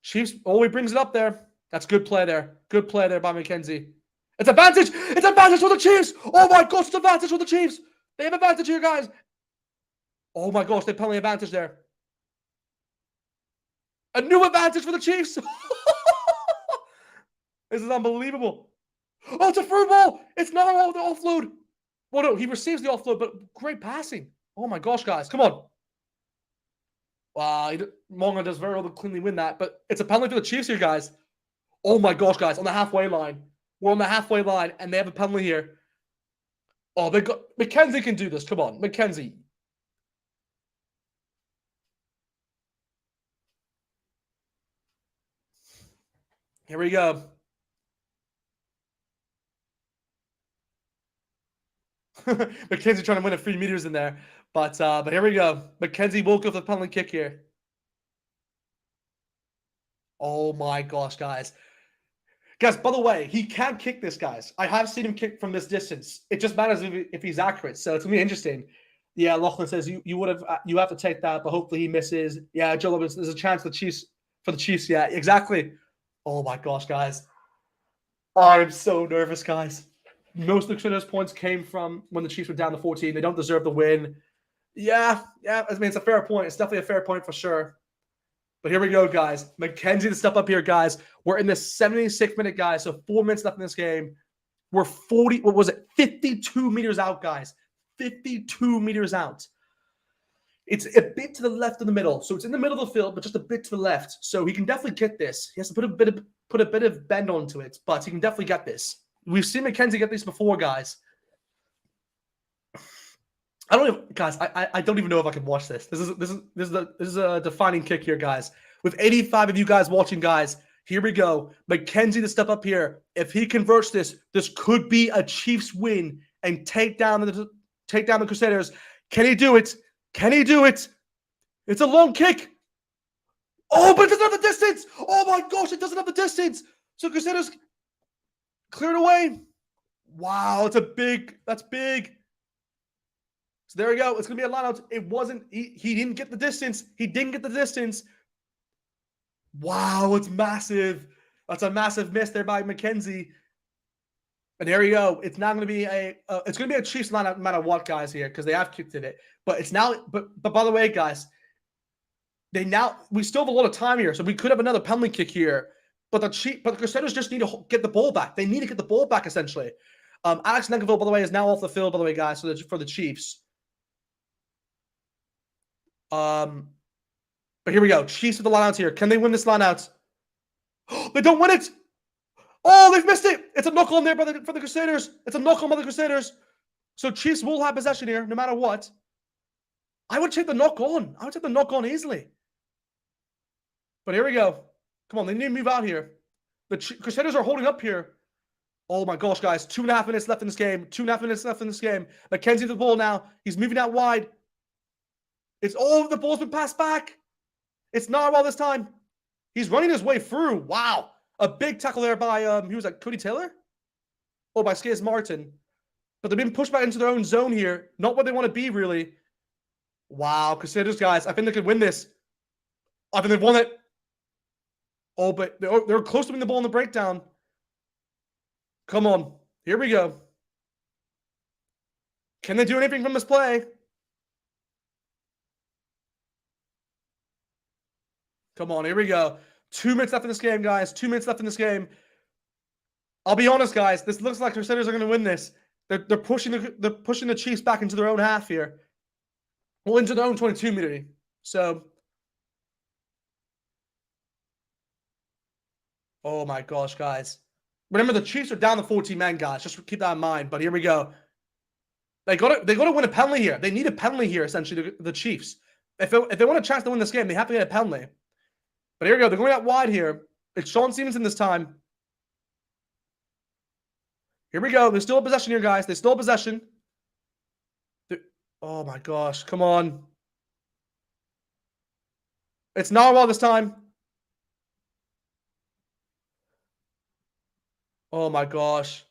Chiefs, he brings it up there. That's good play there. Good play there by McKenzie. It's advantage. It's advantage for the Chiefs. Oh my gosh, it's advantage for the Chiefs. They have advantage here, guys. Oh my gosh, they have penalty advantage there. A new advantage for the Chiefs. This is unbelievable. Oh, it's a through ball. It's not the offload. Well, no, he receives the offload, but great passing. Oh my gosh, guys. Come on. Wow, Monga does very well to cleanly win that, but it's a penalty for the Chiefs here, guys. Oh my gosh, guys, on the halfway line. We're on the halfway line, and they have a penalty here. Oh, they got McKenzie can do this. Come on, McKenzie. Here we go. McKenzie trying to win a 3 meters in there. But here we go. McKenzie will go for the penalty kick here. Oh my gosh, guys. Guys, by the way, he can kick this, guys. I have seen him kick from this distance. It just matters if he's accurate. So it's going to be interesting. Yeah, Lachlan says you have to take that, but hopefully he misses. Yeah, Joe, there's a chance for the Chiefs. Yeah, exactly. Oh my gosh, guys. I'm so nervous, guys. Most of the Crusaders points came from when the Chiefs were down to 14. They don't deserve the win. Yeah. I mean, it's a fair point. It's definitely a fair point for sure. But here we go, guys. McKenzie to step up here, guys. We're in the 76th minute, guys. So 4 minutes left in this game. We're 52 meters out, guys. 52 meters out. It's a bit to the left of the middle. So it's in the middle of the field, but just a bit to the left. So he can definitely get this. He has to put a bit of bend onto it, but he can definitely get this. We've seen McKenzie get this before, guys. I don't even know if I can watch this. This is a defining kick here, guys. With 85 of you guys watching, guys, here we go. McKenzie to step up here. If he converts this could be a Chiefs win and take down the Crusaders. Can he do it? Can he do it? It's a long kick. Oh, but it doesn't have the distance. Oh my gosh, it doesn't have the distance. So Crusaders cleared away. Wow, that's big. So there we go. It's going to be a line out. It wasn't, he didn't get the distance. He didn't get the distance. Wow, it's massive. That's a massive miss there by McKenzie. And there we go. It's not going to be a Chiefs line out no matter what, guys, here, because they have kicked it. But it's now, but by the way, guys, we still have a lot of time here. So we could have another penalty kick here. But the Crusaders just need to get the ball back. They need to get the ball back, essentially. Alex Nenkaville, by the way, is now off the field, by the way, guys, for the Chiefs. But here we go. Chiefs with the lineouts here. Can they win this lineout? They don't win it. Oh, they've missed it. It's a knock on there for the Crusaders. It's a knock on by the Crusaders. So Chiefs will have possession here, no matter what. I would take the knock on. I would take the knock on easily. But here we go. Come on, they need to move out here. The Crusaders are holding up here. Oh my gosh, guys. 2.5 minutes left in this game. 2.5 minutes left in this game. McKenzie with the ball now. He's moving out wide. The ball's been passed back. It's Nawa this time. He's running his way through. Wow. A big tackle there by, who was that, Cody Taylor? Oh, by Skiers Martin. But they've been pushed back into their own zone here. Not where they want to be, really. Wow, Crusaders, guys. I think they could win this. I think they've won it. Oh, but they're close to winning the ball in the breakdown. Come on. Here we go. Can they do anything from this play? Come on, here we go. 2 minutes left in this game, guys. 2 minutes left in this game. I'll be honest, guys. This looks like Crusaders are going to win this. They're pushing the Chiefs back into their own half here. Well, into their own 22 meter. So, oh my gosh, guys. Remember, the Chiefs are down to 14 men, guys. Just keep that in mind. But here we go. They got to win a penalty here. They need a penalty here, essentially, the Chiefs. If they want a chance to win this game, they have to get a penalty. But here we go. They're going out wide here. It's Sean Stevenson this time. Here we go. They still have possession here, guys. They still have possession. Oh, my gosh. Come on. It's Nawa this time. Oh, my gosh.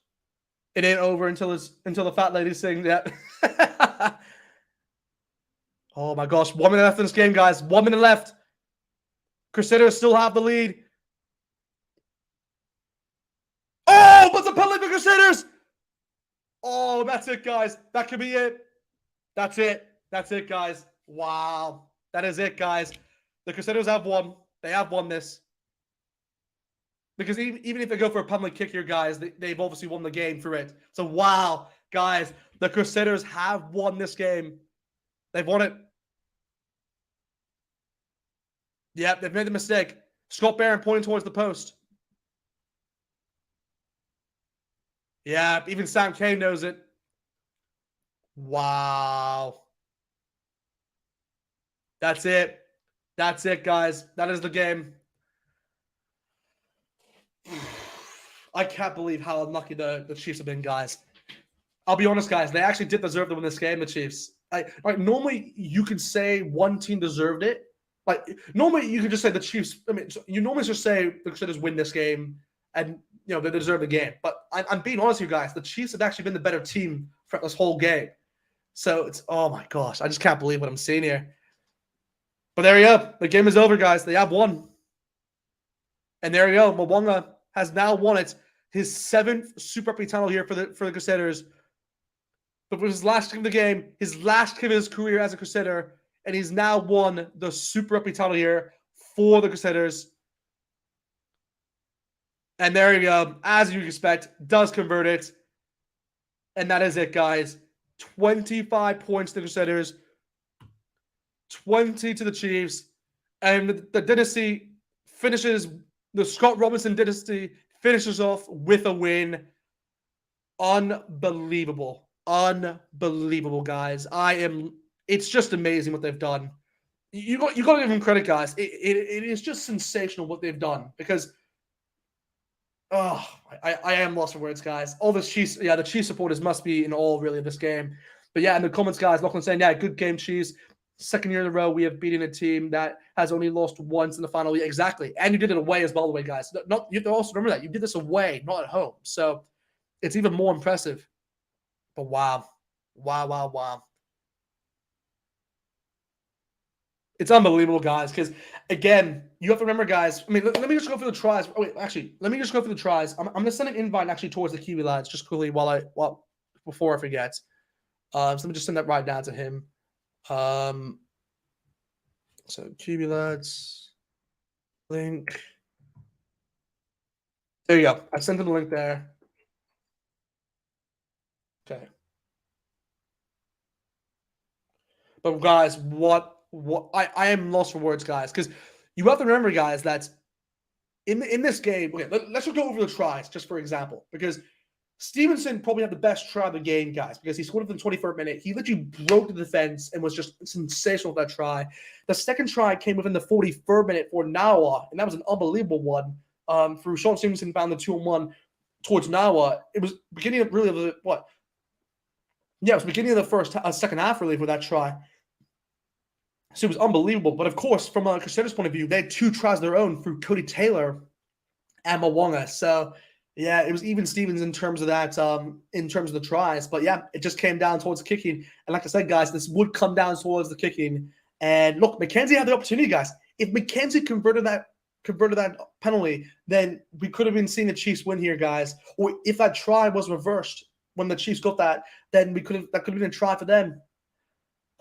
It ain't over until the fat lady sings. Yeah. Oh my gosh, 1 minute left in this game, guys. 1 minute left. Crusaders still have the lead. Oh, but the penalty for Crusaders. Oh, that's it, guys. That could be it. That's it. That's it, guys. Wow. That is it, guys. The Crusaders have won. They have won this. Because even if they go for a penalty kick here, guys, they've obviously won the game for it. So, wow, guys, the Crusaders have won this game. They've won it. Yep, they've made the mistake. Scott Barron pointing towards the post. Yeah, even Sam Kane knows it. Wow. That's it. That's it, guys. That is the game. I can't believe how unlucky the Chiefs have been, guys. I'll be honest, guys. They actually did deserve to win this game, the Chiefs. Normally, you could say one team deserved it. Normally, you could just say the Chiefs. I mean, you normally just say the Crusaders win this game, and they deserve the game. But I'm being honest with you guys. The Chiefs have actually been the better team for this whole game. So it's, oh my gosh, I just can't believe what I'm seeing here. But there you go. The game is over, guys. They have won. And there you go. Mwanga has now won it. His 7th Super Rugby title here for the Crusaders. But for his last kick of the game, his last kick of his career as a Crusader, and he's now won the Super Rugby title here for the Crusaders. And there you go. As you expect, does convert it. And that is it, guys. 25 points to the Crusaders. 20 to the Chiefs. And the dynasty finishes, the Scott Robinson dynasty finishes off with a win. Unbelievable. Unbelievable, guys. It's just amazing what they've done. You got to give them credit, guys. It is just sensational what they've done, because I am lost for words, guys. All the Chiefs, the Chiefs supporters must be in awe, really, of this game. But yeah, in the comments, guys, Lachlan saying, yeah, good game, Chiefs. Second year in a row, we have beaten a team that has only lost once in the final. Yeah, exactly. And you did it away as well, the way, guys. You have to also remember that. You did this away, not at home. So it's even more impressive. But wow. Wow. It's unbelievable, guys, because, again, you have to remember, guys, I mean, let me just go through the tries. Oh, wait, actually, let me just go through the tries. I'm going to send an invite, actually, towards the Kiwi lads, just quickly before I forget. So let me just send that right now to him. So Kiwi lads, link. There you go. I sent him the link there. Okay. But guys, what I am lost for words, guys, because you have to remember, guys, that in this game, okay, let's just go over the tries, just for example, because Stevenson probably had the best try of the game, guys, because he scored in the 23rd minute. He literally broke the defense and was just sensational with that try. The second try came within the 43rd minute for Nawa, and that was an unbelievable one. Through Sean Stevenson found the 2-on-1 towards Nawa. It was beginning of really the what? Yeah, it was beginning of the second half, really, for that try. So it was unbelievable. But of course, from a Crusaders point of view, they had 2 tries of their own through Cody Taylor and Mwanga. So yeah, it was even Stevens in terms of that, in terms of the tries. But yeah, it just came down towards the kicking. And like I said, guys, this would come down towards the kicking. And look, McKenzie had the opportunity, guys. If McKenzie converted that penalty, then we could have been seeing the Chiefs win here, guys. Or if that try was reversed when the Chiefs got that, then that could have been a try for them.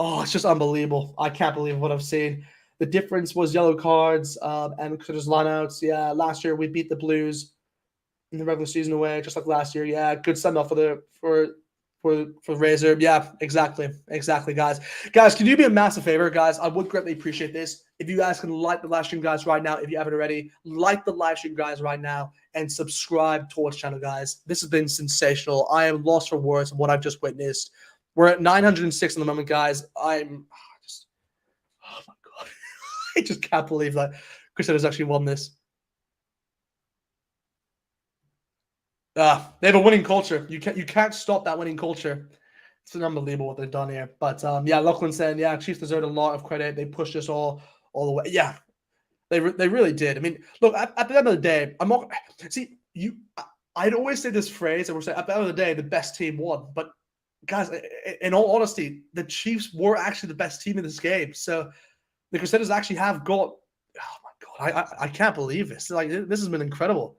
Oh, it's just unbelievable. I can't believe what I've seen. The difference was yellow cards and Crusaders lineouts. Yeah, last year we beat the Blues in the regular season away, just like last year. Yeah, good send-off for Razor. Yeah, exactly, guys. Guys, can you do me a massive favor, guys? I would greatly appreciate this. If you guys can like the live stream, guys, right now, if you haven't already, like the live stream, guys, right now, and subscribe to our channel, guys. This has been sensational. I am lost for words of what I've just witnessed. We're at 906 in the moment, guys. Oh my God. I just can't believe that Crusaders actually won this. They have a winning culture. You can't stop that winning culture. It's unbelievable what they've done here. But yeah, Lachlan saying, yeah, Chiefs deserve a lot of credit. They pushed us all the way. Yeah, they really did. I mean, look, at the end of the day, I'm not see you. I'd always say this phrase, and we're saying at the end of the day, the best team won. But guys, in all honesty, the Chiefs were actually the best team in this game. So the Crusaders actually have got. Oh my god, I can't believe this. Like this has been incredible.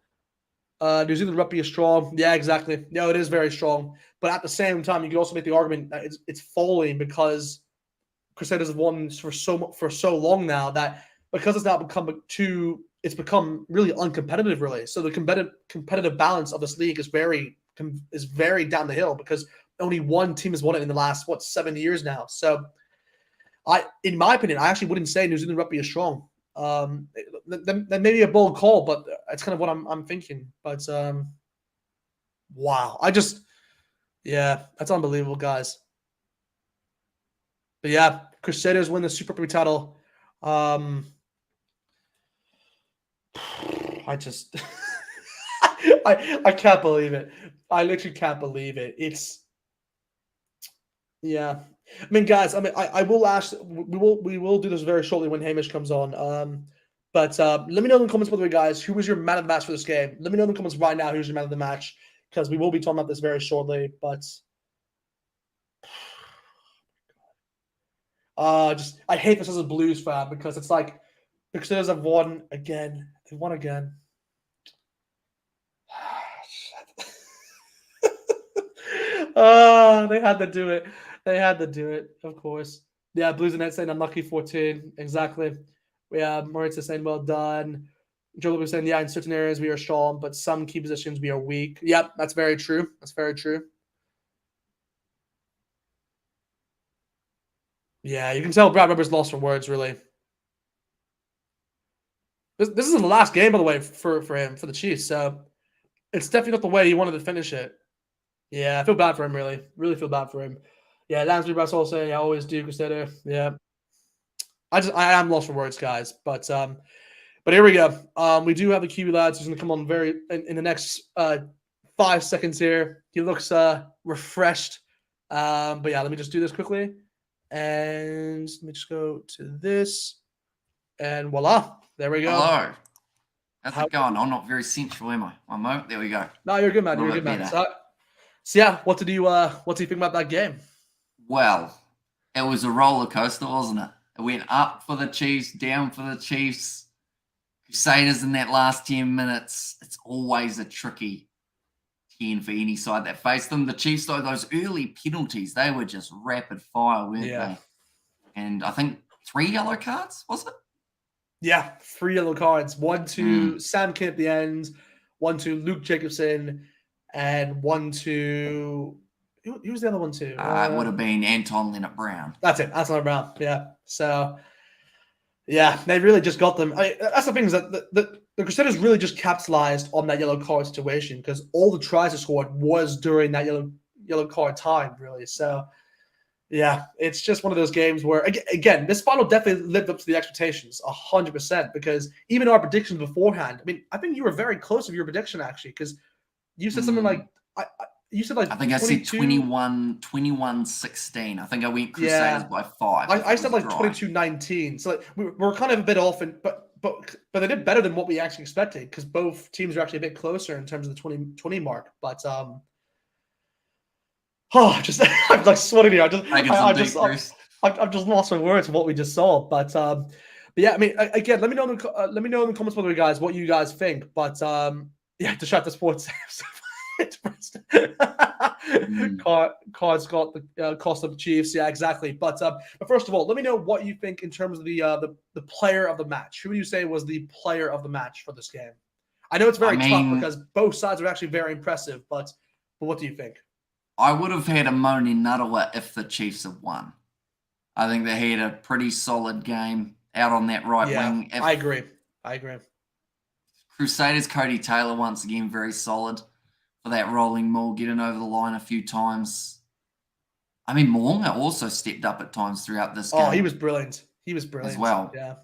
New Zealand rugby is strong. Yeah, exactly. No, it is very strong. But at the same time, you can also make the argument that it's falling because Crusaders have won for so long now that because it's now become really uncompetitive, really. So the competitive balance of this league is very down the hill because only one team has won it in the last 7 years now. So in my opinion, I actually wouldn't say New Zealand rugby is strong. That may be a bold call, but it's kind of what I'm thinking. But wow, that's unbelievable, guys. But yeah, Crusaders win the Super Rugby title. I just I can't believe it. I literally can't believe it. Yeah. I mean, guys, I will ask, we will do this very shortly when Hamish comes on. But let me know in the comments, by the way, guys, who was your man of the match for this game? Let me know in the comments right now who's your man of the match, because we will be talking about this very shortly. But I hate this as a Blues fan because it's like the Crusaders have won again. They won again. They had to do it. They had to do it, of course. Yeah, Blues and Nets saying unlucky 14. Exactly. We have Maritza saying well done. Joe was saying, yeah, in certain areas we are strong, but some key positions we are weak. Yep, that's very true. That's very true. Yeah, you can tell Brad Weber's lost for words, really. This is the last game, by the way, for him, for the Chiefs. So it's definitely not the way he wanted to finish it. Yeah, I feel bad for him, really. Really feel bad for him. Yeah, Lansbury Russell saying, I always do, Crusader. Yeah. I am lost for words, guys. But here we go. We do have the Kiwi lads who's going to come on in the next 5 seconds here. He looks refreshed. But yeah, let me just do this quickly. And let me just go to this. And voila. There we go. Hello. How's it going? I'm not very sensual, am I? One moment. There we go. No, you're good, man. You're good, man. So yeah, what do you think about that game? Well, it was a roller coaster, wasn't it? It went up for the Chiefs, down for the Chiefs. Crusaders in that last 10 minutes. It's always a tricky 10 for any side that faced them. The Chiefs, though, those early penalties, they were just rapid fire, weren't they? And I think 3 yellow cards, was it? Yeah, 3 yellow cards. 1 to Sam King at the end, 1 to Luke Jacobson, and 1 to who was the other one too? It would have been Anton Leonard-Brown. That's it. That's Leonard-Brown. Yeah. So yeah, they really just got them. That's the thing is that the Crusaders really just capitalized on that yellow card situation because all the tries they scored was during that yellow card time, really. So yeah, it's just one of those games where, again, this final definitely lived up to the expectations 100% because even our predictions beforehand, I mean, I think you were very close of your prediction, actually, because you said something like, you said like I think 22? I said 21-16. I think I went Crusaders by 5. I said like 22-19. So like, we're kind of a bit off, but they did better than what we actually expected because both teams are actually a bit closer in terms of the 20 mark. But I'm like sweating here. I'm just lost my words for what we just saw. But yeah, I mean, again, let me know in the comments, by the way, guys, what you guys think. But yeah, to shut the sports. Cards got the cost of the Chiefs. Yeah, exactly. But first of all, let me know what you think in terms of the player of the match. Who do you say was the player of the match for this game? I know it's very tough because both sides are actually very impressive. But what do you think? I would have had a Moni Nawa if the Chiefs had won. I think they had a pretty solid game out on that right wing. I agree. Crusaders, Cody Taylor, once again, very solid for that rolling maul, getting over the line a few times. I mean, Moonga also stepped up at times throughout this game. Oh, he was brilliant. As well. Yeah.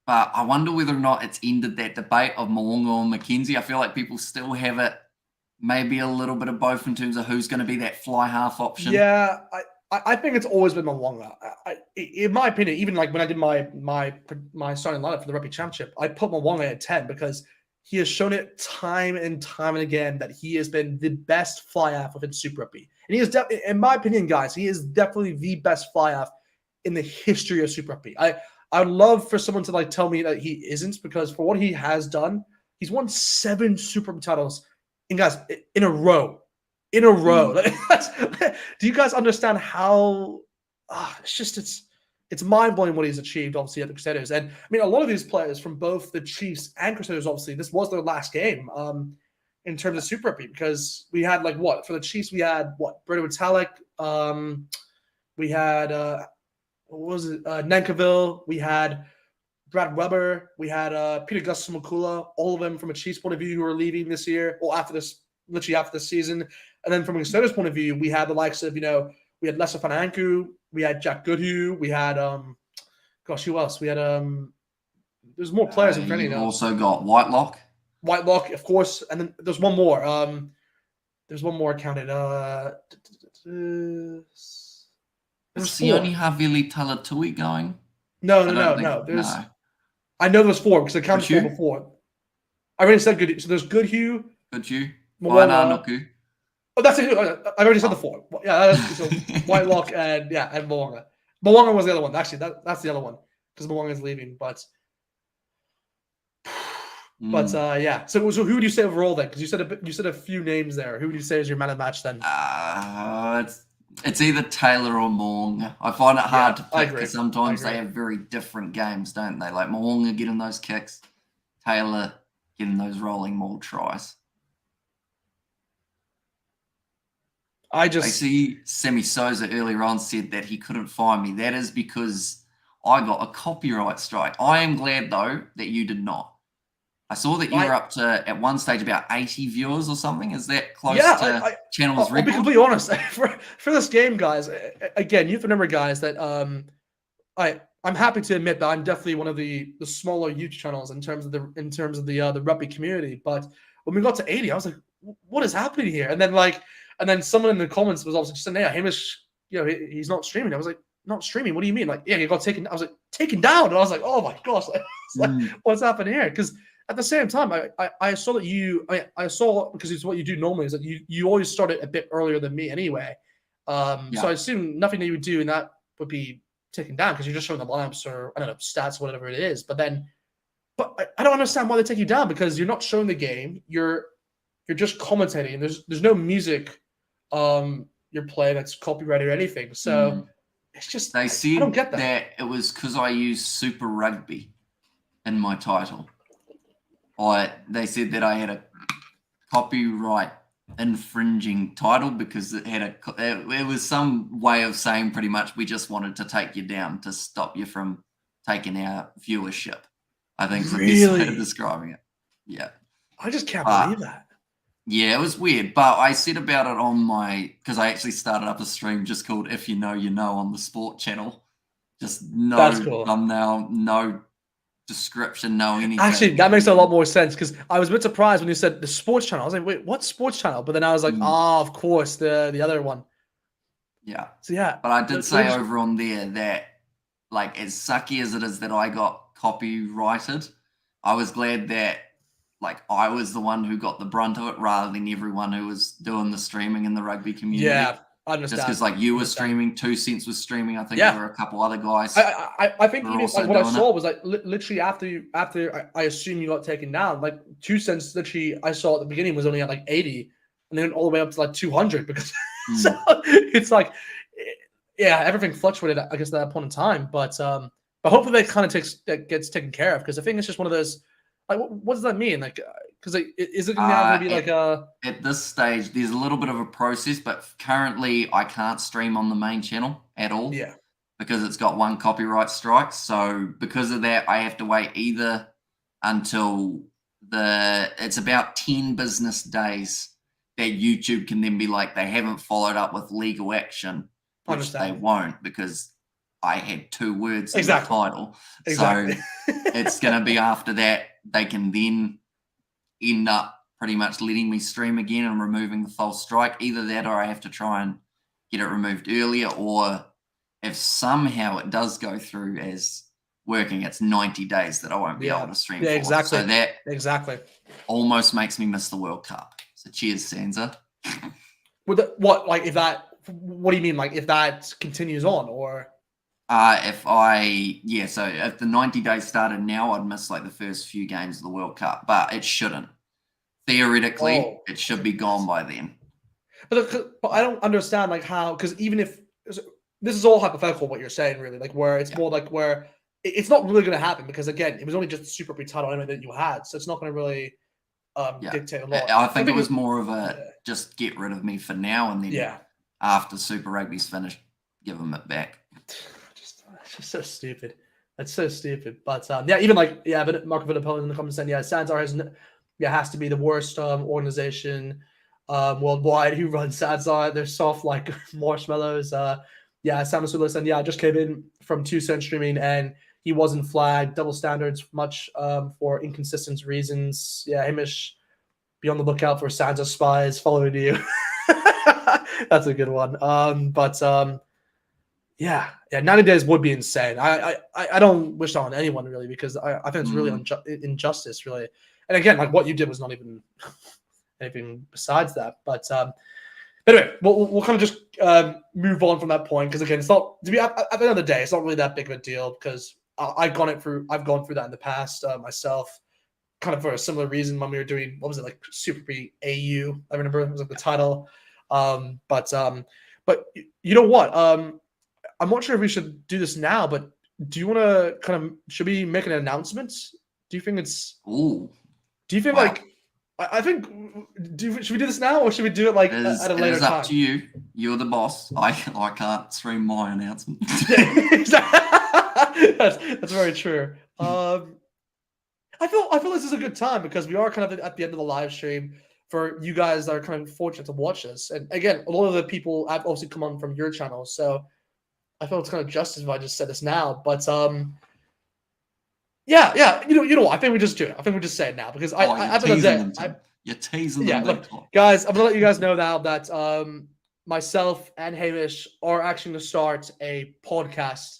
But I wonder whether or not it's ended that debate of Moonga or McKenzie. I feel like people still have it. Maybe a little bit of both in terms of who's going to be that fly half option. Yeah, I think it's always been Mwanga. In my opinion, even like when I did my starting lineup for the Rugby Championship, I put Mwanga at 10 because he has shown it time and time and again that he has been the best fly-half within Super Rugby. And he is, in my opinion, guys, he is definitely the best fly-half in the history of Super Rugby. I would love for someone to like tell me that he isn't, because for what he has done, he's won 7 Super Rugby titles, and guys, in a row. In a row. Do you guys understand how? It's mind-blowing what he's achieved, obviously, at the Crusaders. And, I mean, a lot of these players from both the Chiefs and Crusaders, obviously, this was their last game in terms of Super Rugby, because we had, like, what? For the Chiefs, we had, what? Brito Italic. We had, what was it? Nankiville. We had Brad Weber. We had Peter Gustus Makula. All of them from a Chiefs point of view who are leaving this year, or literally after this season. And then from a Crusaders point of view, we had the likes of, we had Lester Fananku, we had Jack Goodhue, we had who else? We had there's more players in front of you now. Also got Whitelock. Whitelock, of course, and then there's one more. There's one more counted. Is the only Havili Talatui going? No. I know there's 4 because I counted 4 before. I already said Goodhue. So there's Goodhue. Nuku. Oh, that's it. I already said the 4. Yeah, so Whitelock and Mo'unga. Mo'unga was the other one. Actually, that's the other one because Mo'unga is leaving. But yeah. So who would you say overall then? Because you said a few names there. Who would you say is your man of the match then? It's either Taylor or Mo'unga. I find it hard to pick because sometimes they have very different games, don't they? Like Mo'unga getting those kicks, Taylor getting those rolling maul tries. I see Semi Souza earlier on said that he couldn't find me. That is because I got a copyright strike. I am glad, though, that you did not. I saw that you were up to, at one stage, about 80 viewers or something. Is that close to channel's record? I'll be completely honest. For this game, guys, again, you have to remember, guys, that I'm happy to admit that I'm definitely one of the smaller YouTube channels in terms of the rugby community. But when we got to 80, I was like, what is happening here? And then someone in the comments was also just saying, yeah, Hamish, he's not streaming. I was like, not streaming? What do you mean? Like, yeah, he got taken. I was like, taken down. And I was like, oh my gosh, what's happening here? Because at the same time, I saw that I saw, because it's what you do normally, is that you always start it a bit earlier than me anyway. So I assume nothing that you would do and that would be taken down because you're just showing the lineups or, I don't know, stats, whatever it is. But I don't understand why they take you down, because you're not showing the game. You're just commentating. There's no music you're playing that's copyrighted or anything. So it's just, I don't get that it was because I used Super Rugby in my title. They said that I had a copyright infringing title because it was some way of saying pretty much we just wanted to take you down to stop you from taking our viewership. I think is the best way of describing it. Yeah. I just can't believe that. Yeah, it was weird, but I said about it on because I actually started up a stream just called If You Know, You Know on the sport channel. Just no thumbnail, no description, no anything. Actually, that makes a lot more sense, because I was a bit surprised when you said the sports channel. I was like, wait, what sports channel? But then I was like, of course, the other one. Yeah. So yeah. But I did say over on there that, like, as sucky as it is that I got copyrighted, I was glad that, like, I was the one who got the brunt of it rather than everyone who was doing the streaming in the rugby community. Yeah, I understand. Just because, like, you were streaming, 2 Cents was streaming. I think there were a couple other guys. I think even like what I saw was like literally after I assume you got taken down, like 2 Cents literally I saw at the beginning was only at like 80, and then all the way up to like 200 because so it's like everything fluctuated I guess at that point in time, but hopefully that gets taken care of, because I think it's just one of those. Like, what does that mean? Like, because is it going to be like a... At this stage, there's a little bit of a process, but currently I can't stream on the main channel at all. Yeah. Because it's got 1 copyright strike. So because of that, I have to wait either until it's about 10 business days that YouTube can then be like, they haven't followed up with legal action, which they won't, because I had 2 words in the title. So it's going to be after that. They can then end up pretty much letting me stream again and removing the false strike. Either that or I have to try and get it removed earlier, or if somehow it does go through as working, it's 90 days that I won't be able to stream for. Exactly. So that exactly almost makes me miss the World Cup. So cheers, Sansa. With what do you mean? Like if that continues on, or if the 90 days started now, I'd miss like the first few games of the World Cup, but it shouldn't. Theoretically, it should be gone by then. But I don't understand like how, because even if this is all hypothetical, what you're saying really, like where it's more like where it's not really going to happen because again, it was only just the Super Rugby title that you had, so it's not going to really dictate a lot. I think it was more of a just get rid of me for now, and then after Super Rugby's finished, give them it back. It's just so stupid. That's so stupid. But even like but Marco Villapelli in the comments saying Sansar has to be the worst organization worldwide who runs Sansar. They're soft like marshmallows. Sam Masula said, I just came in from 2 cent streaming and he wasn't flagged. Double standards much for inconsistent reasons. Hamish, be on the lookout for Sansa spies following you. That's a good one. 90 days would be insane. I don't wish that on anyone really because I think it's really injustice really. And again, like what you did was not even anything besides that. But anyway, we'll kind of just move on from that point because again, it's not to be at the end of the day, it's not really that big of a deal because I've gone through that in the past myself, kind of for a similar reason when we were doing like Super Rugby AU. I remember it was like the title. But you know what? I'm not sure if we should do this now, but do you want to should we make an announcement? Do you think it's? Ooh. Do you feel like? I think. Should we do this now, or should we do it like at a later time? It is up to you. You're the boss. I can't stream my announcement. That's very true. I feel this is a good time because we are kind of at the end of the live stream. For you guys that are kind of fortunate to watch us, and again, a lot of the people have obviously come on from your channel, so I feel it's kind of justice if I just said this now. But you know what? I think we just do it. I think we just say it now because you're teasing them. Look, guys, I'm gonna let you guys know now that myself and Hamish are actually going to start a podcast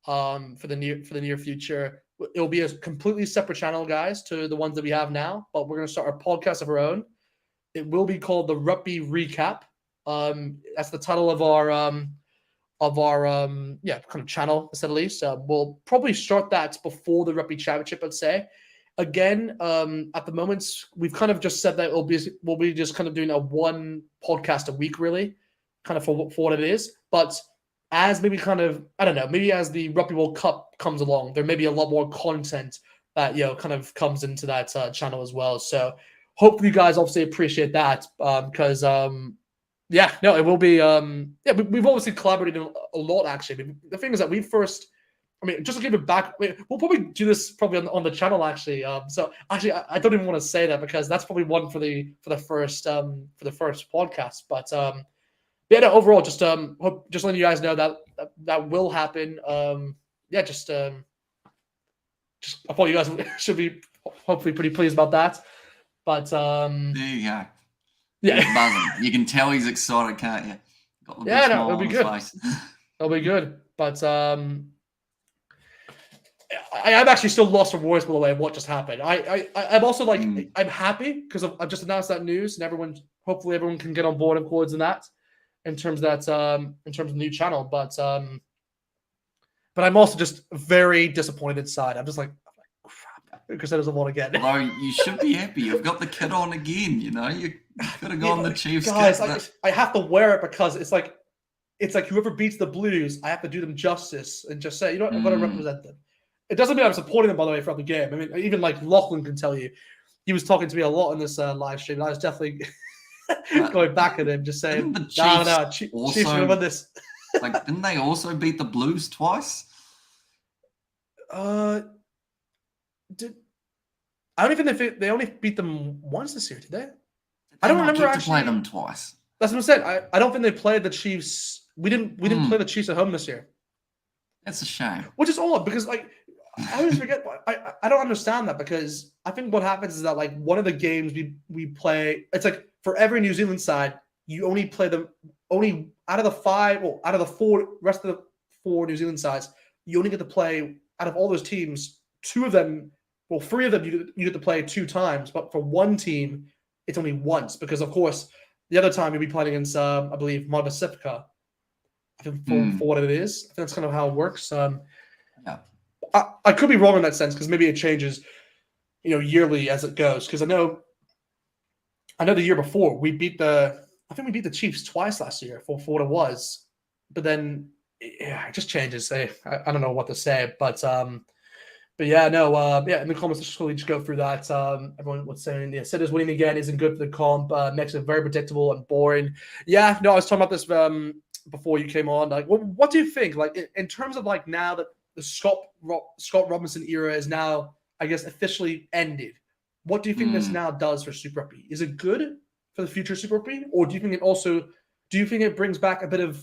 for the near future. It'll be a completely separate channel, guys, to the ones that we have now. But we're going to start a podcast of our own. It will be called the Rugby Recap. That's the title of our kind of channel, at least. We'll probably start that before the Rugby Championship, I'd say. Again, at the moment, we've kind of just said that we'll be just kind of doing a one podcast a week, really, kind of for what it is. But as maybe kind of, I don't know, maybe as the Rugby World Cup comes along, there may be a lot more content that, kind of comes into that channel as well. So hopefully you guys obviously appreciate that because, it will be, we've obviously collaborated a lot, actually. The thing is that just to give it back, we'll probably do this on the channel, actually. So actually, I don't even want to say that because that's probably one for the first podcast. But overall, just letting you guys know that will happen. I thought you guys should be hopefully pretty pleased about that. But there you go. Yeah, he's buzzing. You can tell he's excited, can't you? Got the it'll be good. It'll be good. But I am actually still lost for words, by the way, of what just happened. I'm also like I'm happy because I've just announced that news, and hopefully everyone can get on board, of course, in that in terms of the new channel. But I'm also just very disappointed inside. I'm just like crap. Crusaders have won again. Although you should be happy, you've got the kit on again. You could have gone the Chiefs. Guys, I have to wear it because it's like whoever beats the Blues, I have to do them justice and just say, I've got to represent them. It doesn't mean I'm supporting them, by the way, throughout the game. I mean, even like Lachlan can tell you, he was talking to me a lot in this live stream. And I was definitely going back at him, just saying, no, Chiefs are going to win this. Didn't they also beat the Blues twice? I don't even think they only beat them once this year, did they? I don't remember actually. Play them twice. That's what I'm saying. I don't think they played the Chiefs. We didn't play the Chiefs at home this year. That's a shame. Which is odd because I always forget. I don't understand that because I think what happens is that one of the games we play, it's like for every New Zealand side, you only play them out of the 4 rest of the 4 New Zealand sides, you only get to play out of all those teams, 3 of them you get to play 2 times, but for one team, it's only once because, of course, the other time you'll be playing against, I believe, Mod Pacifica. I think for what it is, I think that's kind of how it works. Yeah. I could be wrong in that sense because maybe it changes, yearly as it goes. Because I know the year before we beat the Chiefs twice last year for what it was, but then it just changes. I don't know what to say, but yeah, no, in the comments, just go through that. Everyone was saying, Citizens winning again isn't good for the comp. Makes it very predictable and boring. Yeah, no, I was talking about this before you came on. Like, what do you think? Like, in terms of like now that the Scott Robinson era is now, I guess, officially ended. What do you think this now does for Super Rugby? Is it good for the future Super Rugby, or do you think it brings back a bit of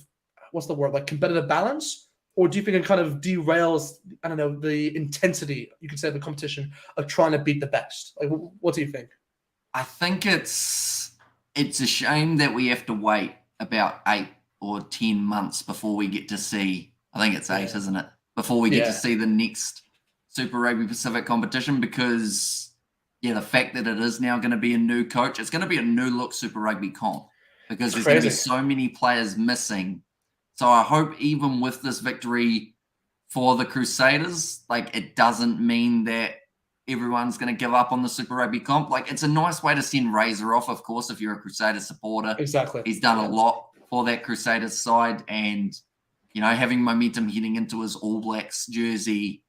like competitive balance? Or do you think it kind of derails, I don't know, the intensity, you could say, of the competition of trying to beat the best? Like, what do you think? I think it's a shame that we have to wait about 8 or 10 months before we get to see, I think it's 8, isn't it? Before we get to see the next Super Rugby Pacific competition because, the fact that it is now going to be a new coach, it's going to be a new look Super Rugby comp because there's going to be so many players missing. So I hope even with this victory for the Crusaders, like it doesn't mean that everyone's going to give up on the Super Rugby comp. Like it's a nice way to send Razor off, of course, if you're a Crusaders supporter. Exactly. He's done a lot for that Crusaders side and, having momentum heading into his All Blacks jersey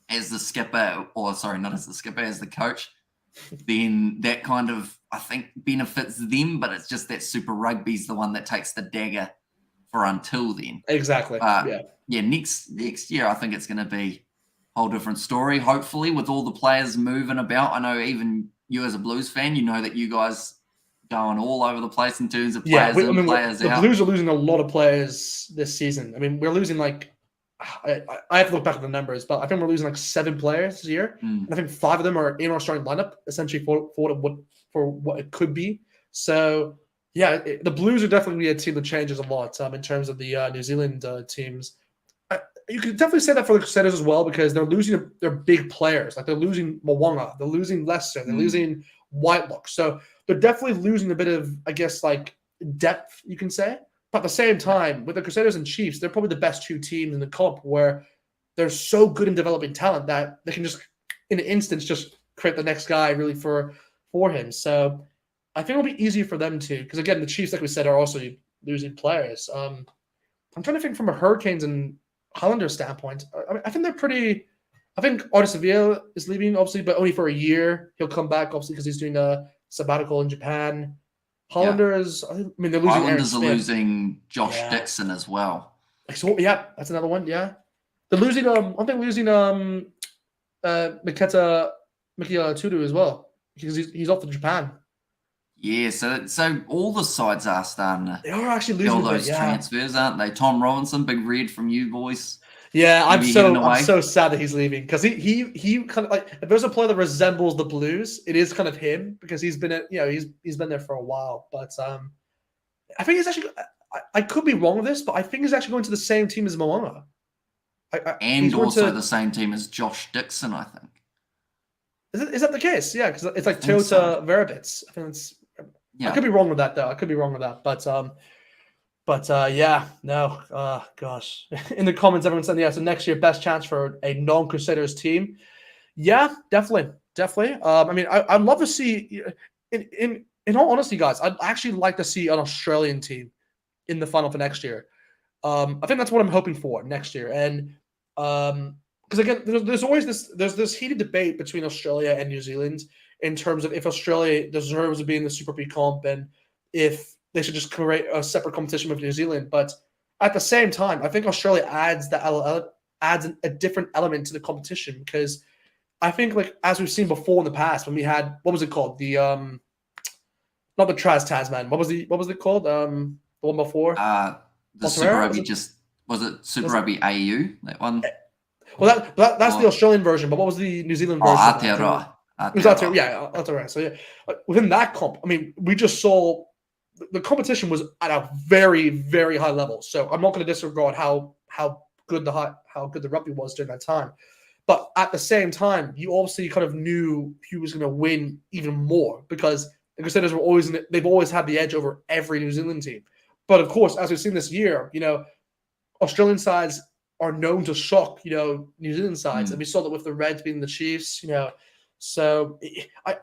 as the skipper, or sorry, not as the skipper, as the coach, then that kind of, I think, benefits them, but it's just that Super Rugby's the one that takes the dagger for until then. Exactly. Next year, I think it's going to be a whole different story. Hopefully, with all the players moving about. I know even you as a Blues fan, that you guys going all over the place in terms of players players out. The Blues are losing a lot of players this season. I mean, we're losing like, I have to look back at the numbers, but I think we're losing like 7 players this year. And I think 5 of them are in our starting lineup, essentially for what it could be. So, the Blues are definitely a team that changes a lot in terms of the New Zealand teams. You could definitely say that for the Crusaders as well because they're losing their big players. Like they're losing Mwanga, they're losing Lester, they're losing Whitelock. So they're definitely losing a bit of, I guess, like depth, you can say. But at the same time, with the Crusaders and Chiefs, they're probably the best 2 teams in the comp where they're so good in developing talent that they can just, in an instance, just create the next guy really for him. So I think it'll be easier for them too, because again, the Chiefs, like we said, are also losing players. I'm trying to think from a Hurricanes and Highlanders standpoint. I think they're pretty. I think Artis Sevilla is leaving, obviously, but only for a year. He'll come back, obviously, because he's doing a sabbatical in Japan. Highlanders, I mean, they're losing. Highlanders are losing Josh Dixon as well. So, that's another one. Yeah, they're losing. Aren't they losing Miketa Tudu as well because he's off to Japan. Yeah, so all the sides are starting to they are actually losing those transfers, aren't they? Tom Robinson, big red from you boys. Yeah, I'm so sad that he's leaving because he kind of like if there's a player that resembles the Blues, it is kind of him because he's been he's been there for a while. But I think he's actually I could be wrong with this, but I think he's actually going to the same team as Moana. And also the same team as Josh Dixon, I think. Is that the case? Yeah, because it's like Toyota Verabits. I think it's. Yeah. I could be wrong with that though. Gosh. In the comments, everyone said, so next year, best chance for a non-Crusaders team. Yeah, definitely. I mean, I'd love to see, in all honesty, guys, I'd actually like to see an Australian team in the final for next year. I think that's what I'm hoping for next year. And because again, there's always this heated debate between Australia and New Zealand in terms of if Australia deserves to be in the Super Rugby comp and if they should just create a separate competition with New Zealand. But at the same time, I think Australia adds a different element to the competition because I think, like, as we've seen before in the past, when we had, what was it called? The not the Tasman. What was it called? The one before? The Super Rugby was it Super Rugby AU, that one? Well, that's the Australian version, but what was the New Zealand version? Aotearoa. Aotearoa. So within that comp, I mean, we just saw the competition was at a very, very high level. So I'm not going to disregard how good the rugby was during that time. But at the same time, you obviously kind of knew who was going to win even more because the Crusaders were they've always had the edge over every New Zealand team. But of course, as we've seen this year, Australian sides are known to shock, New Zealand sides. And we saw that with the Reds being the Chiefs, So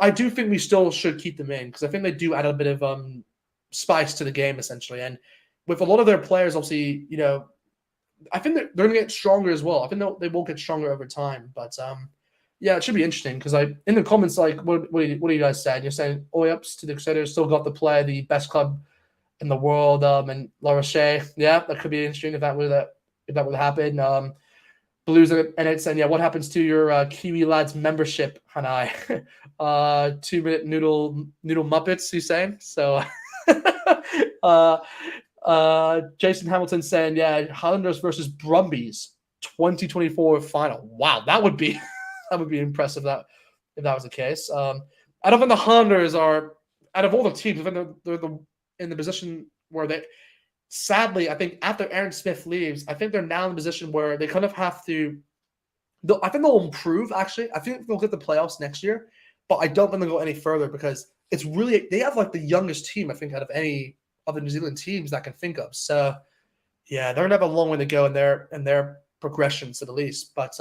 I do think we still should keep them in because I think they do add a bit of spice to the game, essentially. And with a lot of their players, obviously, I think they're going to get stronger as well. I think they will get stronger over time. But yeah, it should be interesting because in the comments, like, what are you guys saying? You're saying, ups to the Crusaders still got to play the best club in the world, and La Rochelle. Yeah, that could be interesting if that would happen. Blues and it's saying, yeah, what happens to your Kiwi Lads membership, Hanai? 2-minute noodle Muppets, you saying? So Jason Hamilton saying, yeah, Highlanders versus Brumbies 2024 final. Wow, that would be impressive if that was the case. I don't think the Highlanders are, out of all the teams, I think they're in the position where they, sadly, I think after Aaron Smith leaves, I think they're now in a position where they kind of have to, I think they'll improve, actually. I think they'll get the playoffs next year, but I don't think they'll go any further because it's really, they have like the youngest team, I think, out of any other New Zealand teams that I can think of. So, yeah, they're going to have a long way to go in their progression, to the least. But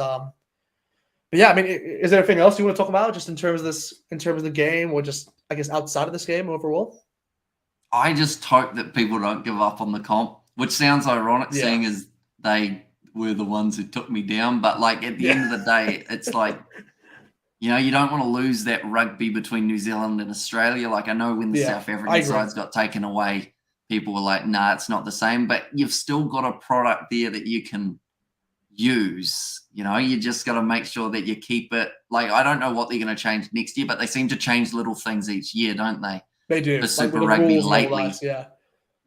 yeah, I mean, is there anything else you want to talk about just in terms of the game or just, I guess, outside of this game overall? I just hope that people don't give up on the comp, which sounds ironic, seeing as they were the ones who took me down. But like at the end of the day, it's like, you don't want to lose that rugby between New Zealand and Australia. Like I know when the South African sides got taken away, people were like, nah, it's not the same. But you've still got a product there that you can use. You just got to make sure that you keep it. Like I don't know what they're going to change next year, but they seem to change little things each year, don't they? They do. The Super Rugby lately.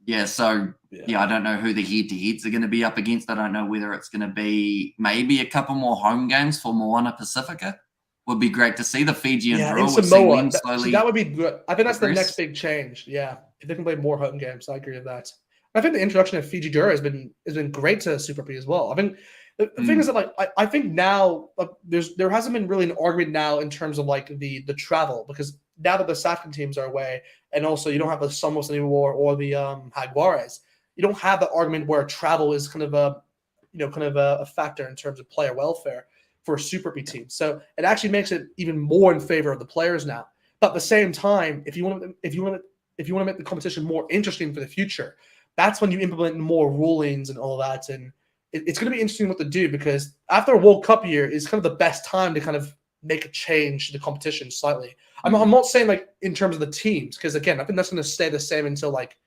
Yeah. So I don't know who the head-to-heads are going to be up against. I don't know whether it's going to be maybe a couple more home games for Moana Pacifica. Would be great to see the Fijian draw. In Samoa, that would be good. I think that's the next big change. Yeah, if they can play more home games, I agree with that. I think the introduction of Fiji Dura has been great to Super Rugby as well. I think the thing is that like I think now there hasn't been really an argument now in terms of like the travel because now that the South African teams are away and also you don't have the Somos anymore or the Jaguares, you don't have the argument where travel is kind of a factor in terms of player welfare for a Super Rugby team. So it actually makes it even more in favor of the players now. But at the same time, if you want to make the competition more interesting for the future, that's when you implement more rulings and all that. And it's going to be interesting what to do because after a World Cup year is kind of the best time to kind of make a change to the competition slightly. I'm not saying like in terms of the teams because again, I think that's going to stay the same until like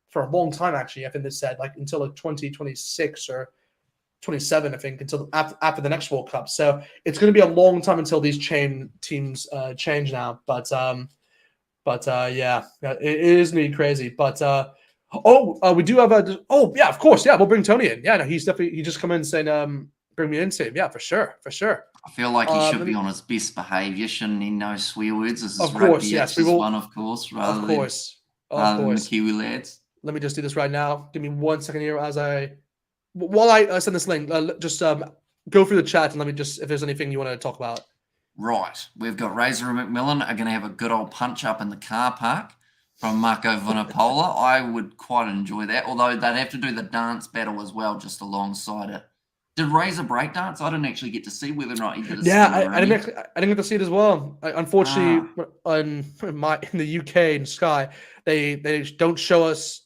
for a long time. Actually, I think they said like until like 2026 or 27, I think, until after the next World Cup. So it's going to be a long time until these teams change now. But yeah, it is going to be crazy. But we do have of course, yeah, we'll bring Tony in. Yeah, no, he just come in saying bring me in, Steve. Yeah, for sure. I feel like he should be on his best behaviour. Shouldn't he? No swear words. This is of course, yes, we will. One, of course, rather than the Kiwi lads. Let me just do this right now. Give me 1 second here while I send this link. Just go through the chat and let me just if there's anything you want to talk about. Right, we've got Razor and McMillan are going to have a good old punch up in the car park from Marco Vunipola. I would quite enjoy that, although they'd have to do the dance battle as well, just alongside it. Did Razor break dance? I didn't actually get to see whether or not he did. I didn't get to see it as well. Unfortunately, in the UK in Sky, they don't show us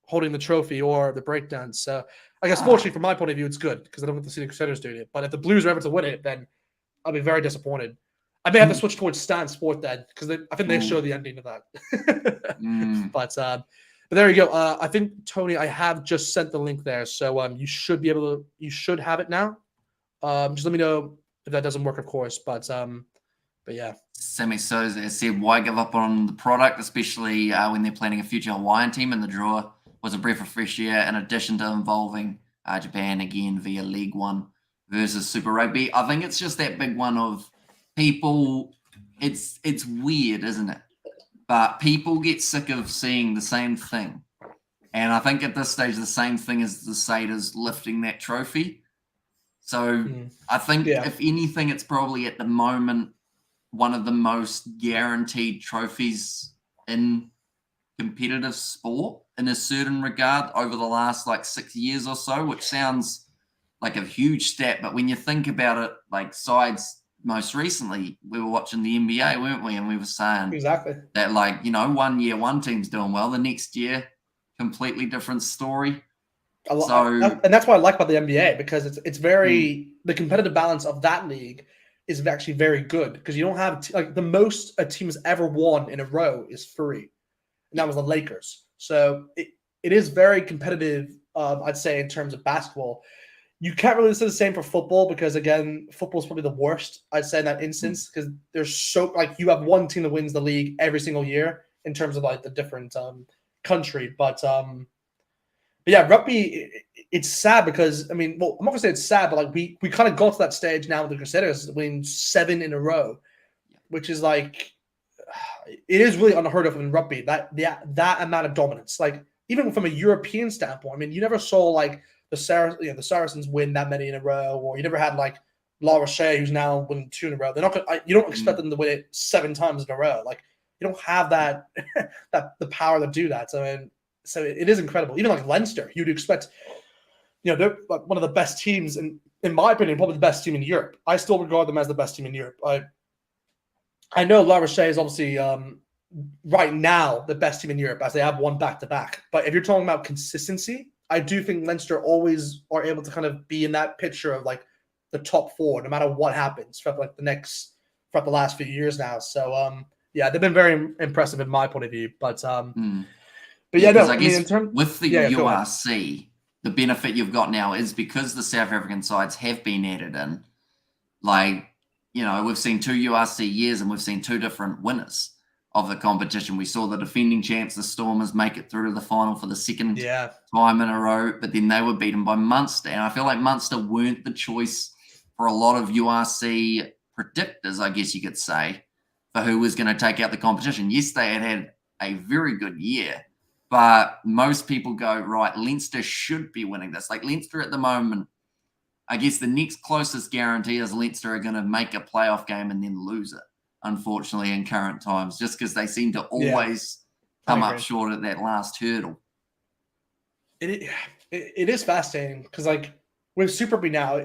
holding the trophy or the breakdance. So I guess fortunately from my point of view, it's good because I don't get to see the Crusaders doing it. But if the Blues are ever to win it, then I'll be very disappointed. I may have to switch towards Stan Sport then because I think they show the ending of that. But there you go. I think Tony, I have just sent the link there, so you should have it now. Just let me know if that doesn't work, of course. But yeah. Sammy Souza said, "Why give up on the product, especially when they're planning a future Hawaiian team?" And the draw was a breath of fresh air, in addition to involving Japan again via League One versus Super Rugby. I think it's just that big one of people. It's weird, isn't it? But people get sick of seeing the same thing And I think at this stage, the same thing as the Crusaders lifting that trophy. So I think, if anything, it's probably at the moment one of the most guaranteed trophies in competitive sport in a certain regard over the last like 6 years or so, which sounds like a huge stat. But when you think about it, like sides most recently, we were watching the NBA, weren't we? And we were saying that, like, 1 year one team's doing well, the next year, completely different story. And that's what I like about the NBA, because it's very the competitive balance of that league is actually very good, because you don't have like the most a team has ever won in a row is 3, and that was the Lakers. So it is very competitive. I'd say in terms of basketball, you can't really say the same for football, because again, football is probably the worst. I'd say in that instance, because there's so like you have one team that wins the league every single year in terms of like the different country, but yeah, rugby, it's sad because, I mean, well, I'm not going to say it's sad, but like we kind of got to that stage now with the Crusaders winning 7 in a row, which is like, it is really unheard of in rugby, that amount of dominance. Like, even from a European standpoint, I mean, you never saw like the Saracens win that many in a row, or you never had like La Rochelle, who's now winning 2 in a row. They're not gonna, you don't expect them to win it 7 times in a row. Like, you don't have that, the power to do that. So, I mean, so it is incredible. Even like Leinster, you'd expect, they're like one of the best teams, and in my opinion, probably the best team in Europe. I still regard them as the best team in Europe. I know La Rochelle is obviously right now the best team in Europe, as they have won back-to-back. But if you're talking about consistency, I do think Leinster always are able to kind of be in that picture of like the top 4, no matter what happens for like the last few years now. So yeah, they've been very impressive in my point of view. But But yeah, no, I guess with the URC, the benefit you've got now is because the South African sides have been added in. Like, we've seen 2 URC years and we've seen 2 different winners of the competition. We saw the defending champs, the Stormers, make it through to the final for the second time in a row, but then they were beaten by Munster. And I feel like Munster weren't the choice for a lot of URC predictors, I guess you could say, for who was going to take out the competition. Yes, they had a very good year, but most people go, right, Leinster should be winning this. Like, Leinster at the moment, I guess the next closest guarantee is Leinster are going to make a playoff game and then lose it, unfortunately, in current times, just because they seem to always come up short at that last hurdle. It is fascinating, because, like, with Super Rugby now,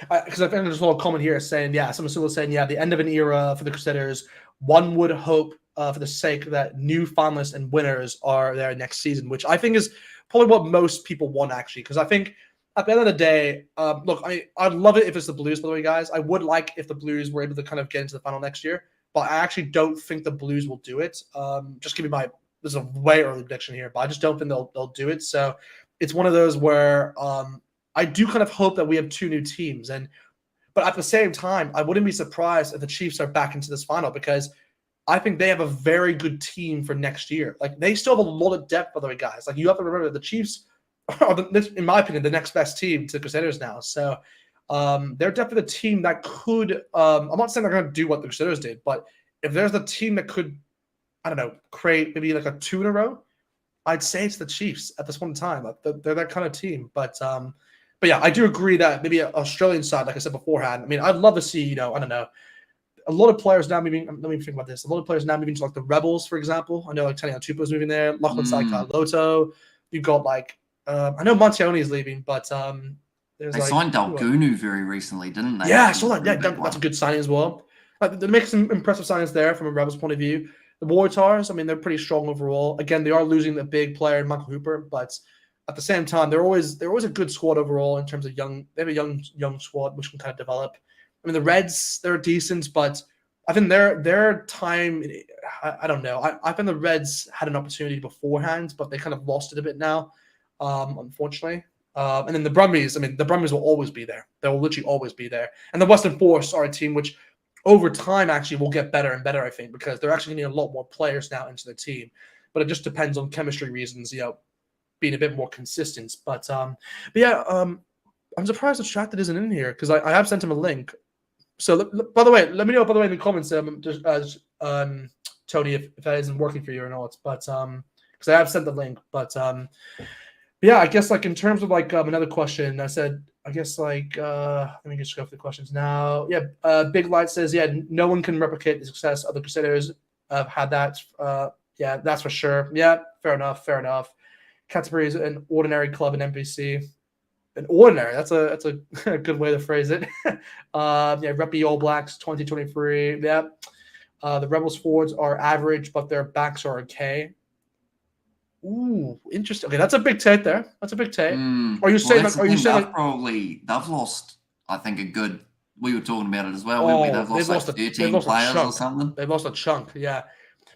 because I think there's a little comment here saying, someone still saying, the end of an era for the Crusaders. One would hope, for the sake that new finalists and winners are there next season, which I think is probably what most people want, actually. Because I think at the end of the day, look, I'd love it if it's the Blues, by the way, guys. I would like if the Blues were able to kind of get into the final next year, but I actually don't think the Blues will do it. Just give me this is a way early prediction here, but I just don't think they'll do it. So it's one of those where I do kind of hope that we have 2 new teams, but at the same time, I wouldn't be surprised if the Chiefs are back into this final, because I think they have a very good team for next year. Like, they still have a lot of depth, by the way, guys. Like, you have to remember, the Chiefs are, in my opinion, the next best team to the Crusaders now. So they're definitely the team that could I'm not saying they're going to do what the Crusaders did, but if there's a team that could, I don't know, create maybe like a 2 in a row, I'd say it's the Chiefs at this point in time. They're that kind of team. But yeah, I do agree that maybe an Australian side, like I said beforehand, I mean, I'd love to see, I don't know, a lot of players now moving. Let me think about this. A lot of players now moving to like the Rebels, for example. I know like Tani Atupo's moving there. Lachlan Loto. You've got like I know Montioni is leaving, but they signed Dalgunu very recently, didn't they? Yeah, I saw that. Yeah, that's a good signing as well. Like, they make some impressive signings there from a Rebels point of view. The Waratahs, I mean, they're pretty strong overall. Again, they are losing the big player, Michael Hooper, but at the same time, they're always a good squad overall in terms of young. They have a young squad which can kind of develop. I mean, the Reds, they're decent, but I think their time, I don't know. I think the Reds had an opportunity beforehand, but they kind of lost it a bit now, unfortunately. And then the Brumbies, I mean, the Brumbies will always be there. They will literally always be there. And the Western Force are a team which, over time, actually will get better and better, I think, because they're actually getting a lot more players now into the team. But it just depends on chemistry reasons, being a bit more consistent. But yeah, I'm surprised the chat that isn't in here, because I have sent him a link. So, by the way, let me know, in the comments, Tony, if that isn't working for you or not. But because because I have sent the link. But yeah, I guess like in terms of like another question, I said I guess like let me just go through the questions now. Yeah, Big Light says no one can replicate the success of the Crusaders. Had that. Yeah, that's for sure. Yeah, fair enough. Canterbury is an ordinary club in NPC. An ordinary. That's a good way to phrase it. Rugby All Blacks 2023. Yeah. The Rebels forwards are average, but their backs are okay. Ooh, interesting. Okay, that's a big take there. That's a big take. Are you saying? They've lost? I think a good. We were talking about it as well. They've lost like 13 players or something. They've lost a chunk. Yeah,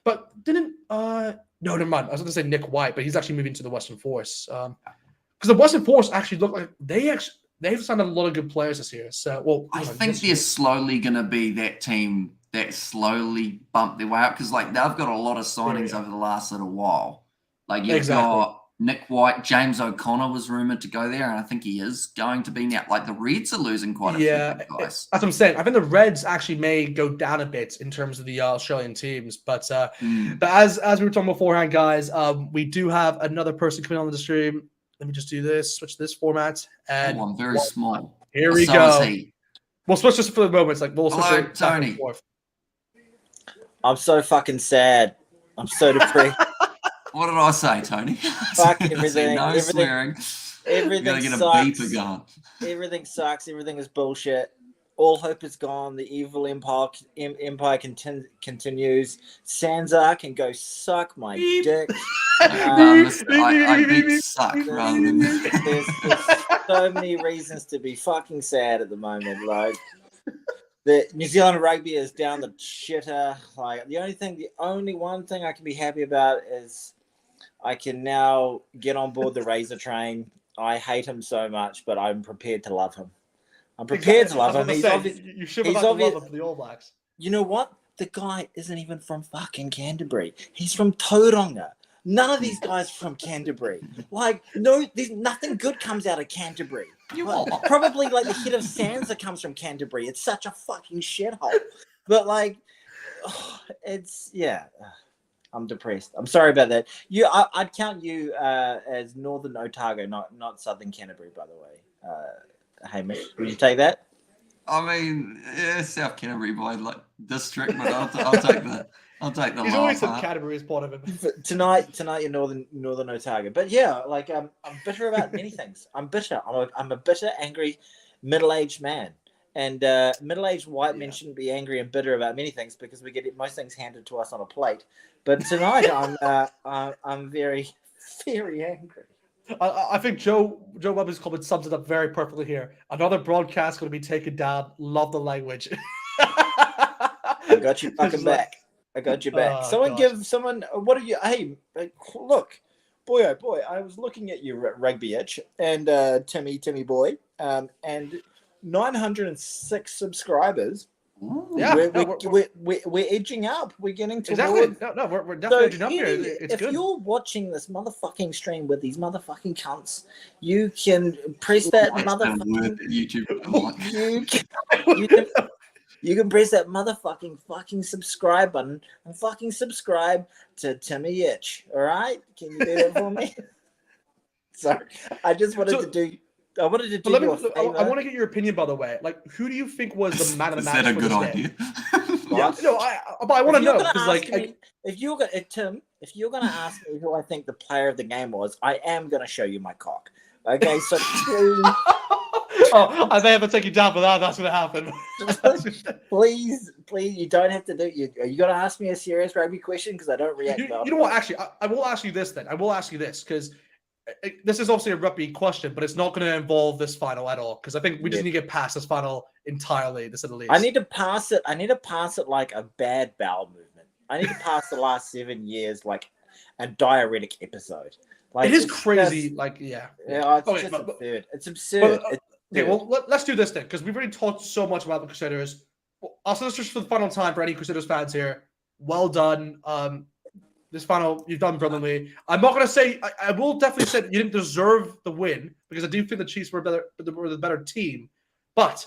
but didn't no, never mind. I was going to say Nick White, but he's actually moving to the Western Force. Because the Western Force actually look like they've signed a lot of good players this year. So I think they're slowly going to be that team that slowly bump their way up because like they've got a lot of signings over the last little while. Like you've got Nick White, James O'Connor was rumored to go there, and I think he is going to be now. Like the Reds are losing quite a few good guys. That's what I'm saying. I think the Reds actually may go down a bit in terms of the Australian teams, but as we were talking beforehand, guys, we do have another person coming on the stream. Let me just do this, switch this format, and I'm very small. Here we go. We'll switch this for the moment. It's like we'll switch it Tony. Forth. I'm so fucking sad. I'm so depressed. What did I say, Tony? Fuck everything. No swearing. Everything gotta get sucks. A beeper going. Everything sucks. Everything is bullshit. All hope is gone. The evil empire continues. Sansa can go suck my dick. I beat suck rather than... There's so many reasons to be fucking sad at the moment. Like the New Zealand rugby is down the shitter. Like the only one thing I can be happy about is I can now get on board the Razor train. I hate him so much, but I'm prepared to love him. I'm prepared to love him. You should have love him for the All Blacks. You know what? The guy isn't even from fucking Canterbury. He's from Tauranga. None of these guys are from Canterbury. Like, no, there's nothing good comes out of Canterbury. Probably like the head of Sansa comes from Canterbury. It's such a fucking shithole. But like, I'm depressed. I'm sorry about that. I'd count you as Northern Otago, not Southern Canterbury, by the way. Hamish, would you take that? I mean, South Canterbury by like district, but I'll take the. I'll take the. He's always said Canterbury is part of it. Tonight, you're Northern Otago. But yeah, like I'm bitter about many things. I'm bitter. I'm a bitter, angry, middle-aged man. And middle-aged white men shouldn't be angry and bitter about many things because we get most things handed to us on a plate. But tonight, I'm very, very angry. I think Joe Webber's comment sums it up very perfectly here. Another broadcast going to be taken down. Love the language. I got you fucking back. I got you back. What are you? Hey, look, boy, oh boy. I was looking at your rugby itch and Timmy boy, and 906 subscribers. Ooh. Yeah, we're edging up. We're getting towards. Exactly. No, we're definitely edging up here. It's if good. You're watching this motherfucking stream with these motherfucking cunts, you can press that motherfucking you can press that motherfucking fucking subscribe button and fucking subscribe to Timmy Itch. All right, can you do that for me? Sorry, I just wanted to do. I wanted to do you a favor. I want to get your opinion, by the way. Like, who do you think was the man of the match? Is that a good idea? Yeah, no, but I want to know because, like, if you're gonna ask me who I think the player of the game was, I am gonna show you my cock. Okay, so I may have to take you down for that. That's gonna happen. please, you don't have to do. Are you gonna ask me a serious rugby question? Because I don't react. You know what? Actually, I will ask you this then. I will ask you this because. This is obviously a rugby question, but it's not going to involve this final at all because I think we just need to get past this final entirely. This at least. I need to pass it. Like a bad bowel movement. I need to pass the last 7 years like a diuretic episode. Like it is crazy. Absurd. It's absurd. Well, let's do this then because we've already talked so much about the Crusaders. Also, this is just for the final time for any Crusaders fans here. Well done. This final, you've done brilliantly. I'm not going to say, I will definitely say that you didn't deserve the win because I do think the Chiefs were the better team. But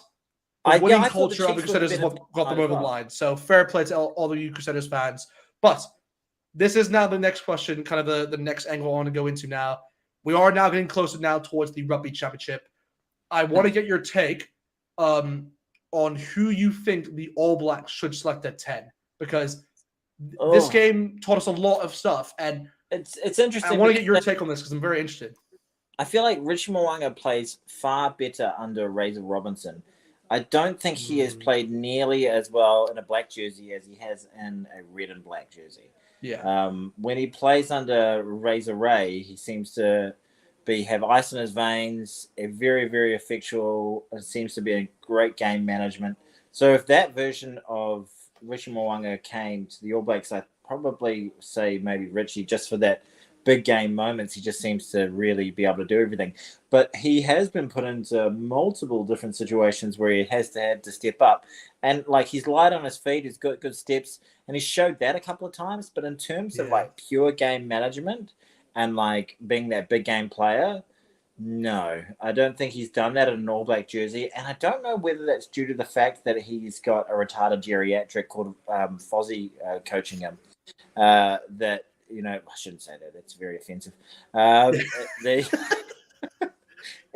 the winning culture of the Crusaders is what got them over the line. So fair play to all the Crusaders fans. But this is now the next question, kind of the next angle I want to go into now. We are now getting closer now towards the Rugby Championship. I want to get your take on who you think the All Blacks should select at 10, because this game taught us a lot of stuff, and it's interesting. I want to get your take on this because I'm very interested. I feel like Richie Mo'unga plays far better under Razor Robinson. I don't think he has played nearly as well in a black jersey as he has in a red and black jersey. Yeah. When he plays under Razor Ray, he seems to have ice in his veins, a very, very effectual, seems to be a great game management. So if that version of Richie Mo'unga came to the All Blacks, I'd probably say maybe Richie, just for that big game moments. He just seems to really be able to do everything. But he has been put into multiple different situations where he has had to step up. And like, he's light on his feet, he's got good steps, and he showed that a couple of times. But in terms of like pure game management and like being that big game player, no, I don't think he's done that in an All Black jersey. And I don't know whether that's due to the fact that he's got a retarded geriatric called Fozzie coaching him. That, you know, I shouldn't say that. That's very offensive.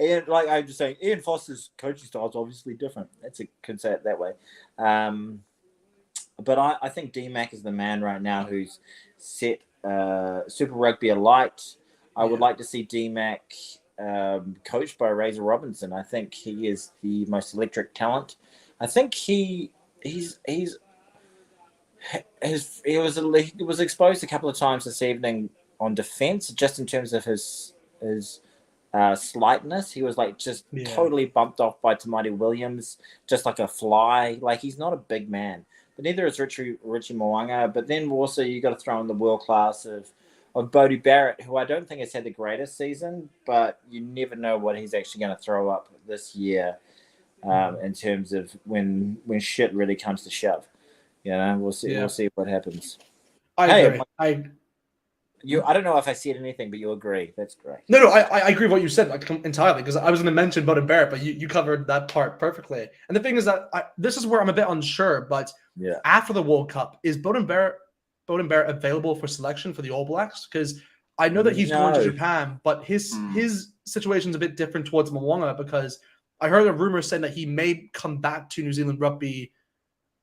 Ian, like I'm just saying, Ian Foster's coaching style is obviously different. Could say it that way. But I think D-Mac is the man right now who's set Super Rugby alight. I would like to see D-Mac coached by Razor Robinson. I think he is the most electric talent. I think he was exposed a couple of times this evening on defense, just in terms of his slightness. He was like just totally bumped off by Tamati Williams, just like a fly. Like, he's not a big man, but neither is Richie Mo'unga. But then also you got to throw in the world class of Bodie Barrett, who I don't think has had the greatest season, but you never know what he's actually going to throw up this year in terms of when shit really comes to shove. You know, we'll see. We'll see what happens. I agree. I don't know if I said anything, but you agree. That's great. No, I agree with what you said entirely, because I was going to mention Bodie Barrett, but you covered that part perfectly. And the thing is that this is where I'm a bit unsure, but after the World Cup, is Bodie Barrett available for selection for the All Blacks? Because I know that he's going to Japan, but his situation's a bit different towards Mo'unga, because I heard a rumor saying that he may come back to New Zealand rugby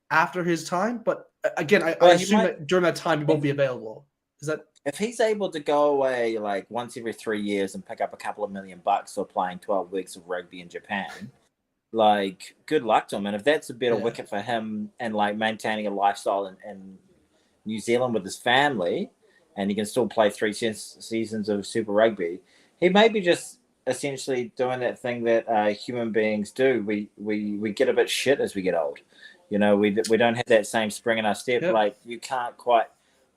after his time. But again, I assume that during that time he won't be available. Is that... If he's able to go away like once every 3 years and pick up a couple of $1 million for playing 12 weeks of rugby in Japan, like, good luck to him. And if that's a better wicket for him and like maintaining a lifestyle in New Zealand with his family, and he can still play 3 seasons of Super Rugby, he may be just essentially doing that thing that human beings do. We get a bit shit as we get old. You know, we don't have that same spring in our step. Like, you can't quite...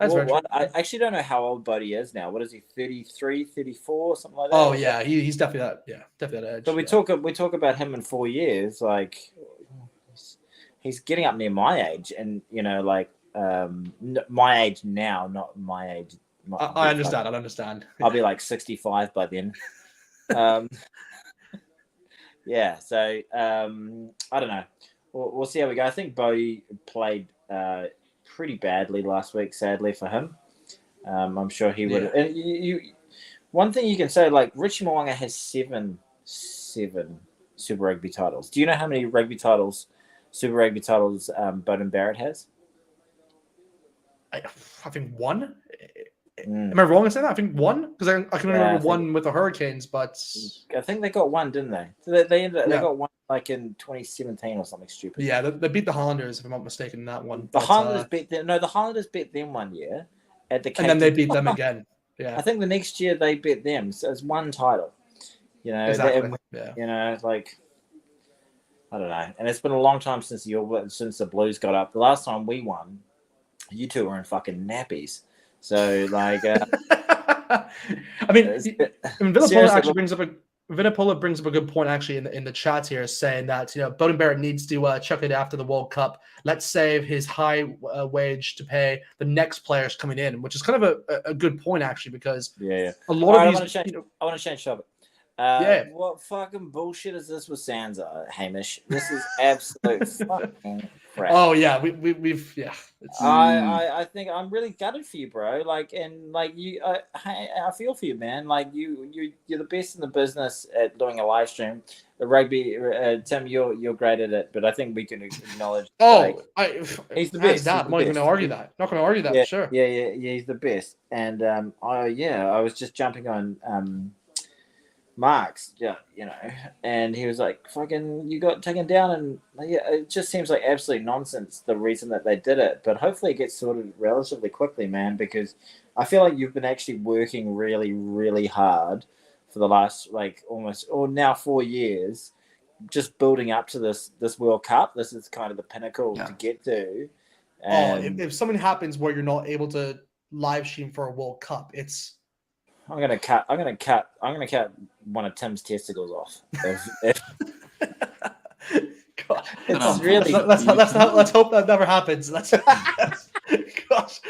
I actually don't know how old Bodie is now. What is he, 33, 34, something like that? Oh, yeah, he's definitely that. Yeah, definitely that age. But we talk about him in 4 years. Like, he's getting up near my age, and you know, like my age now, not my age. I understand. I understand. I'll be like 65 by then. Yeah. So I don't know. We'll see how we go. I think Bodie played pretty badly last week, sadly for him. I'm sure he would. And one thing you can say, like, Richie Mo'unga has seven Super Rugby titles. Do you know how many Super Rugby titles Beauden Barrett has? I think one. Am I wrong in saying that? I think one, because I can remember one with the Hurricanes, but I think they got one, didn't they? So they got one like in 2017 or something stupid. Yeah, they beat the Highlanders, if I'm not mistaken, in that one. The Highlanders beat them. No, the Highlanders beat them one year at the Cape, and then they beat them again. Yeah, I think the next year they beat them. So it's one title. You know, exactly. You know, like, I don't know. And it's been a long time since the Blues got up. The last time we won, you two were in fucking nappies. So, like, I mean, Vinipola actually brings up a good point actually in the chat here, saying that, you know, Beauden Barrett needs to chuck it after the World Cup. Let's save his high wage to pay the next players coming in, which is kind of a good point actually, because a lot of these. I want to change topic. What fucking bullshit is this with Sansa, Hamish? This is absolute fucking crap. Oh yeah, we've yeah. It's, I think I'm really gutted for you, bro. Like, and like you, I feel for you, man. Like you're the best in the business at doing a live stream. The rugby, Tim, you're great at it. But I think we can acknowledge. oh, he's the hands best. down. He's I'm the not even best. gonna argue that. Not gonna argue that Yeah, for sure. yeah, he's the best. And I was just jumping on Mark's, and he was like, "Fucking, you got taken down," and yeah, it just seems like absolute nonsense. The reason that they did it, but hopefully it gets sorted relatively quickly, man, because I feel like you've been actually working really, really hard for the last almost or now 4 years, just building up to this World Cup. This is kind of the pinnacle to get to. If something happens where you're not able to live stream for a World Cup, it's. I'm gonna cut one of Tim's testicles off. God, it's really. Let's hope that never happens. Gosh.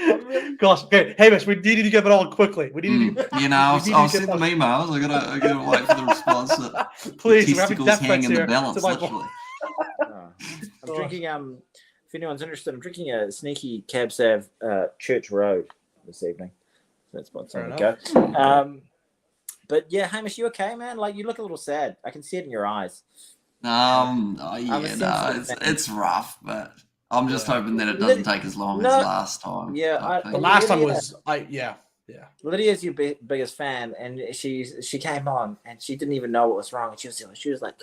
Okay, Hamish, we need to get it all quickly. We need to. I'll send them emails. I gotta wait for the response. Please, the testicles hang in the balance. Literally. I'm drinking. If anyone's interested, I'm drinking a sneaky Cab Sav Church Road this evening. That's what's on the go. But yeah, Hamish, you okay, man? Like, you look a little sad. I can see it in your eyes. It's rough, but I'm just hoping that it doesn't take as long as last time. Yeah, the last time was yeah. Lydia's your biggest fan, and she came on and she didn't even know what was wrong. And she was like,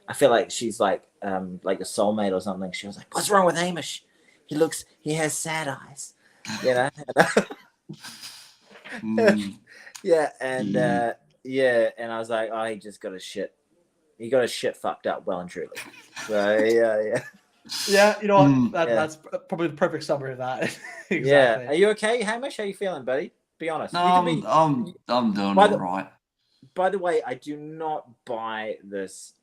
I feel like she's like a soulmate or something. She was like, "What's wrong with Hamish? He has sad eyes," you know. Yeah, and and I was like, oh, he just got his shit. He got his shit fucked up well and truly. So yeah. Yeah, you know what? That's probably the perfect summary of that. Exactly. Yeah. Are you okay, Hamish? How you feeling, buddy? Be honest. No, I'm doing all right. By the way, I do not buy this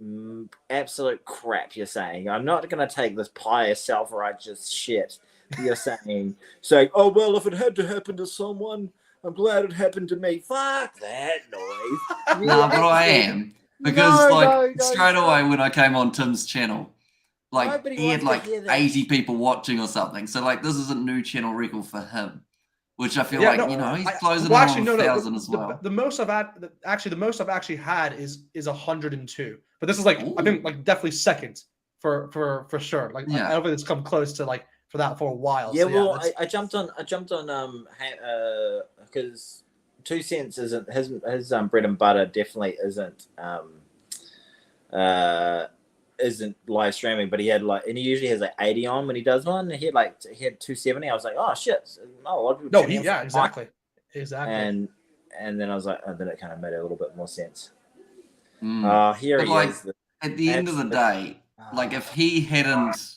absolute crap you're saying. I'm not going to take this pious, self-righteous shit you're saying. Oh, well, if it had to happen to someone, I'm glad it happened to me. Fuck that noise. But I am. Because straight away when I came on Tim's channel, he had 80 people watching or something. So this is a new channel record for him, which I feel he's closing in on 1,000 as well. The most I've actually had is 102. But this is I think definitely second for sure. I don't think it's come close to for that for a while. Yeah, so, I jumped on because 2 cents isn't his bread and butter definitely isn't live streaming, but he had and he usually has 80 on when he does one. He had 270. I was like, oh shit! No, a lot of people. No, exactly. And then I was like, then it kind of made a little bit more sense. Here he is. At the end of the day, if he hadn't.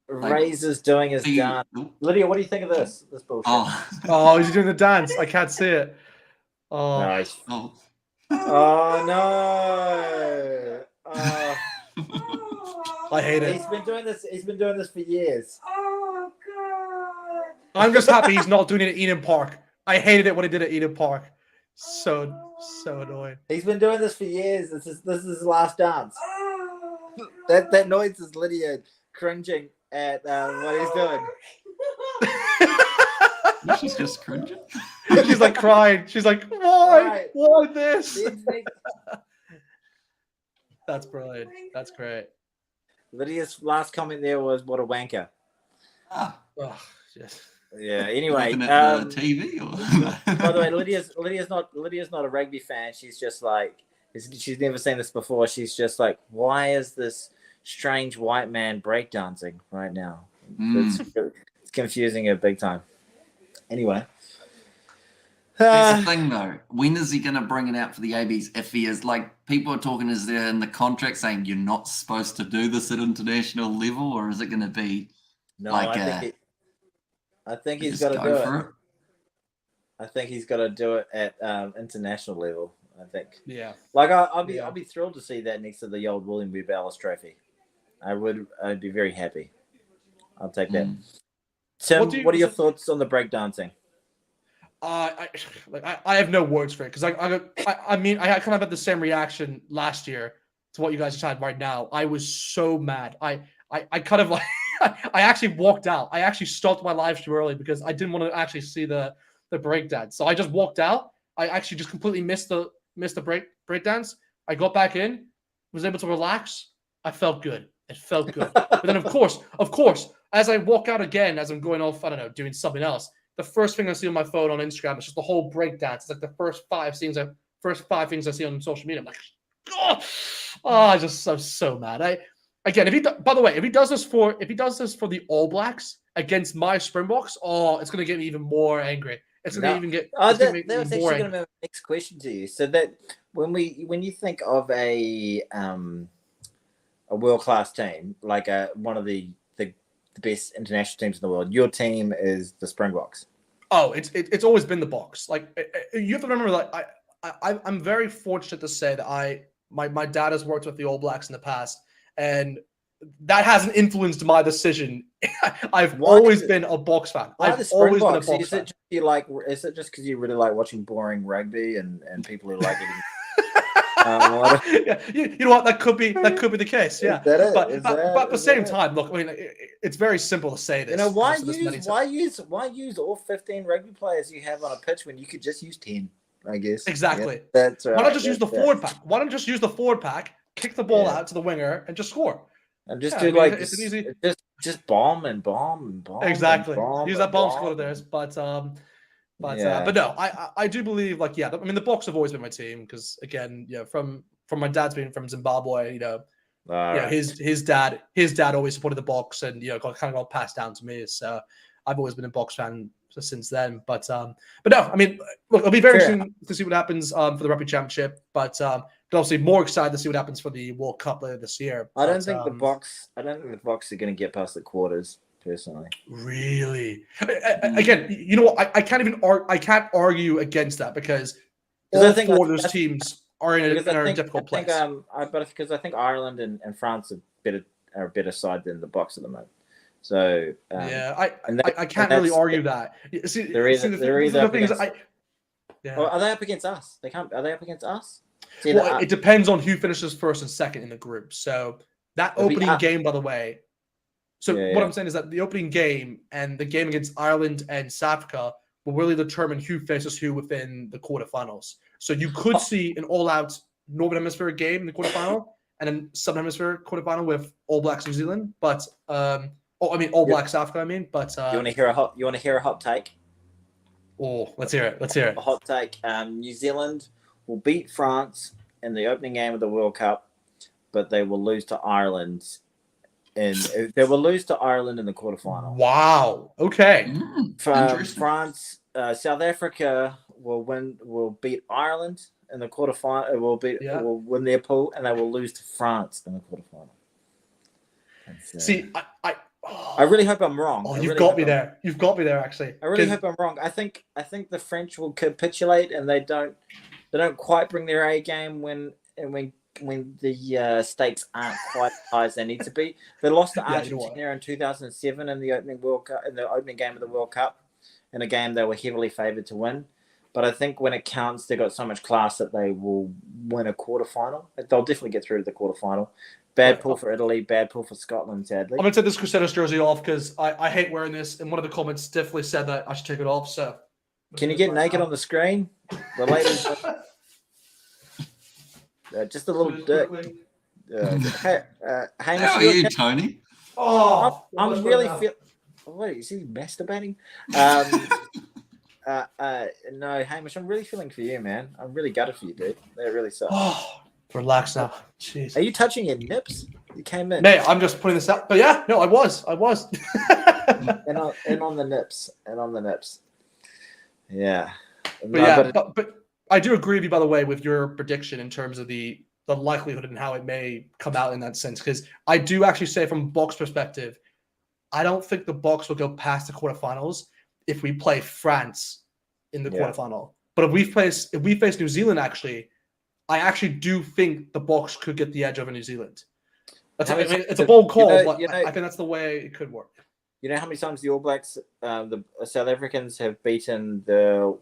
Razor's doing his dance. Lydia, what do you think of this bullshit? Oh, he's doing the dance. I can't see it. Oh, nice. Oh no. I hate it. He's been doing this for years. Oh god. I'm just happy he's not doing it at Eden Park. I hated it when he did it at Eden Park. So annoying. He's been doing this for years. This is his last dance. That noise is Lydia cringing at what he's doing. She's just cringing. She's crying. She's like, why? Right. Why this? That's brilliant. That's great. Lydia's last comment there was, "What a wanker." Ah. Oh, yes. Yeah. Anyway, at the TV. Or... By the way, Lydia's not a rugby fan. She's just she's never seen this before. She's just like, why is this strange white man breakdancing right now? It's confusing her big time. Anyway. Here's the thing, though. When is he going to bring it out for the ABs? If he is, people are talking, is there in the contract saying you're not supposed to do this at international level, or is it going to be I think he's got to do it. I think he's got to do it at international level. I think. Yeah. I'll be thrilled to see that next to the old William B. Ballas Trophy. I'd be very happy. I'll take that. Tim, what are your thoughts on the breakdancing? I have no words for it because I mean I kind of had the same reaction last year to what you guys had right now. I was so mad. I kind of I actually walked out. I actually stopped my live stream early because I didn't want to actually see the breakdance. So I just walked out. I actually just completely missed the breakdance. I got back in, was able to relax. I felt good. It felt good. But then of course, as I walk out again, as I'm going off, I don't know, doing something else, the first thing I see on my phone on Instagram is just the whole breakdance. It's like the first five things I see on social media. I'm like, I'm so mad. Again, if he does this for the All Blacks against my Springboks, it's gonna get me even more angry. It's gonna even get. That was more actually going to be my next question to you. So that when you think of a world class team, like one of the best international teams in the world, your team is the Springboks. Oh, it's always been the Boks. Like you have to remember, like I'm very fortunate to say that my dad has worked with the All Blacks in the past, and that hasn't influenced my decision. I've always been a Boks fan. I've always been a Boks fan. Is it just because you really like watching boring rugby and people who like eating? Yeah, you know what? That could be the case. Yeah, but at the same time, look, I mean, it's very simple to say this. You know, why use all 15 rugby players you have on a pitch when you could just use 10? I guess exactly. Yeah, that's right. Why not just use the forward pack? Why not just use the forward pack, kick the ball out to the winger, and just score? And just it's an easy. Just bomb and bomb and bomb. Exactly. And bomb use that bomb squad of theirs, but no, I do believe, like, yeah, I mean, the Boks have always been my team because, again, from my dad's being from Zimbabwe, his dad always supported the Boks, and kind of got passed down to me. So I've always been a Boks fan since then. But no, I mean, look, it'll be very interesting to see what happens for the Rugby Championship, but obviously more excited to see what happens for the World Cup later this year. I don't think the Boks are going to get past the quarters. Personally, really, again, you know what? I can't even argue against that because all four of those teams are in a difficult place. Because I think Ireland and France are a better side than the Boks at the moment. So I can't really argue that. See, they're either up against, or are they up against us? Are they up against us? Well, it depends on who finishes first and second in the group. So that opening game, by the way. So what I'm saying is that the opening game and the game against Ireland and South Africa will really determine who faces who within the quarterfinals. So you could see an all-out Northern Hemisphere game in the quarterfinal and then Southern Hemisphere quarterfinal with All Blacks New Zealand, but All Blacks South Africa. But you want to hear a hot take? Oh, let's hear it. A hot take. New Zealand will beat France in the opening game of the World Cup, but they will lose to Ireland. And they will lose to Ireland in the quarterfinal. Wow. Okay. France, South Africa will beat Ireland in the quarterfinal. Will win their pool, and they will lose to France in the quarterfinal. See, I really hope I'm wrong. Oh, you've got me there. You've got me there. Actually, I really hope I'm wrong. I think the French will capitulate, and they don't quite bring their A game when the stakes aren't quite as high as they need to be. They lost to Argentina in 2007 in the opening World Cup, in the opening game of the World Cup, in a game they were heavily favoured to win. But I think when it counts, they've got so much class that they will win a quarterfinal. They'll definitely get through to the quarterfinal. Bad pull for Italy, bad pull for Scotland, sadly. I'm going to take this Crusaders jersey off because I hate wearing this, and one of the comments definitely said that I should take it off. So, can you get naked on the screen? The ladies. Just a little dick. How are you, Tony? Oh, I'm really feel. What is he masturbating? No, Hamish, I'm really feeling for you, man. I'm really gutted for you, dude. That really sucks. Oh, relax now. Jeez. Are you touching your nips? You came in. Mate, I'm just putting this out. But yeah, no, I was. and on the nips. Yeah. But I do agree with you, by the way, with your prediction in terms of the likelihood and how it may come out in that sense. Because I do actually say, from Boks perspective, I don't think the Boks will go past the quarterfinals if we play France in the quarterfinal. But if we face New Zealand, actually, I actually do think the Boks could get the edge over New Zealand. It's a bold call, but I think that's the way it could work. You know how many times the All Blacks, the South Africans, have beaten the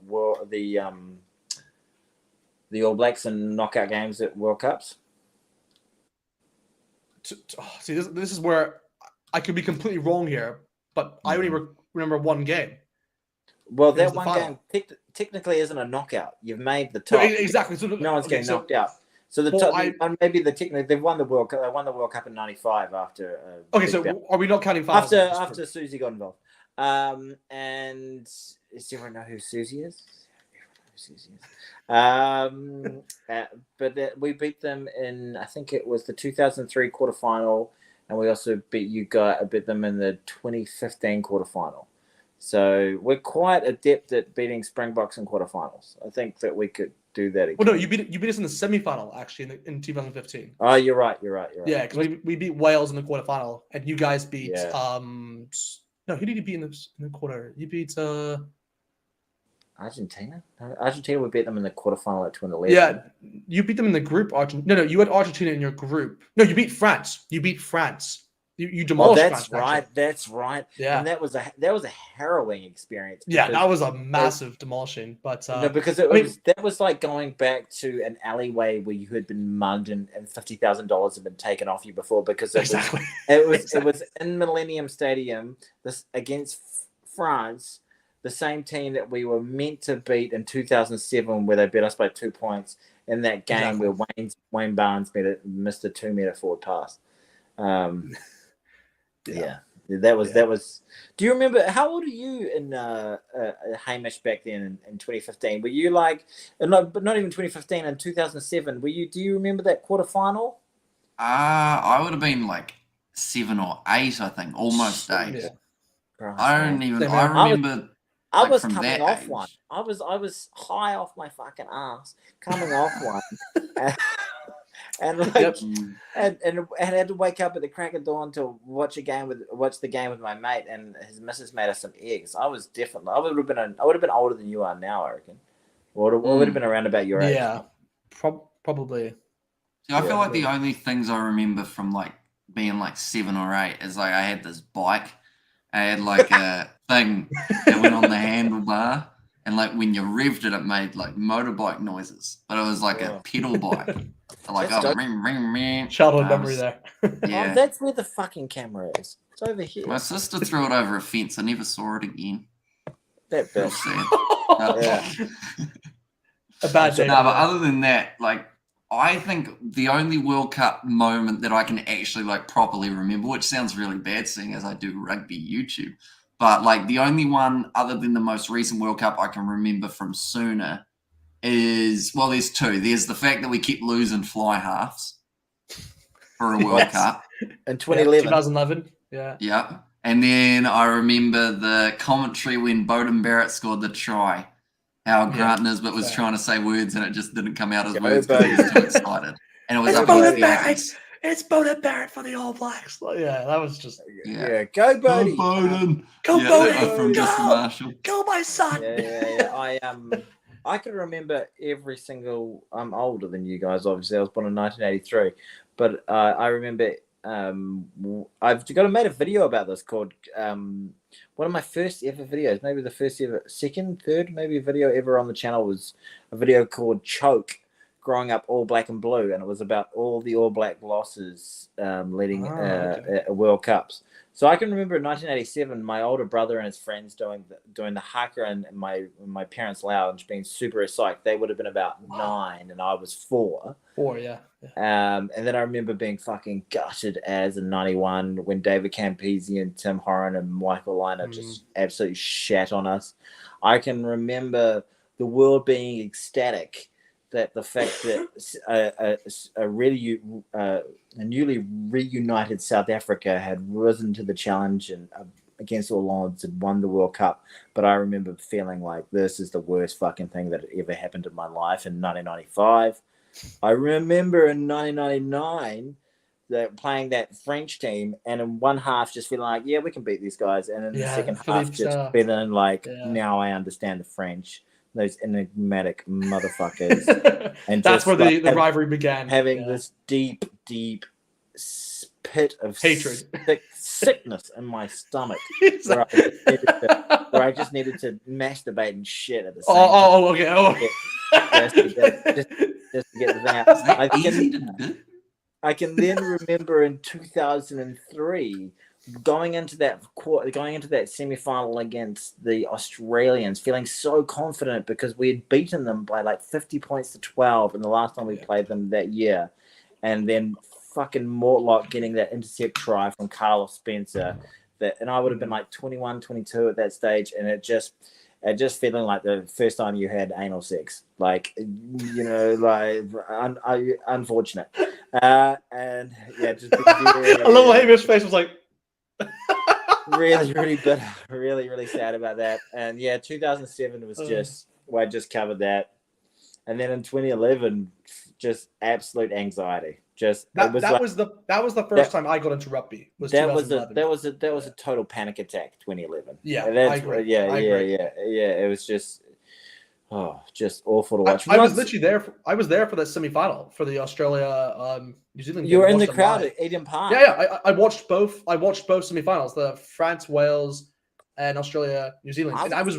All Blacks in knockout games at World Cups? See, this is where I could be completely wrong here, but I only remember one game. Well, It was that the one final. game technically isn't a knockout. You've made the No, top. exactly. So No one's okay, getting so- knocked out. So the Well, top, maybe they've won the World Cup. They won the World Cup in '95 after. Okay, big so bout. are we not counting finals? then? Just after Susie got involved. And does everyone know who Susie is? But we beat them in, I think it was the 2003 quarterfinal, and we also beat them in the 2015 quarterfinal. So we're quite adept at beating Springboks in quarterfinals. I think that we could do that again. Well, no, you beat us in the semifinal actually in 2015. Oh, you're right. Yeah, because we beat Wales in the quarterfinal, and you guys beat Yeah. no, who did you beat in the quarter? You beat Argentina. Argentina, we beat them in the quarterfinal at 2011. yeah, you beat them in the group. No, you had Argentina in your group. No, you beat France. You demolished that's France. right. Actually. That's right. Yeah, And that was a harrowing experience. yeah, because- that was a massive demolishing. But no, because that was like going back to an alleyway where you had been mugged and $50,000 had been taken off you before because exactly. it was in Millennium Stadium against France, the same team that we were meant to beat in 2007, where they beat us by 2 points in that game Exactly. where Wayne Barnes missed a 2-meter forward pass. Yeah, that was. Do you remember? How old are you in Hamish back then in 2015? Were you like, but not even 2015, in 2007? Were you? Do you remember that quarterfinal? I would have been like 7 or 8, I think, almost 8. Yeah. Christ, I man. don't even. Same I here. remember. I like, was from coming that off age. one. I was high off my fucking ass, coming off one, and like, Yep. and had to wake up at the crack of dawn to watch the game with my mate, and his missus made us some eggs. I would have been older than you are now, I reckon. Or would have been around about your age. Yeah, probably. See, I feel Yeah. like the only things I remember from like being like 7 or 8 is like I had this bike. I had like a thing that went on the handlebar, and like when you revved it, it made like motorbike noises, but it was like a pedal bike. So, like That's dope. ring, ring, ring. Childhood I memory was- there. Yeah. Oh, that's where the fucking camera is. It's over here. My sister threw it over a fence. I never saw it again. That Real bitch. sad. Yeah. A bad day. No, but other than that, like I think the only World Cup moment that I can actually like properly remember, which sounds really bad seeing as I do rugby YouTube, but like the only one other than the most recent World Cup I can remember from sooner is, well, there's 2. There's the fact that we keep losing fly halves for a World Yes. Cup. In 2011. 2011. Yeah. Yeah. And then I remember the commentary when Bowden Barrett scored the try. How Grant Nisbet was fair. trying to say words and it just didn't come out as Go words because he was too excited. And it was It's up Bowden against the Barrett. Anthems. It's Bowden Barrett for the All Blacks. Like, yeah, that was just Yeah. Go Bodie. Bowden. Go Yeah, Bowden. that was from Mr. Go. Marshall. Go, my son. Yeah. I can remember every single. I'm older than you guys, obviously. I was born in 1983, but I remember. I've made a video about this called one of my first ever videos, maybe the first ever, second, third, maybe video ever on the channel was a video called Choke, growing up all black and blue, and it was about all the All Black losses leading World Cups. So I can remember in 1987, my older brother and his friends doing the haka in my parents' lounge, being super psyched. They would have been about 9, and I was 4. 4, yeah. And then I remember being fucking gutted as in 91 when David Campese and Tim Horan and Michael Liner just absolutely shat on us. I can remember the world being ecstatic that the fact that a newly reunited South Africa had risen to the challenge and against all odds had won the World Cup. But I remember feeling like this is the worst fucking thing that had ever happened in my life in 1995. I remember in 1999 playing that French team, and in one half just feeling like, yeah, we can beat these guys, and in the second half just feeling like, now I understand the French, those enigmatic motherfuckers. And that's where just, the rivalry began. Having this deep pit of hatred, sickness in my stomach, where I just needed to masturbate and shit at the same time. Okay. Just to get the thing out. Easy to do. I can then remember in 2003 going into that semi-final against the Australians, feeling so confident because we had beaten them by like 50 points to 12 in the last time we played them that year, and then fucking Mortlock getting that intercept try from Carlos Spencer, and I would have been like 21, 22 at that stage, and it just feeling like the first time you had anal sex, like, you know, like unfortunate, and yeah, just I love what Amy's face was like. really bitter, really sad about that. And yeah, 2007 was just I just covered that, and then in 2011, just absolute anxiety. Just that was the first time I got into rugby. That was a total panic attack. 2011. Yeah, and that's, I agree. Yeah. It was just awful to watch. I was literally there. I was there for the semi-final for the Australia New Zealand. You were in the crowd at Eden Park. Yeah. I watched both. I watched both semi-finals, the France Wales and Australia New Zealand, and I was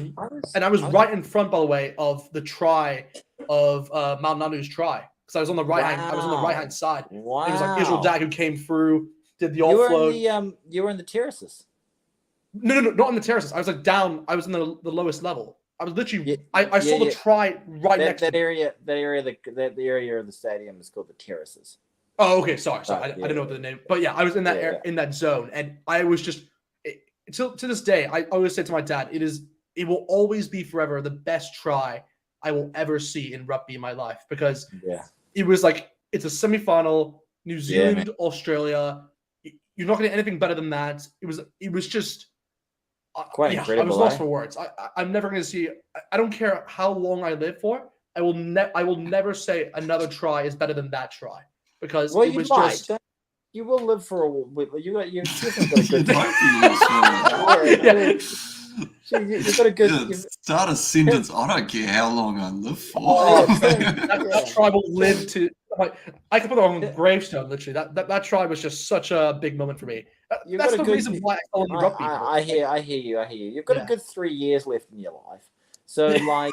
right in front, by the way, of the try of Mount Nanu's try. Because I was on the right hand. I was on the right hand side. Wow. It was like Israel Dag who came through, did the offload. You were in the terraces. No, not in the terraces. I was like down. I was in the lowest level. I was literally. I saw the try right next to area. That area of the stadium is called the terraces. Oh, okay. Sorry. I didn't know the name, but yeah, I was in that area, in that zone, and I was just. To this day, I always say to my dad, it will always be forever the best try I will ever see in rugby in my life, because it was like, it's a semi-final, New Zealand, Australia. You're not going to get anything better than that. It was just quite incredible. I was lost for words. I'm never going to see. I don't care how long I live for. I will never say another try is better than that try, because it was just. You will live for a while. You've got a good You've got a good. Start a sentence. I don't care how long I live for. That tribe will live to. I could put it on a gravestone. Literally, that tribe was just such a big moment for me. That's the reason why I fell into rugby. I hear you. You've got a good 3 years left in your life, so like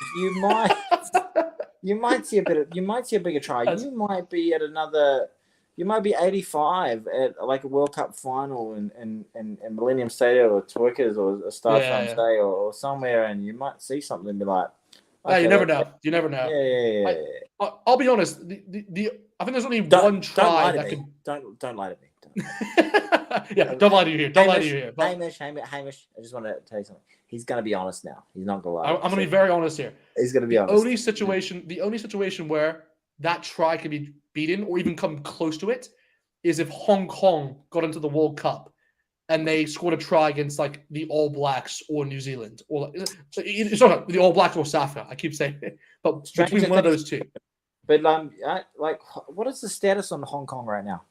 you might see a bigger try. You might be at another. You might be 85 at like a World Cup final in Millennium Stadium or Twickers or Star Farm Day or somewhere, and you might see something and be like, okay, you never know. You never know. Yeah. I'll be honest. I think there's only one try that could. Don't lie to me. Don't lie to you here. Don't lie to you here. Hamish, I just want to tell you something. He's going to be honest now. He's not going to lie. I'm going to be very honest here. He's going to be honest. The only situation where that try can be beaten or even come close to it is if Hong Kong got into the World Cup and they scored a try against like the All Blacks or New Zealand, or it's not the All Blacks or South Africa. I keep saying it, but between one of those two. But what is the status on Hong Kong right now?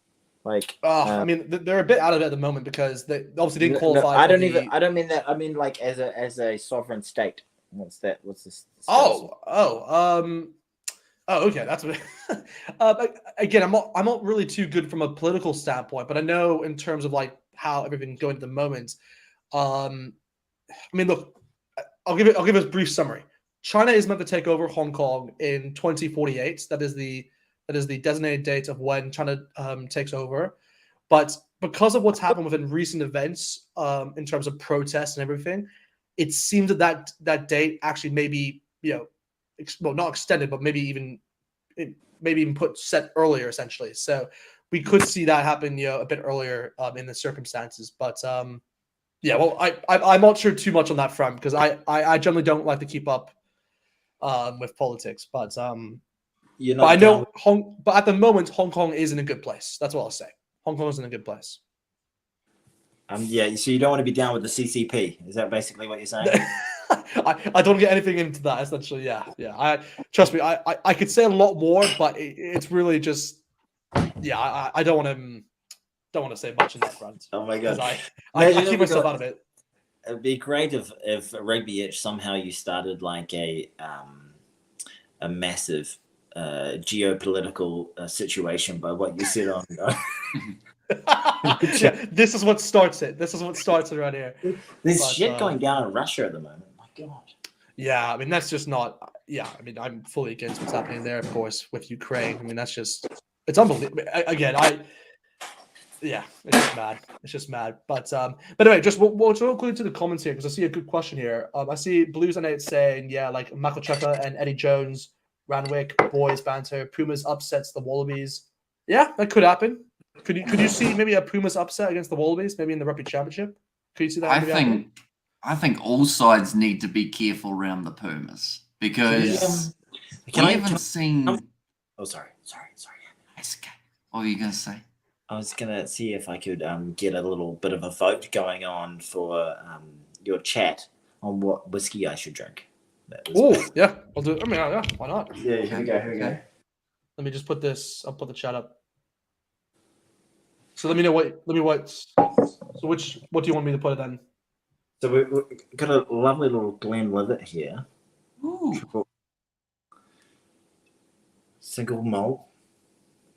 Like, I mean, they're a bit out of it at the moment because they obviously didn't qualify. I don't mean that. I mean like as a sovereign state. What's this? Okay, that's what. Again, I'm not really too good from a political standpoint, but I know in terms of like how everything's going at the moment. I mean, look, I'll give a brief summary. China is meant to take over Hong Kong in 2048. That is the designated date of when China takes over. But because of what's happened within recent events, in terms of protests and everything, it seems that date actually maybe not extended, but maybe even set earlier, essentially. So we could see that happen, a bit earlier in the circumstances. But I'm not sure too much on that front because I generally don't like to keep up with politics. But I know but at the moment Hong Kong is in a good place. That's what I'll say. Hong Kong is in a good place. So you don't want to be down with the CCP. Is that basically what you're saying? I don't get anything into that. Essentially, yeah. Trust me. I could say a lot more, but it's really just, I don't want to say much on that front. Oh my god! I keep myself out of it. It'd be great if Rugby Itch somehow you started like a massive geopolitical situation by what you said on. This is what starts it. This is what starts it right here. There's shit going down in Russia at the moment. My God. Yeah, I mean that's just not. Yeah, I mean I'm fully against what's happening there, of course, with Ukraine. I mean that's just it's unbelievable. Again, Yeah, it's just mad. It's just mad. But anyway, just we'll go into the comments here because I see a good question here. I see Blues on 8 saying, yeah, like Michael Chepa and Eddie Jones, Ranwick, boys banter, Pumas upsets the Wallabies. Yeah, that could happen. Could you see maybe a Pumas upset against the Wallabies, maybe in the Rugby Championship? Could you see that? I think all sides need to be careful around the Pumas because we haven't seen. Oh, sorry. That's okay. What were you going to say? I was gonna see if I could get a little bit of a vote going on for your chat on what whiskey I should drink. Oh, yeah, I'll do it. I mean, yeah, why not? Yeah, here we go. Let me just put this. I'll put the chat up. So let me know what. So what do you want me to put it then? So we've got a lovely little Glenlivet here. Ooh. Single malt,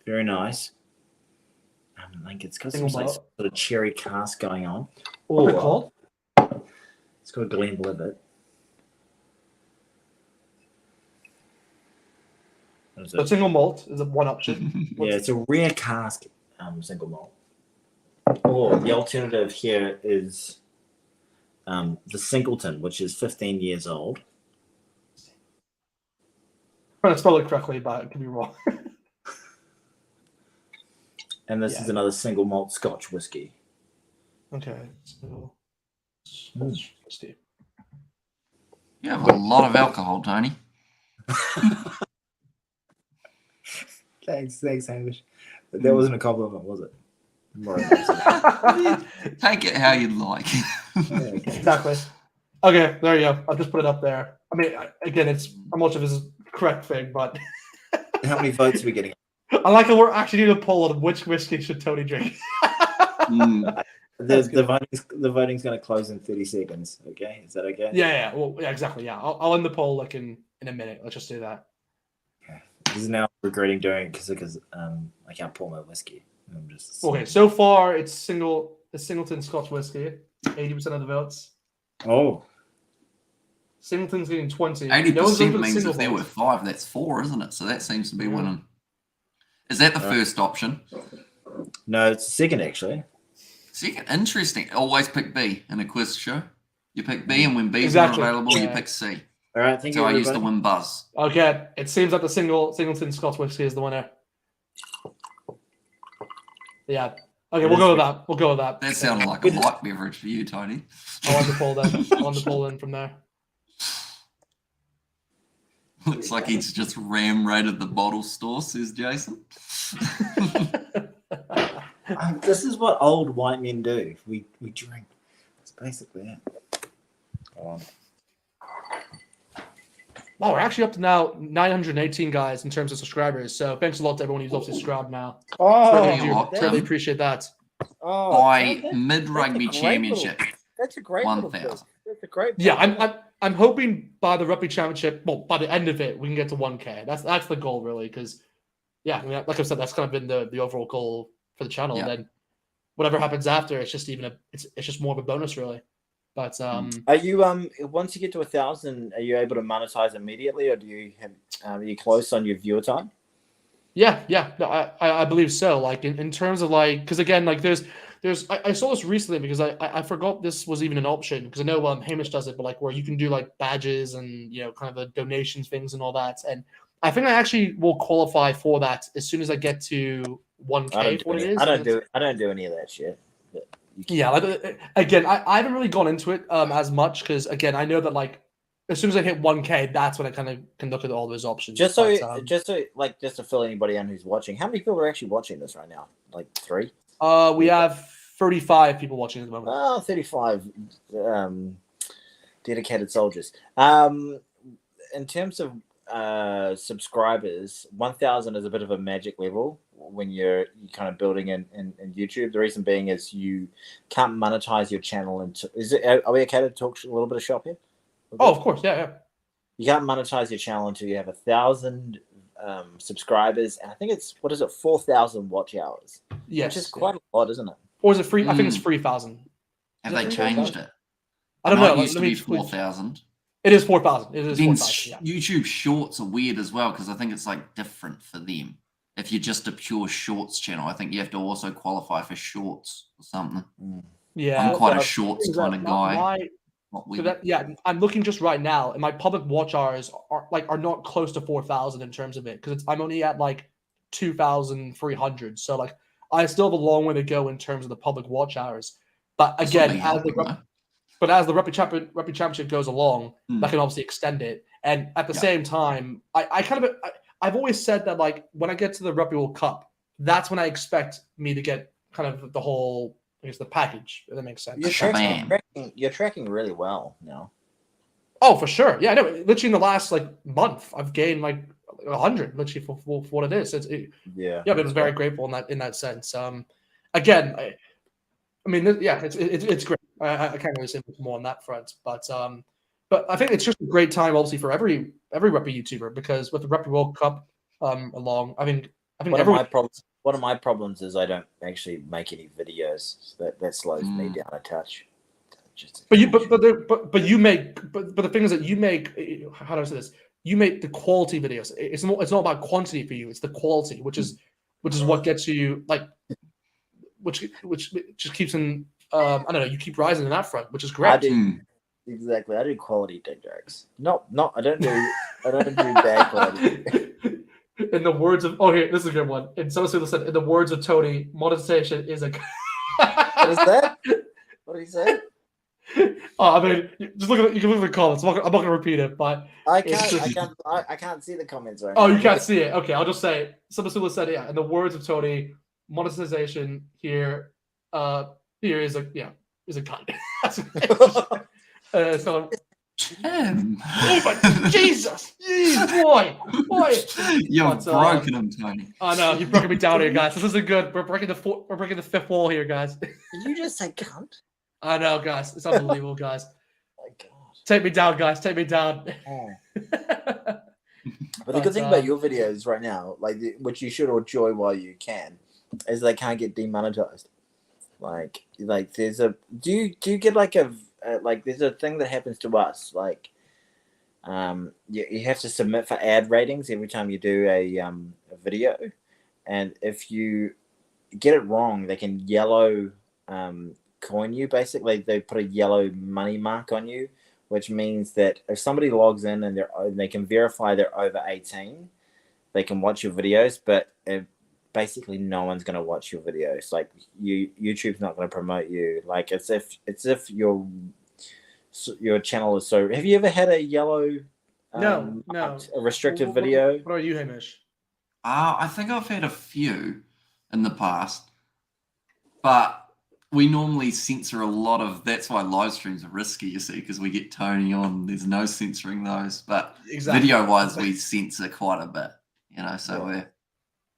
very nice. I think it's got some sort of cherry cask going on. What's it called? It's called Glenlivet. So single malt is one option. Yeah, it's a rare cask single malt. Or the alternative here is the Singleton, which is 15 years old. I'm trying to spell it correctly, but it could be wrong. And this is another single malt Scotch whiskey. Okay. So, Steve. You have a lot of alcohol, Tony. Thanks, Hamish. That wasn't a compliment, was it? Take it how you'd like. Exactly. Okay, there you go. I'll just put it up there. I mean, again, I'm not sure if this is the correct thing, but how many votes are we getting? I like that we're actually doing a poll on which whiskey should Tony drink. The voting's going to close in 30 seconds. Okay, is that okay? Yeah. Well, yeah, exactly. Yeah, I'll end the poll like in a minute. Let's just do that. Okay. This is now regretting doing it because I can't pour my whiskey. I'm just okay. So far, it's Singleton Scotch whiskey. 80% of the votes. Oh. Singleton's getting 20. 80% means if there were 5, that's 4, isn't it? So that seems to be winning. Is that the first option? No, it's the second, actually. Second? Interesting. Always pick B in a quiz show. You pick B, and when B's not available, you pick C. All right, thank you. So I used to win Buzz. Okay, it seems like the Singleton Scotch whiskey is the winner. Yeah. Okay, we'll go with that. That sounded like a light beverage for you, Tony. I'll end the poll then. I'll end the poll in from there. Looks like he's just ram-raided the bottle store, says Jason. This is what old white men do. We drink. That's basically it. Wow, we're actually up to now 918 guys in terms of subscribers. So thanks a lot to everyone who's obviously subscribed now. Really appreciate that. By mid-rugby championship. That's a great 1,000. That's a great. Yeah, I'm hoping by the rugby championship, well, by the end of it, we can get to 1K. That's the goal, really, because yeah, I mean, like I said, that's kind of been the overall goal for the channel. Yeah. And then whatever happens after, it's just it's just more of a bonus, really. But are you once you get to 1,000, are you able to monetize immediately, or do you have are you close on your viewer time? Yeah, no, I believe so. Like in terms of like, because again, like there's I saw this recently because I forgot this was even an option, because I know Hamish does it, but like where you can do like badges and kind of the donations things and all that. And I think I actually will qualify for that as soon as I get to 1K. I don't do any of that shit. Yeah, like, again, I haven't really gone into it as much because again, I know that like as soon as I hit 1K, that's when I kind of can look at all those options. Just to fill anybody in who's watching, how many people are actually watching this right now? Like 3? We have 35 people watching at the moment. Oh, 35 dedicated soldiers. In terms of subscribers, 1,000 is a bit of a magic level when you're kind of building in YouTube. The reason being is you can't monetize your channel. Are we okay to talk a little bit of shop here? Oh, of course, yeah. You can't monetize your channel until you have 1,000 subscribers, and I think it's 4,000 watch hours. Yes, which is quite a lot, isn't it? Or is it free? I think it's 3,000. Have they changed it? I don't know. It used to be 4,000. It is 4,000. It is 4,000. Yeah. YouTube Shorts are weird as well because I think it's like different for them. if you're just a pure shorts channel, I think you have to also qualify for shorts or something. Yeah, I'm quite a but shorts things that kind of guy. my- Not so weird. that, yeah, I'm looking just right now, and my public watch hours are not close to 4,000 in terms of it, because I'm only at like 2,300. So like I still have a long way to go in terms of the public watch hours. But That's not again, me helping, though. as the rugby championship goes along, that can obviously extend it. And at the same time, I've always said that like when I get to the Rugby World Cup, that's when I expect me to get kind of the whole, I guess, the package. If that makes sense. You're tracking really well now. Oh, for sure. Yeah, I know. Literally in the last like month, I've gained like 100 literally for what it is. Yeah, but it was very grateful in that sense. Again, I mean, it's great. I can't really say much more on that front, but I think it's just a great time, obviously, for every rugby YouTuber, because with the Rugby World Cup along, I think one of my problems is I don't actually make any videos. So that slows me down a touch. But the thing is that you make, how do I say this? You make the quality videos. It's not about quantity for you. It's the quality, which is what gets you like, which just keeps in. I don't know. You keep rising in that front, which is great. Exactly. I do quality dick jokes. I don't do bad quality. In the words of here, this is a good one. And someone said, in the words of Tony, monetization is a. What is that? What did he say? I mean, just look at you can look at the comments. I'm not going to repeat it, but I can't see the comments right now. Oh, you can't see it. Okay, I'll just say. Someone said, yeah. In the words of Tony, monetization here is a cunt. So, oh my Jesus, boy, you've broken him, Tony. I know you've broken me down here, guys. This isn't good. We're breaking the fifth wall here, guys. Did you just say cunt? I know, guys. It's unbelievable, guys. Oh my God. Take me down, guys. Take me down. Oh. But the good thing about your videos right now, which you should enjoy while you can, is they can't get demonetized. Like there's a do you get like there's a thing that happens to us you have to submit for ad ratings every time you do a video, and if you get it wrong, they can yellow coin you. Basically, they put a yellow money mark on you, which means that if somebody logs in and they can verify they're over 18, they can watch your videos, but basically no one's going to watch your videos. Like YouTube's not going to promote you. Like it's if your channel is so. Have you ever had a yellow no a restricted video? What are you, Hamish? I think I've had a few in the past, but we normally censor a lot of. That's why live streams are risky, you see, because we get Tony on. There's no censoring those, but video-wise, we censor quite a bit. So we're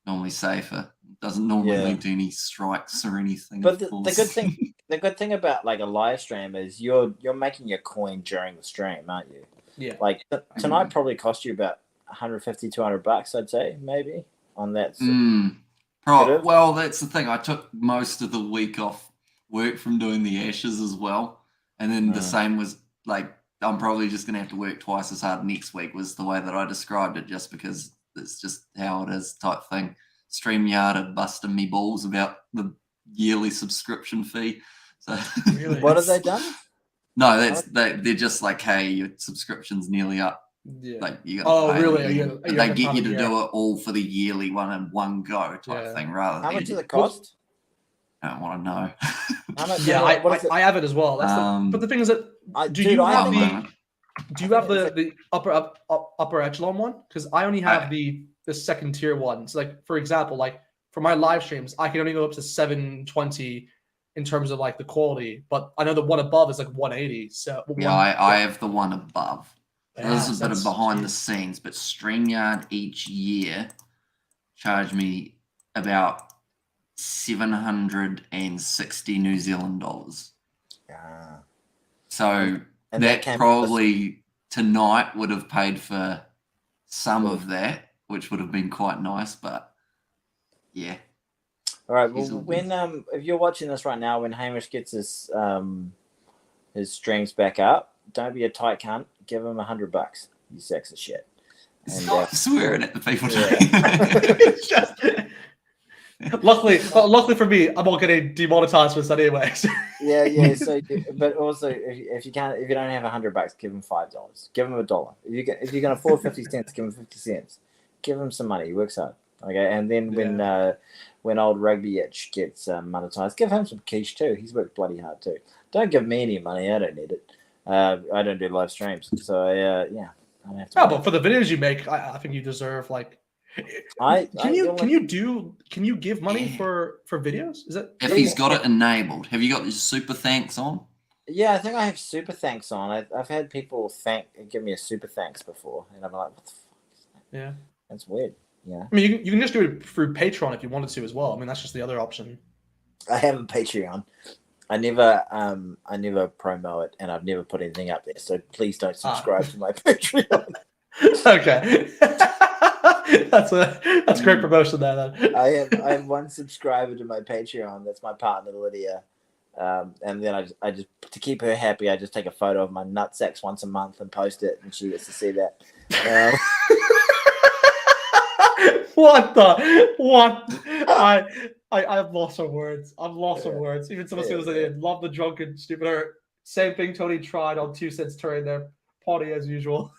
normally safer. Doesn't normally lead to any strikes or anything. But the good thing about like a live stream is you're making your coin during the stream, aren't you? Yeah. Like tonight probably cost you about $150, $200, I'd say, maybe on that. Well, that's the thing. I took most of the week off work from doing the Ashes as well, and then the same was like I'm probably just gonna have to work twice as hard next week. Was the way that I described it, just because it's just how it is type thing. StreamYard are busting me balls about the yearly subscription fee. So really? What have they done? No, they're just like, hey, your subscription's nearly up. Yeah. Like you got. Oh, really? They get you to do it all for the yearly one in one go type thing, rather. How much does it cost? I don't want to know. How much? Yeah, I have it as well. That's but the thing is that do you have the upper echelon one? Because I only have the second tier one. So like for example, like for my live streams, I can only go up to 720 in terms of like the quality, but I know the one above is like 180. So I have the one above. This is a bit of behind the scenes, but StreamYard each year charge me about 760 New Zealand dollars. Yeah. So that probably tonight would have paid for some of that, which would have been quite nice, but yeah. All right. Well, when if you're watching this right now, when Hamish gets his streams back up, don't be a tight cunt. Give him $100. You sacks of shit. Stop swearing at the people. It's just luckily for me, I'm not getting demonetized for this anyway. So. Yeah. So, but also, if you don't have $100, give them $5. Give them $1. If you can afford 50 cents, give them 50 cents. Give him some money. He works hard. Okay, and then when old Rugby Itch gets monetized, give him some quiche too. He's worked bloody hard too. Don't give me any money. I don't need it. I don't do live streams, so I don't have to. Oh, but for the videos you make, I think you deserve like. Can you give money for videos? Is that if he's got it enabled? Have you got this super thanks on? Yeah, I think I have super thanks on. I've had people give me a super thanks before, and I'm like, what the fuck is that? Yeah, that's weird. Yeah, I mean, you can just do it through Patreon if you wanted to as well. I mean, that's just the other option. I have a Patreon. I never promo it, and I've never put anything up there. So please don't subscribe to my Patreon. Okay, that's great promotion there. Then I have one subscriber to my Patreon. That's my partner Lydia, and then I just to keep her happy, I just take a photo of my nutsacks once a month and post it, and she gets to see that. What? I've lost for words. I've lost for words. Even someone says they love the drunken stupid hurt. Same thing Tony tried on 2 cents turning their party as usual.